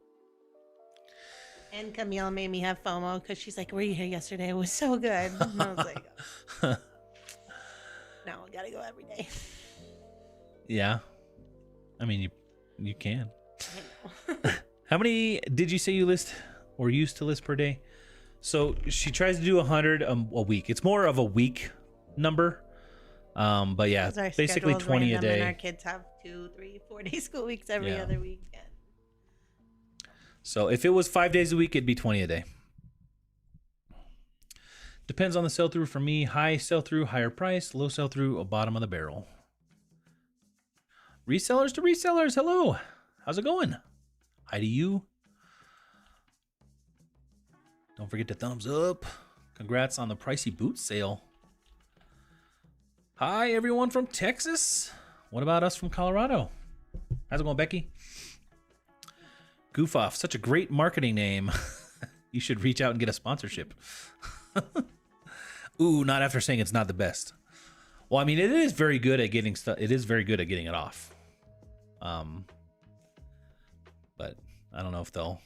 B: And Camille made me have FOMO because she's like, were you here yesterday? It was so good. And I was like, oh. No, I gotta go every day.
A: Yeah. I mean, you can.
B: I know.
A: How many did you say you list or used to list per day? So she tries to do 100 a week. It's more of a week number. But yeah,
B: Because our
A: basically
B: schedule's
A: 20 a
B: random and
A: day.
B: our kids have 2, 3, 4 day school weeks every
A: Yeah.
B: other weekend.
A: So if it was 5 days a week, it'd be 20 a day. Depends on the sell-through for me. High sell-through, higher price. Low sell-through, a bottom of the barrel. Resellers to resellers, hello. How's it going? Hi to you. Don't forget to thumbs up. Congrats on the pricey boot sale. Hi, everyone from Texas. What about us from Colorado? How's it going, Becky? Goof Off, such a great marketing name. You should reach out and get a sponsorship. Ooh, not after saying it's not the best. Well, I mean, it is very good at getting stuff. It is very good at getting it off. But I don't know if they'll.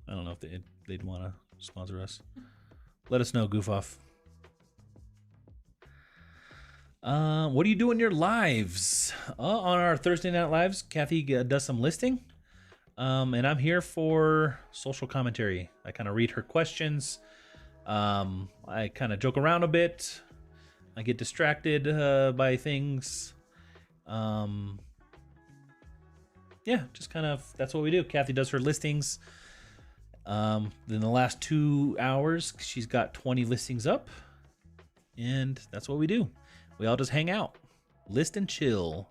A: I don't know if they'd want to sponsor us. Let us know, Goof Off. What do you do in your lives? On our Thursday night lives, Kathy does some listing. And I'm here for social commentary. I kind of read her questions. I kind of joke around a bit. I get distracted by things. Yeah, just kind of, that's what we do. Kathy does her listings. In the last 2 hours, she's got 20 listings up. And that's what we do. We all just hang out, list and chill,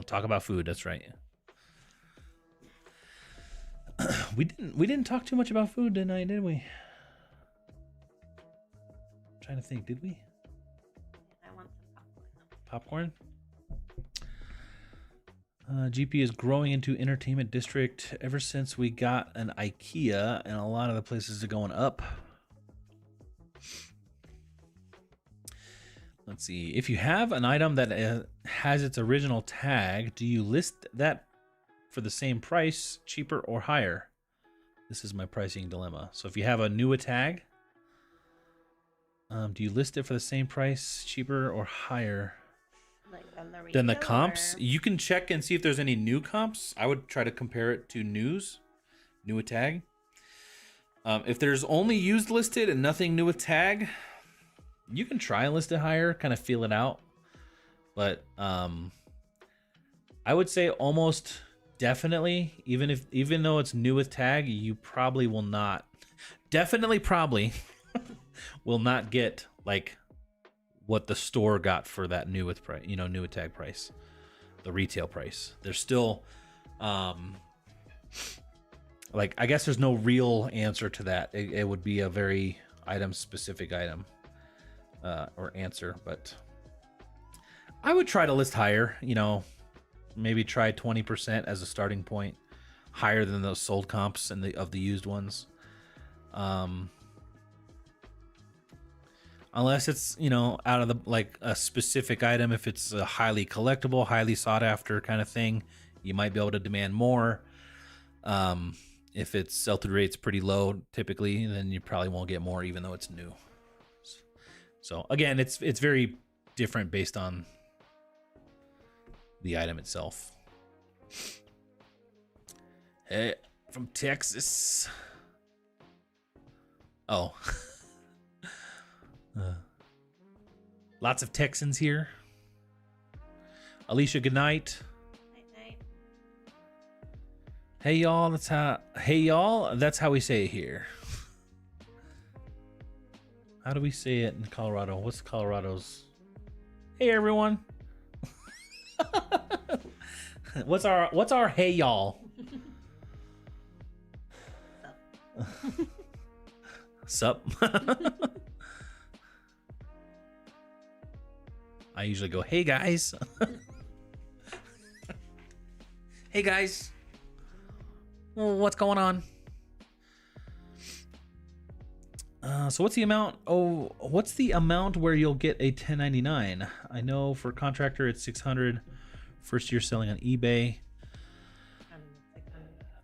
A: talk about food. That's right. We didn't talk too much about food tonight, did we? I'm trying to think, did we?
B: I want some popcorn.
A: Popcorn. GP is growing into entertainment district ever since we got an IKEA, and a lot of the places are going up. Let's see. If you have an item that has its original tag, do you list that for the same price, cheaper, or higher? This is my pricing dilemma. So if you have a new tag, do you list it for the same price, cheaper, or higher
B: Like
A: than the comps? You can check and see if there's any new comps. I would try to compare it to new tag. If there's only used listed and nothing new with tag, you can try and list it higher, kind of feel it out. But I would say almost definitely, even though it's new with tag, you probably will not, probably will not get like what the store got for that new with price, new with tag price, the retail price. There's still like, I guess there's no real answer to that. It would be a very item specific item. Or answer, but I would try to list higher, maybe try 20% as a starting point, higher than those sold comps and of the used ones. Unless it's, out of the, like a specific item, if it's a highly collectible, highly sought after kind of thing, you might be able to demand more. If its sell-through rate's pretty low, typically, then you probably won't get more, even though it's new. So again, it's very different based on the item itself. Hey, from Texas. Oh. Lots of Texans here. Alicia, good night.
B: Night.
A: Hey y'all, that's how we say it here. How do we say it in Colorado? What's Colorado's? Hey everyone. What's our hey y'all? Sup? I usually go, hey guys. Hey guys. What's going on? So what's the amount? Oh, what's the amount where you'll get a 1099? I know for contractor it's 600. First year selling on eBay.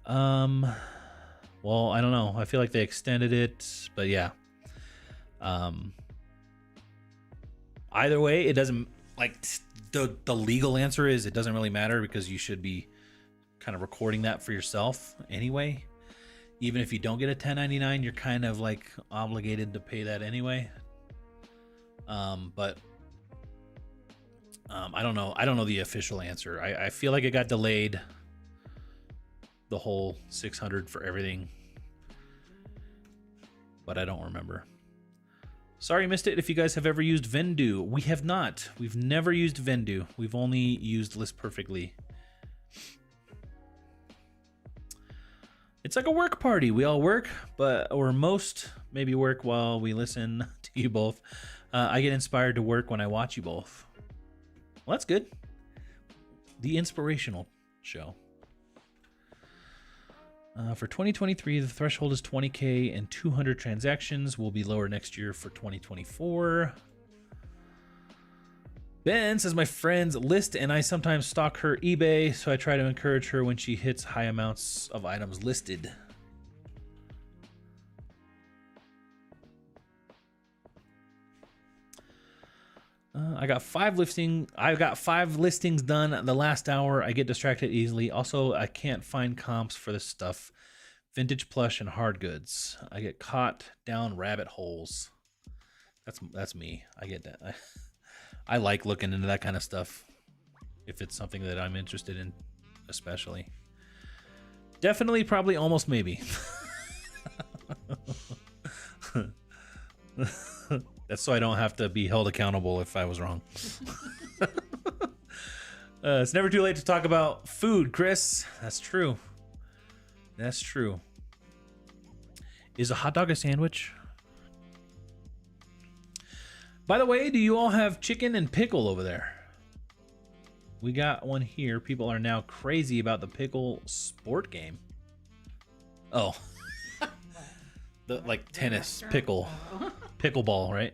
A: Well, I don't know. I feel like they extended it, but yeah. Either way, it doesn't, like, the legal answer is it doesn't really matter, because you should be kind of recording that for yourself anyway. Even if you don't get a 1099, you're kind of like obligated to pay that anyway. But I don't know. I don't know the official answer. I feel like it got delayed, the whole 600 for everything, but I don't remember. Sorry, missed it. If you guys have ever used Vendoo, we have not. We've never used Vendoo. We've only used List Perfectly. It's like a work party. We all work, or most maybe work while we listen to you both. I get inspired to work when I watch you both. Well, that's good. The inspirational show. For 2023, the threshold is 20K and 200 transactions. Will be lower next year for 2024. Ben says, my friends list and I sometimes stalk her eBay, so I try to encourage her when she hits high amounts of items listed. I got 5 listings done the last hour. I get distracted easily. Also, I can't find comps for this stuff. Vintage plush and hard goods. I get caught down rabbit holes. That's me. I get that. I like looking into that kind of stuff if it's something that I'm interested in, especially. Definitely, probably, almost, maybe. That's so I don't have to be held accountable if I was wrong. It's never too late to talk about food, Chris. That's true. That's true. Is a hot dog a sandwich? By the way, do you all have chicken and pickle over there? We got one here. People are now crazy about the pickle sport game. Oh. The like tennis pickle. Pickleball, right?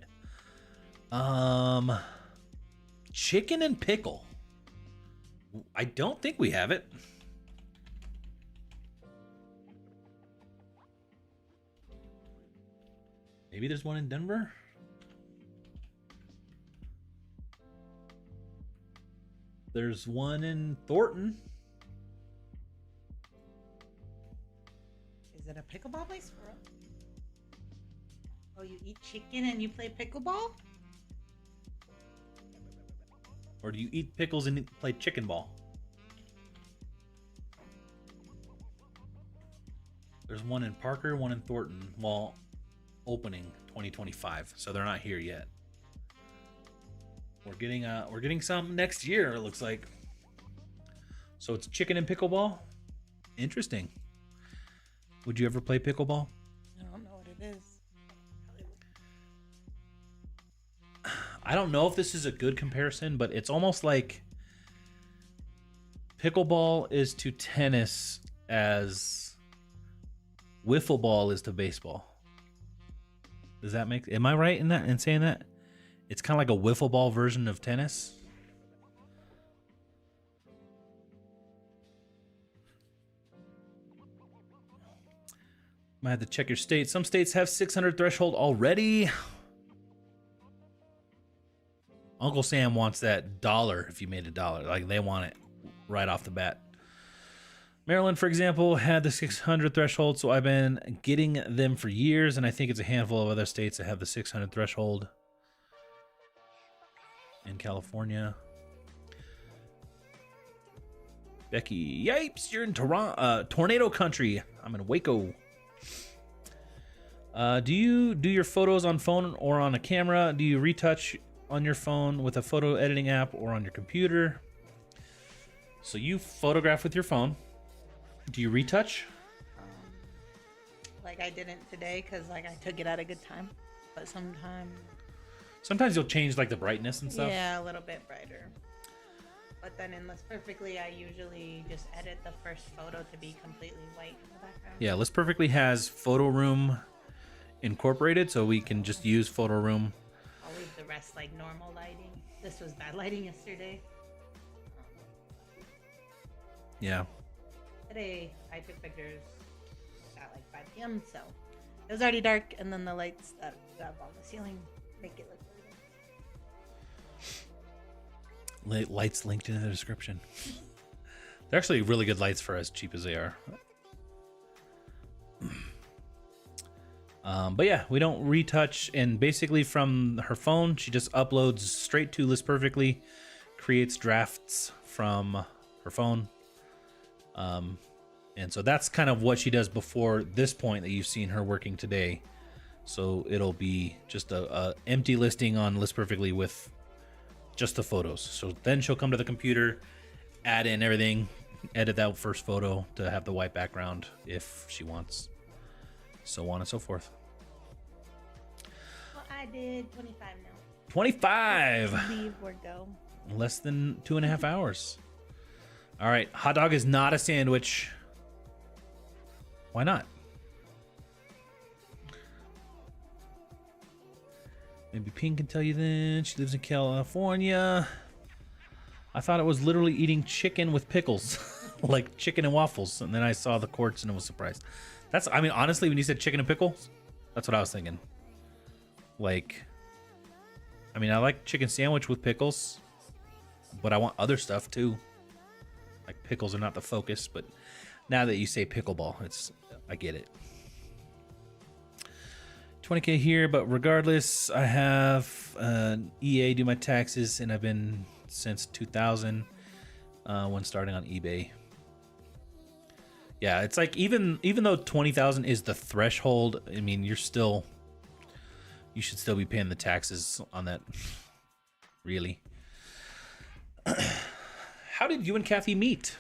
A: Chicken and pickle. I don't think we have it. Maybe there's one in Denver? There's one in Thornton.
B: Is it a pickleball place for real? Oh, you eat chicken and you play pickleball?
A: Or do you eat pickles and play chicken ball? There's one in Parker, one in Thornton. Well, opening 2025, so they're not here yet. We're getting some next year, it looks like. So it's chicken and pickleball. Interesting. Would you ever play pickleball?
B: I don't know what it is.
A: I don't know if this is a good comparison, but it's almost like pickleball is to tennis as wiffle ball is to baseball. Does that make? Am I right in saying that? It's kind of like a wiffle ball version of tennis. Might have to check your state. Some states have 600 threshold already. Uncle Sam wants that $1 if you made $1. Like, they want it right off the bat. Maryland, for example, had the 600 threshold, so I've been getting them for years, and I think it's a handful of other states that have the 600 threshold. In California. Becky, yipes, you're in Toronto, tornado country. I'm in Waco. Do you do your photos on phone or on a camera? Do you retouch on your phone with a photo editing app or on your computer? So you photograph with your phone. Do you retouch?
B: Like I didn't today because like I took it at a good time, but
A: sometimes you'll change like the brightness and stuff.
B: Yeah, a little bit brighter. But then in List Perfectly, I usually just edit the first photo to be completely white in the background.
A: Yeah, List Perfectly has Photo Room incorporated, so we can just use Photo Room.
B: I'll leave the rest like normal lighting. This was bad lighting yesterday.
A: Yeah.
B: Today, I took pictures at like 5 p.m., so it was already dark, and then the lights that go up on the ceiling make it look really good.
A: Lights linked in the description. They're actually really good lights for as cheap as they are. But yeah, we don't retouch, and basically from her phone, she just uploads straight to List Perfectly, creates drafts from her phone. And so that's kind of what she does before this point that you've seen her working today. So it'll be just a empty listing on List Perfectly with just the photos. So then she'll come to the computer, add in everything, edit that first photo to have the white background if she wants, so on and so forth.
B: Well, I did 25 now.
A: 25!
B: Leave or go.
A: Less than 2.5 hours. All right, hot dog is not a sandwich. Why not? Maybe Pink can tell you then. She lives in California. I thought it was literally eating chicken with pickles. Like chicken and waffles. And then I saw the quartz and I was surprised. I mean, honestly, when you said chicken and pickles, that's what I was thinking. Like, I mean, I like chicken sandwich with pickles, but I want other stuff too. Like pickles are not the focus, but now that you say pickleball, I get it. 20K here, but regardless, I have EA do my taxes, and I've been since 2000 when starting on eBay. Yeah, it's like even though 20,000 is the threshold, I mean, you should still be paying the taxes on that. Really. How did you and Kathy meet?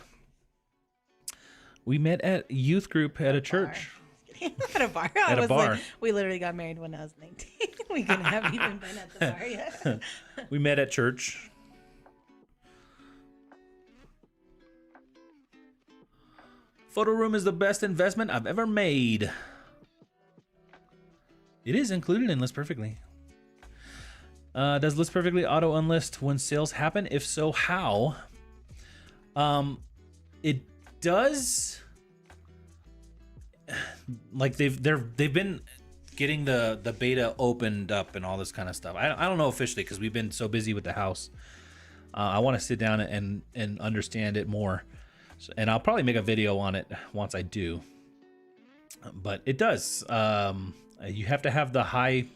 A: We met at youth group at a church.
B: At a bar.
A: At a bar.
B: Like, we literally got married when I was 19. We couldn't have even been at the bar yet.
A: We met at church. Photo room is the best investment I've ever made. It is included in List Perfectly. Does List Perfectly auto unlist when sales happen? If so, how? It does. Like they've been getting the beta opened up and all this kind of stuff. I don't know officially because we've been so busy with the house. I want to sit down and understand it more, and I'll probably make a video on it once I do. But it does. You have to have the high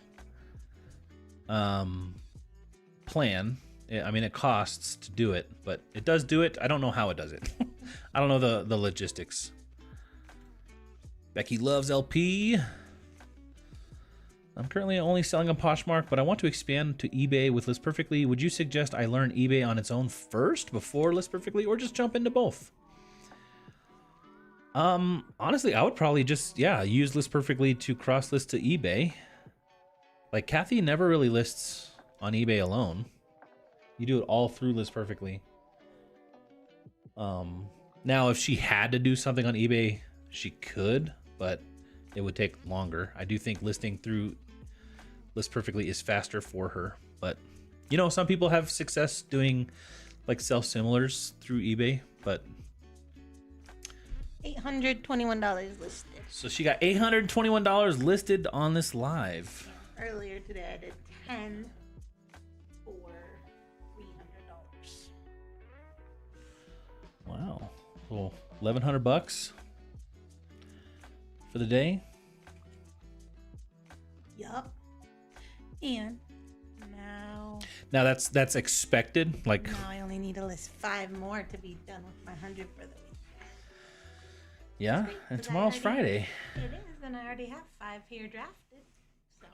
A: plan. I mean, it costs to do it, but it does do it. I don't know how it does it. I don't know the logistics. Becky loves LP. I'm currently only selling on Poshmark, but I want to expand to eBay with List Perfectly. Would you suggest I learn eBay on its own first before List Perfectly, or just jump into both? Honestly, I would probably just, use List Perfectly to cross list to eBay. Like Kathy never really lists on eBay alone. You do it all through List Perfectly. Now if she had to do something on eBay, she could, but it would take longer. I do think listing through List Perfectly is faster for her, but some people have success doing like self-similars through eBay, but
B: $821 listed.
A: so she got $821 listed on this live.
B: Earlier today I did 10 for $300.
A: Wow. Well, $1,100 for the day.
B: Yup. And
A: Now that's expected. Like
B: now I only need to list 5 more to be done with my 100 for the week.
A: yeah, and tomorrow's Friday.
B: It is, and I already have 5 here drafted. So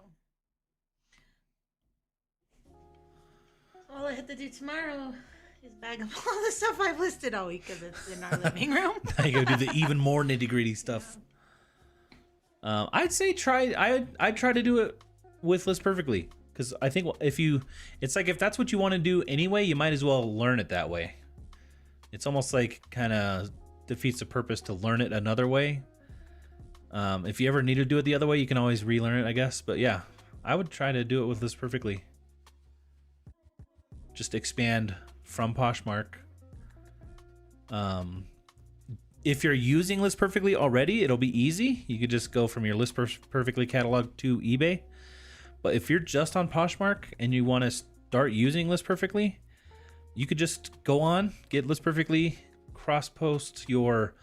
B: all I have to do tomorrow is bag up all the stuff I've listed all week because it's in our living room.
A: Now you gotta do the even more nitty-gritty stuff. I'd say I'd try to do it with List Perfectly, because I think it's like if that's what you want to do anyway, you might as well learn it that way. It's almost like kind of defeats the purpose to learn it another way. If you ever need to do it the other way, you can always relearn it, I guess. But yeah, I would try to do it with List Perfectly. Just expand from Poshmark. If you're using List Perfectly already, it'll be easy. You could just go from your List Perfectly catalog to eBay. But if you're just on Poshmark and you want to start using List Perfectly, you could just go on, get List Perfectly, cross-post your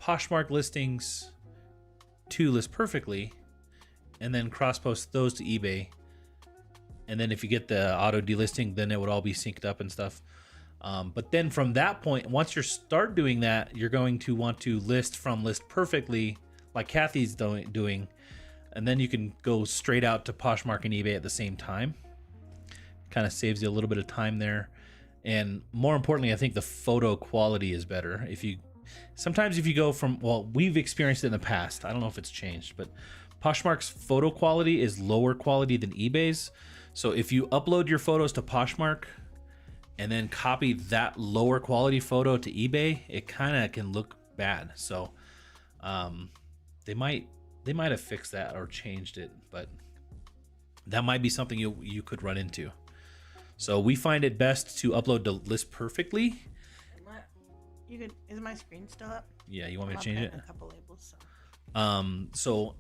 A: Poshmark listings to List Perfectly, and then cross-post those to eBay. And then if you get the auto delisting, then it would all be synced up and stuff. But then from that point, once you start doing that, you're going to want to list from List Perfectly, like Kathy's doing, and then you can go straight out to Poshmark and eBay at the same time. Kind of saves you a little bit of time there, and more importantly, I think the photo quality is better. Sometimes if you go from, we've experienced it in the past. I don't know if it's changed, but Poshmark's photo quality is lower quality than eBay's. So if you upload your photos to Poshmark and then copy that lower quality photo to eBay, it kind of can look bad. So they might have fixed that or changed it, but that might be something you could run into. So we find it best to upload to List Perfectly.
B: Is my screen still up?
A: Yeah, you want me to change it?
B: A couple labels.
A: So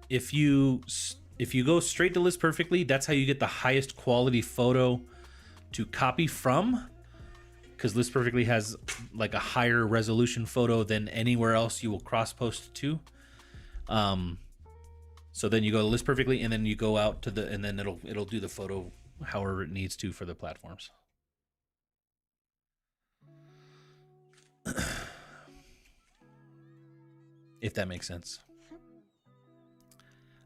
A: if you if you go straight to List Perfectly, that's how you get the highest quality photo to copy from, because List Perfectly has like a higher resolution photo than anywhere else you will cross post to. So then you go to List Perfectly, and then you go out to and then it'll do the photo however it needs to for the platforms. If that makes sense.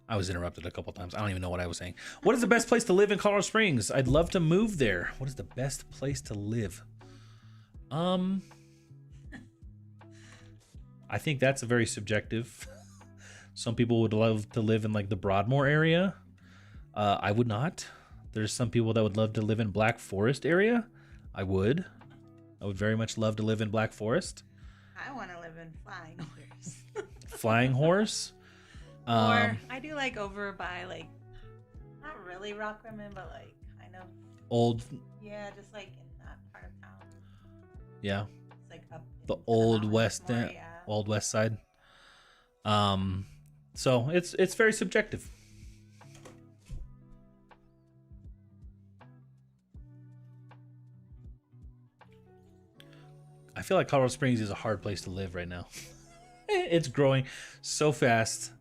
A: I was interrupted a couple times. I don't even know what I was saying. What is the best place to live in Colorado Springs? I'd love to move there. What is the best place to live? I think that's a very subjective. Some people would love to live in like the Broadmoor area. I would not. There's some people that would love to live in Black Forest area. I would very much love to live in Black Forest.
B: I want to live in Flying Horse.
A: Flying Horse.
B: Or I do like over by like, not really Rock Rimmon, but like kind of
A: old.
B: Yeah, just like in that part of town.
A: Yeah.
B: It's like up
A: The
B: into
A: old
B: mountains
A: west
B: more,
A: end,
B: yeah.
A: old west side. So it's very subjective. I feel like Colorado Springs is a hard place to live right now. It's growing so fast.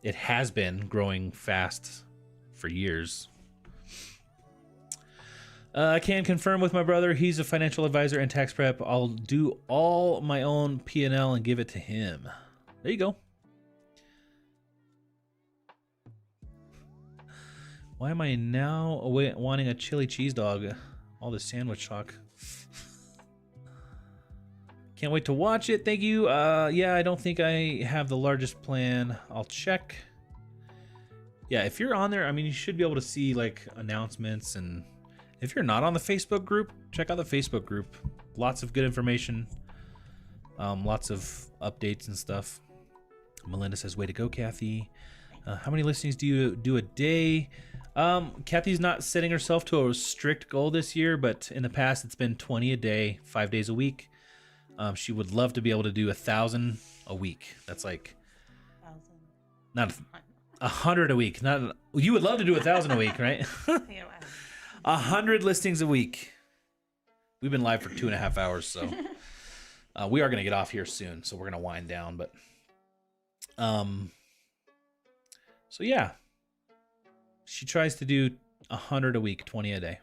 A: It has been growing fast for years. I can confirm with my brother. He's a financial advisor and tax prep. I'll do all my own P&L and give it to him. There you go. Why am I now wanting a chili cheese dog? All this sandwich talk. Can't wait to watch it. Thank you. Yeah, I don't think I have the largest plan. I'll check. Yeah, if you're on there, I mean, you should be able to see like announcements. And if you're not on the Facebook group, check out the Facebook group. Lots of good information. Lots of updates and stuff. Melinda says, way to go, Kathy. How many listings do you do a day? Kathy's not setting herself to a strict goal this year, but in the past it's been 20 a day, 5 days a week. She would love to be able to do 1,000 a week. That's like not 100 a week. Not you would love to do 1,000 a week, right? 100 listings a week. We've been live for 2.5 hours, so we are gonna get off here soon. So we're gonna wind down, but so yeah, she tries to do 100 a week, 20 a day.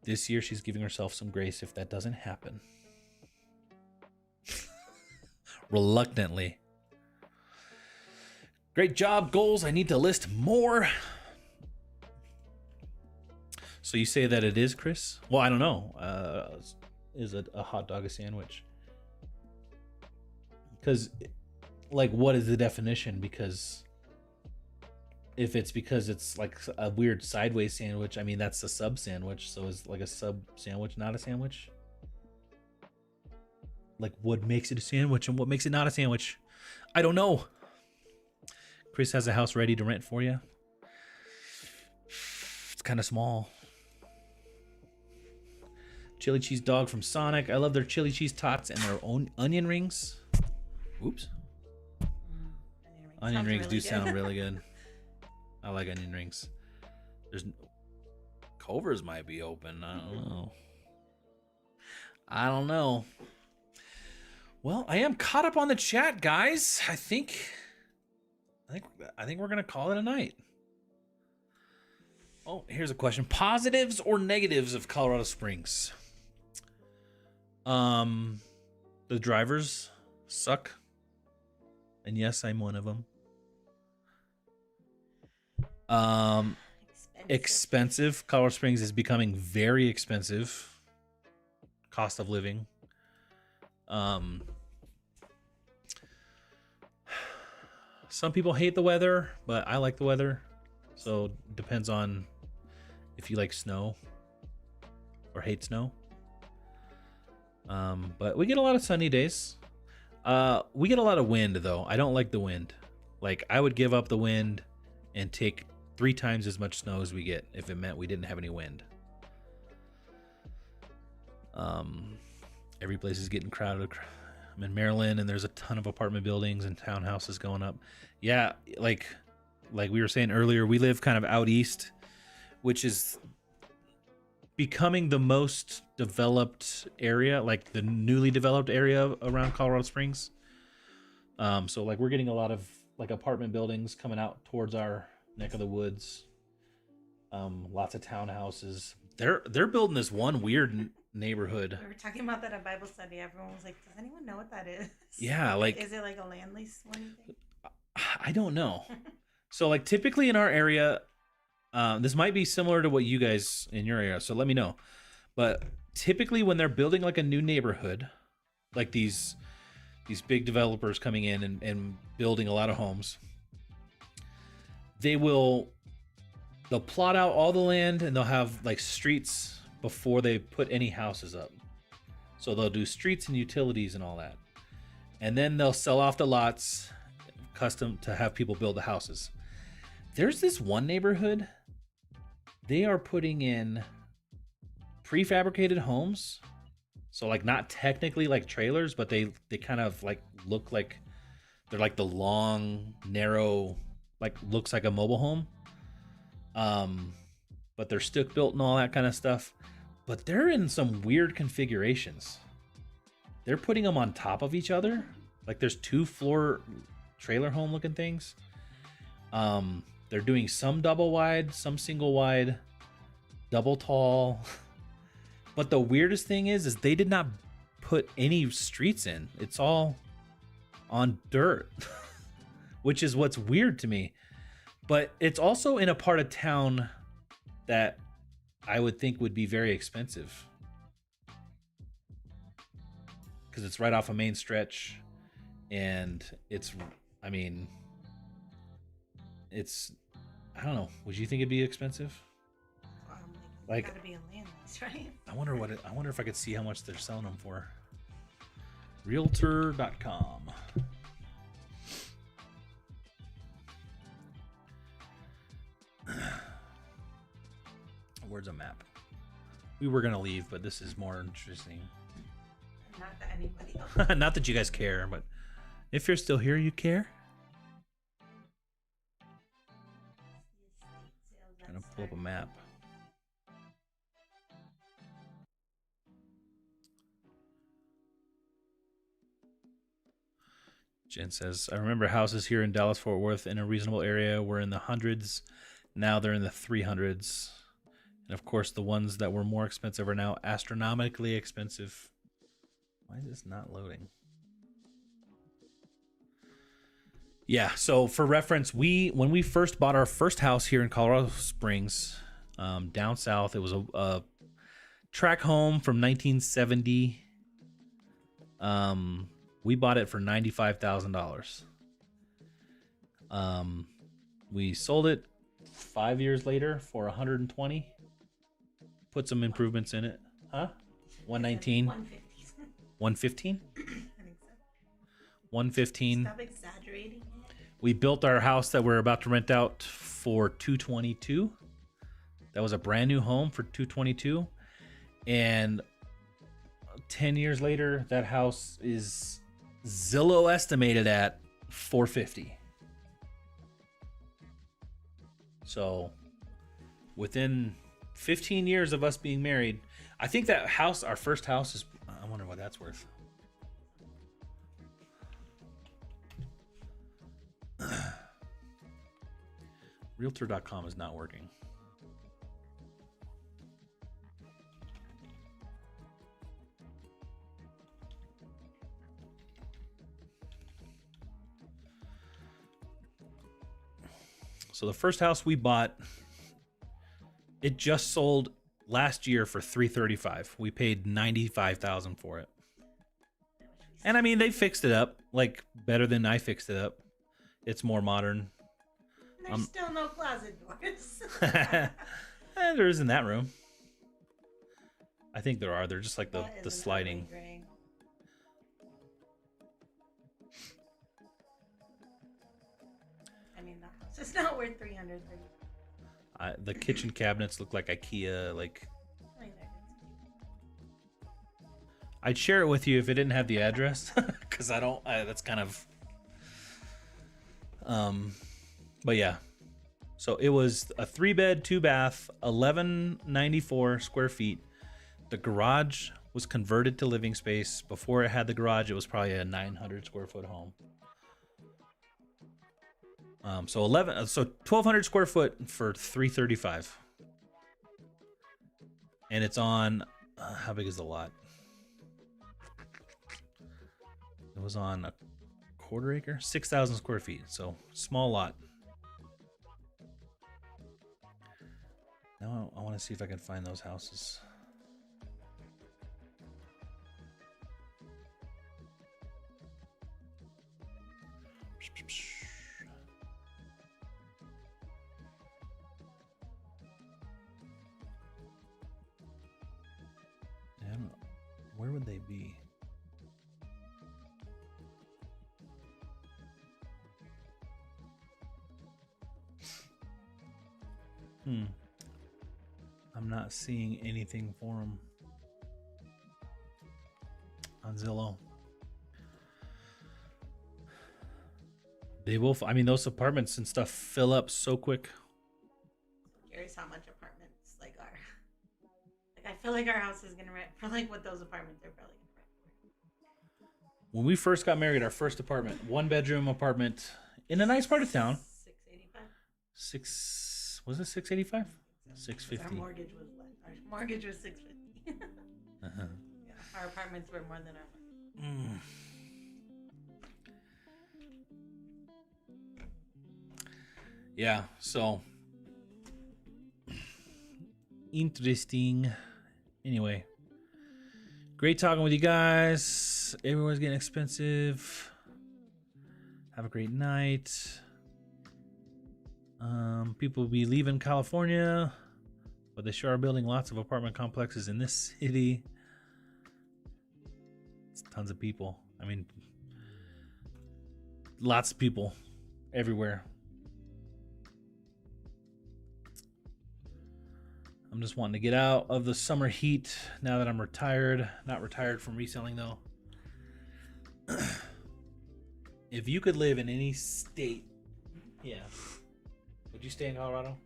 A: This year, she's giving herself some grace if that doesn't happen. Reluctantly. Great job, goals. I need to list more. So you say that it is, Chris? Well, I don't know. Is a hot dog a sandwich? Because, like, what is the definition? Because if it's because it's like a weird sideways sandwich, I mean, that's a sub sandwich. So is like a sub sandwich not a sandwich? Like, what makes it a sandwich and what makes it not a sandwich? I don't know. Chris has a house ready to rent for you. It's kind of small. Chili cheese dog from Sonic. I love their chili cheese tots and their own onion rings. Oops. Onion rings do sound really good. I like onion rings. Culver's might be open. I don't know. Well, I am caught up on the chat, guys. I think we're gonna call it a night. Oh, here's a question: positives or negatives of Colorado Springs? The drivers suck, and yes, I'm one of them. Expensive. Colorado Springs is becoming very expensive. Cost of living. Some people hate the weather, but I like the weather. So it depends on if you like snow or hate snow. But we get a lot of sunny days. We get a lot of wind though. I don't like the wind. Like, I would give up the wind and take 3 times as much snow as we get if it meant we didn't have any wind. Every place is getting crowded. I'm in Maryland, and there's a ton of apartment buildings and townhouses going up. Yeah, like we were saying earlier, we live kind of out east, which is becoming the most developed area, like the newly developed area around Colorado Springs. So like we're getting a lot of like apartment buildings coming out towards our neck of the woods. Lots of townhouses. They're building this one weird neighborhood.
B: We were talking about that at Bible study. Everyone was like, "Does anyone know what that is?"
A: Yeah, like
B: is it like a land lease one? You think?
A: I don't know. So like typically in our area, this might be similar to what you guys in your area. So let me know. But typically when they're building like a new neighborhood, like these big developers coming in and building a lot of homes, they'll plot out all the land and they'll have like streets before they put any houses up. So they'll do streets and utilities and all that. And then they'll sell off the lots custom to have people build the houses. There's this one neighborhood, they are putting in prefabricated homes. So like not technically like trailers, but they kind of like look like they're like the long, narrow, like looks like a mobile home. But they're stick built and all that kind of stuff. But they're in some weird configurations. They're putting them on top of each other. Like there's 2-floor trailer home looking things. They're doing some double wide, some single wide, double tall. But the weirdest thing is they did not put any streets in. It's all on dirt, which is what's weird to me. But it's also in a part of town that I would think would be very expensive, because it's right off a main stretch, and I don't know. Would you think it'd be expensive?
B: Like, gotta be a land lease, right?
A: I wonder if I could see how much they're selling them for. Realtor.com. Where's a map? We were gonna leave, but this is more interesting.
B: Not that anybody else.
A: Not that you guys care, but if you're still here, you care. I'm gonna pull up a map. Jen says, I remember houses here in Dallas Fort Worth in a reasonable area were in the hundreds. Now they're in the 300s. And of course, the ones that were more expensive are now astronomically expensive. Why is this not loading? Yeah, so for reference, when we first bought our first house here in Colorado Springs, down south, it was a tract home from 1970. We bought it for $95,000. We sold it 5 years later for $120. Put some improvements in it. Huh? 119. 115?
B: I think so.
A: 115.
B: Stop exaggerating.
A: We built our house that we're about to rent out for $222. That was a brand new home for $222. And 10 years later, that house is Zillow estimated at $450. So within 15 years of us being married, I think that house, our first house, is, I wonder what that's worth. Realtor.com is not working. So the first house we bought, it just sold last year for $335. We paid $95,000 for it. And I mean, they fixed it up like better than I fixed it up. It's more modern.
B: There's still no closet doors.
A: There is in that room. I think there are. They're just like the
B: That is an
A: sliding.
B: ugly gray. I mean, the house is not worth $330.
A: The kitchen cabinets look like IKEA. Like,
B: I mean,
A: I'd share it with you if it didn't have the address, because I don't. That's kind of. But yeah, so it was a 3-bed, 2-bath, 1194 square feet. The garage was converted to living space. Before it had the garage, it was probably a 900 square foot home. So 1200 square foot for 335. And it's on, how big is the lot? It was on a quarter acre, 6,000 square feet. So small lot. Now I want to see if I can find those houses. I don't know. Where would they be? I'm not seeing anything for them on Zillow. They will. I mean, those apartments and stuff fill up so quick.
B: Curious how much apartments like are. Like I feel like our house is gonna rent for like what those apartments are probably gonna rent for.
A: When we first got married, our first apartment, 1-bedroom apartment in a nice part of town.
B: 685.
A: Was it 685?
B: Our
A: 650.
B: mortgage was less. Our mortgage was 650.
A: Uh-huh.
B: Yeah, our apartments were more than our.
A: Yeah, so interesting. Anyway, great talking with you guys. Everyone's getting expensive. Have a great night. People will be leaving California, but they sure are building lots of apartment complexes in this city. It's tons of people. I mean, lots of people everywhere. I'm just wanting to get out of the summer heat now that I'm retired. Not retired from reselling though. If you could live in any state, yeah, would you stay in Colorado?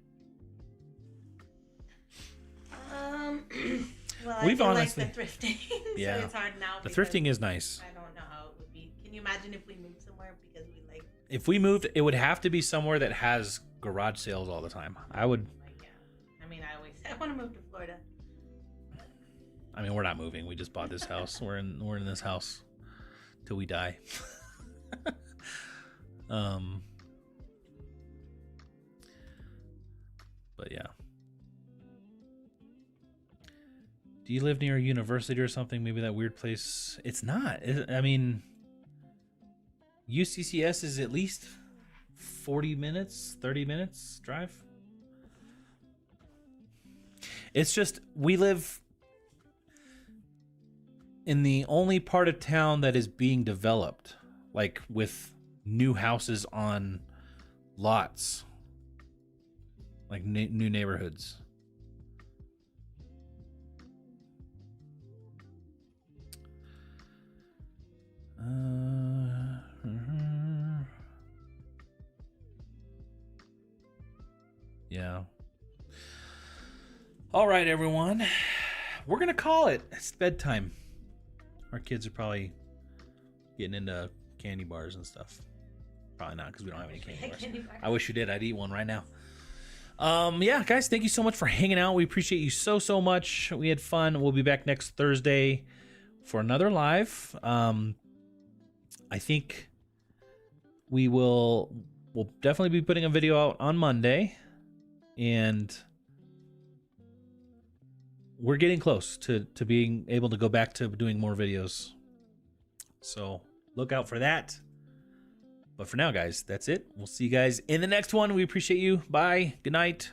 B: Well,
A: We've
B: I do
A: honestly-
B: like the thrifting,
A: Yeah.
B: so it's hard now.
A: The
B: because
A: thrifting is nice.
B: I don't know how it would be. Can you imagine if we moved somewhere because we like?
A: If we moved, it would have to be somewhere that has garage sales all the time. I would.
B: Like, yeah. I mean, I always say I want to move to Florida.
A: I mean, we're not moving. We just bought this house. We're in this house till we die. But yeah. Do you live near a university or something? Maybe that weird place. It's not. I mean, UCCS is at least 40 minutes, 30 minutes drive. It's just we live in the only part of town that is being developed, like with new houses on lots, like new neighborhoods. Yeah. All right, everyone. We're going to call it. It's bedtime. Our kids are probably getting into candy bars and stuff. Probably not because we don't have any candy bars. I wish you did. I'd eat one right now. Yeah, guys, thank you so much for hanging out. We appreciate you so much. We had fun. We'll be back next Thursday for another live. I think we'll definitely be putting a video out on Monday, and we're getting close to being able to go back to doing more videos. So look out for that. But for now, guys, that's it. We'll see you guys in the next one. We appreciate you. Bye. Good night.